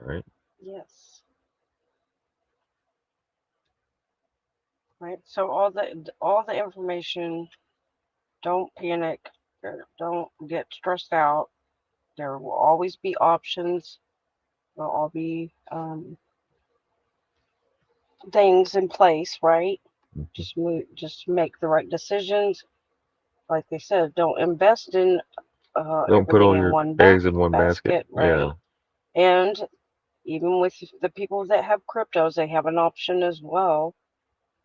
B: All right.
D: Yes. Right. So all the information. Don't panic. Don't get stressed out. There will always be options. There'll all be things in place, right? Just make the right decisions. Like they said, don't invest in
B: Don't put
D: everything
B: all
D: in
B: your
D: one
B: eggs in one basket.
D: right?
B: Yeah.
D: And even with the people that have cryptos, they have an option as well,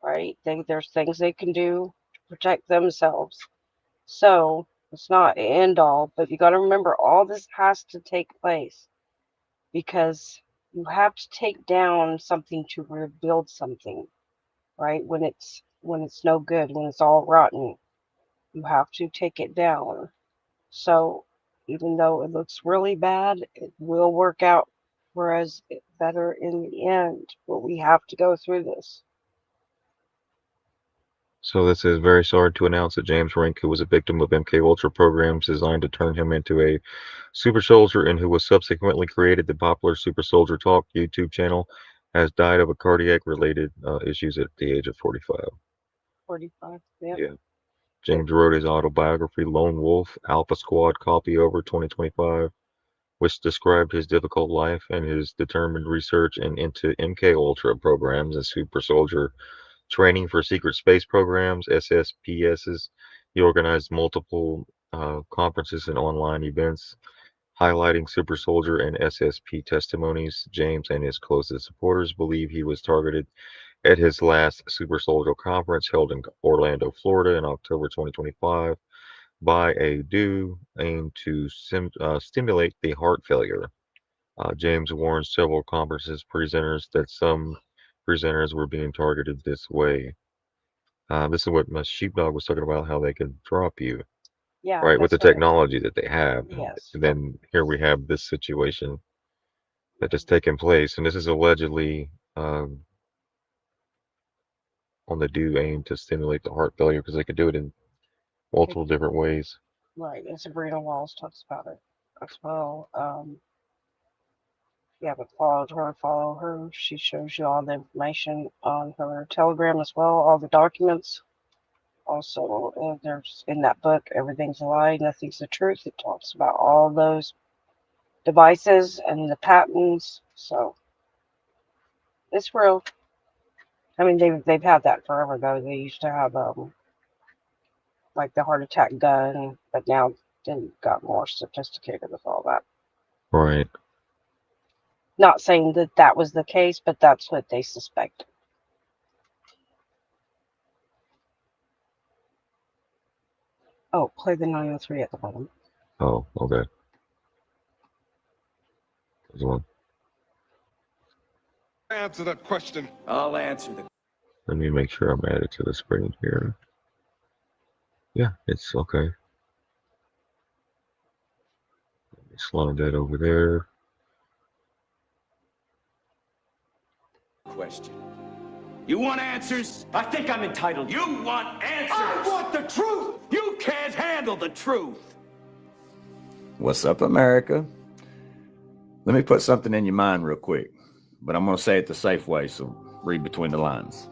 D: right? There's things they can do to protect themselves. So it's not an end all, but you got to remember all this has to take place because you have to take down something to rebuild something, right? When it's no good, when it's all rotten, you have to take it down. So even though it looks really bad, it will work out whereas it's better in the end. But we have to go through this.
B: So this is very sorry to announce that James Rink, who was a victim of MK Ultra programs designed to turn him into a super soldier and who was subsequently created the popular Super Soldier Talk YouTube channel, has died of a cardiac-related issues at the age of 45.
D: 45. Yeah.
B: Yeah. James wrote his autobiography, Lone Wolf, Alpha Squad Copy Over 2025, which described his difficult life and his determined research into MK Ultra programs and super soldier training for secret space programs, SSPSs. He organized multiple conferences and online events highlighting super soldier and SSP testimonies. James and his closest supporters believe he was targeted at his last super soldier conference held in Orlando, Florida in October 2025 by a DO aimed to stimulate the heart failure. James warned several conferences presenters that some presenters were being targeted this way. This is what my sheepdog was talking about, how they can drop you,
D: Yeah,
B: right, with
D: that's
B: the
D: what.
B: technology that they have.
D: Yes.
B: And then here we have this situation that has taken place, and this is allegedly on the do aim to stimulate the heart failure because they could do it in multiple different ways.
D: Right, and Sabrina Walls talks about it as well. If you haven't followed her, follow her. She shows you all the information on her Telegram as well, all the documents. Also, there's in that book, Everything's a Lie, Nothing's the Truth. It talks about all those devices and the patents. So it's real. I mean, they've had that forever though. They used to have like the heart attack gun, but now they got more sophisticated with all that.
B: Right.
D: Not saying that that was the case, but that's what they suspect. Oh, play the 903 at the bottom.
B: Oh, okay. There's one.
C: Answer that question.
H: I'll answer the.
B: Let me make sure I'm added to the screen here. Yeah, it's okay. Let me slide that over there.
H: Question. You want answers? I think I'm entitled. You want answers? I want the truth! You can't handle the truth!
J: What's up, America? Let me put something in your mind real quick, but I'm going to say it the safe way, so read between the lines.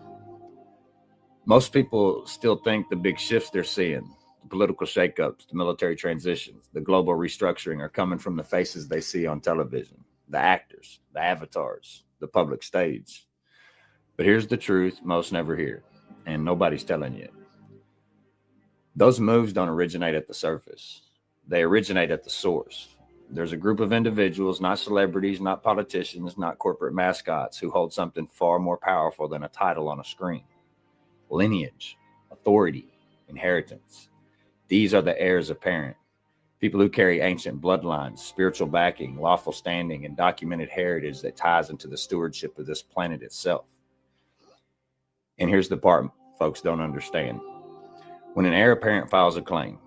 J: Most people still think the big shifts they're seeing, the political shakeups, the military transitions, the global restructuring are coming from the faces they see on television, the actors, the avatars, the public stage. But here's the truth most never hear, and nobody's telling you. Those moves don't originate at the surface. They originate at the source. There's a group of individuals, not celebrities, not politicians, not corporate mascots, who hold something far more powerful than a title on a screen. Lineage, authority, inheritance. These are the heirs apparent. People who carry ancient bloodlines, spiritual backing, lawful standing, and documented heritage that ties into the stewardship of this planet itself. And here's the part folks don't understand. When an heir apparent files a claim,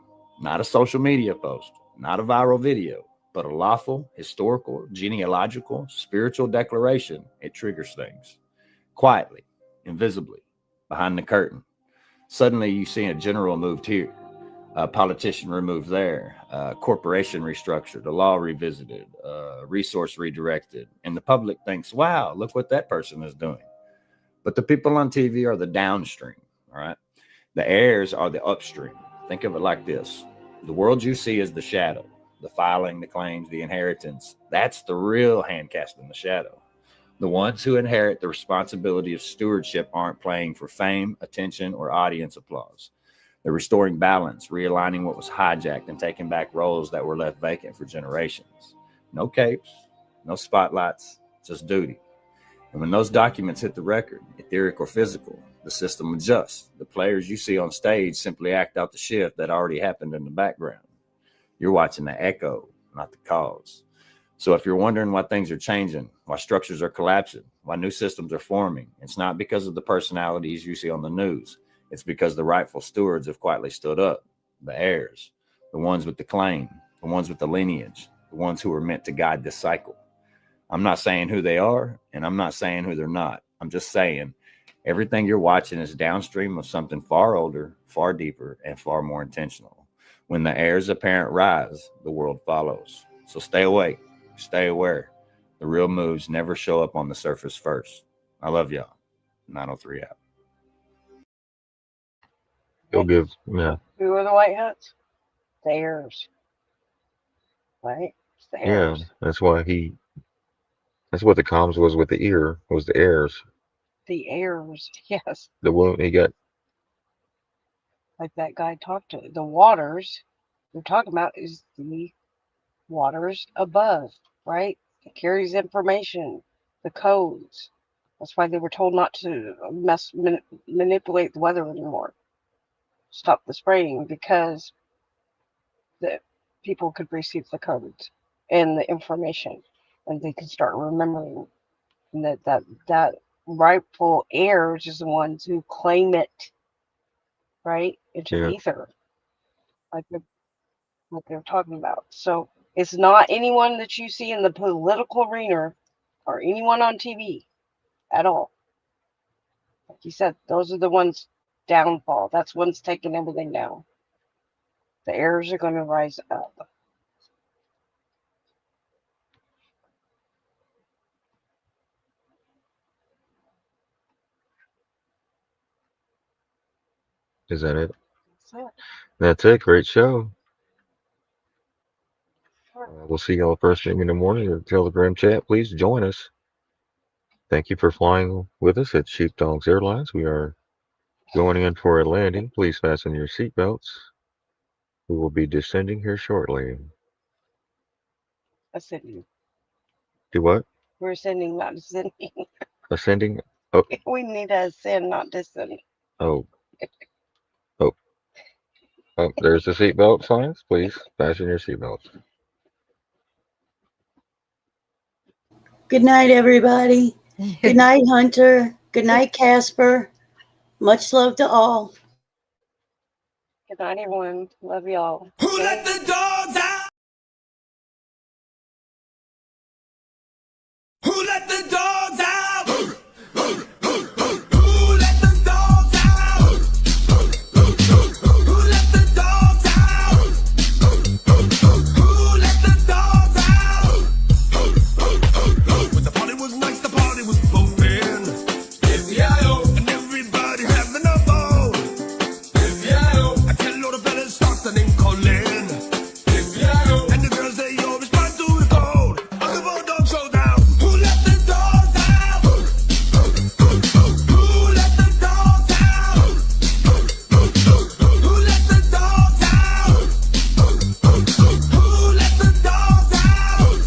J: not a social media post, not a viral video, but a lawful, historical, genealogical, spiritual declaration, it triggers things. Quietly, invisibly, behind the curtain. Suddenly you see a general moved here, a politician removed there, a corporation restructured, a law revisited, a resource redirected, and the public thinks, wow, look what that person is doing. But the people on TV are the downstream, all right? The heirs are the upstream. Think of it like this. The world you see is the shadow, the filing, the claims, the inheritance. That's the real hand cast in the shadow. The ones who inherit the responsibility of stewardship aren't playing for fame, attention, or audience applause. They're restoring balance, realigning what was hijacked, and taking back roles that were left vacant for generations. No capes, no spotlights, just duty. And when those documents hit the record, etheric or physical, the system adjusts. The players you see on stage simply act out the shift that already happened in the background. You're watching the echo, not the cause. So if you're wondering why things are changing, why structures are collapsing, why new systems are forming, it's not because of the personalities you see on the news. It's because the rightful stewards have quietly stood up, the heirs, the ones with the claim, the ones with the lineage, the ones who are meant to guide this cycle. I'm not saying who they are, and I'm not saying who they're not. I'm just saying everything you're watching is downstream of something far older, far deeper, and far more intentional. When the heirs apparent rise, the world follows. So stay awake, stay aware. The real moves never show up on the surface first. I love y'all. 903 out.
B: You'll give, yeah.
D: Who are the white hats? The heirs. Right? It's the
B: Yeah,
D: heirs.
B: that's what the comms was with the ear, was the heirs.
D: The heirs, yes.
B: The one he got.
D: Like that guy talked to. The waters we're talking about is the waters above, right? It carries information, the codes. That's why they were told not to manipulate the weather anymore. Stop the spraying, because the people could receive the codes and the information, and they could start remembering. And that rightful heirs is the ones who claim it. right? Into
B: Yeah.
D: the ether, like they're talking about. So it's not anyone that you see in the political arena or anyone on TV at all. Like you said, those are the ones downfall. That's one's taking everything down. The heirs are going to rise up.
B: Is that it?
D: That's it.
B: That's it. Great show. We'll see y'all first thing in the morning at the Telegram chat. Please join us. Thank you for flying with us at Sheepdogs Airlines. We are going in for a landing. Please fasten your seatbelts. We will be descending here shortly.
D: Ascending.
B: Do what?
D: We're ascending, not descending.
B: Ascending? Oh,
D: We need to ascend, not descend.
B: oh, oh. Oh, there's the seatbelt signs. Please fasten your seatbelts.
P: Good night, everybody. Good night, Hunter. Good night, Casper. Much love to all.
D: Good night, everyone. Love y'all.
H: Who let the dogs out? Who let the dogs out? Who let the dogs out? Who let the dogs out? Who let the dogs out? When the party was nice, the party was bumping. And everybody having a ball. I tell all the fellas start the name calling. And the girls, they all respond to the code. Uncle Bulldog showdown. Who let the dogs out? Who let the dogs out? Who let the dogs out? Who let the dogs out?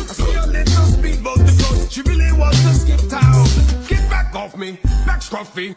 H: I see a little speedboat to go. She really wants to skip town. Get back off me, back scruffy.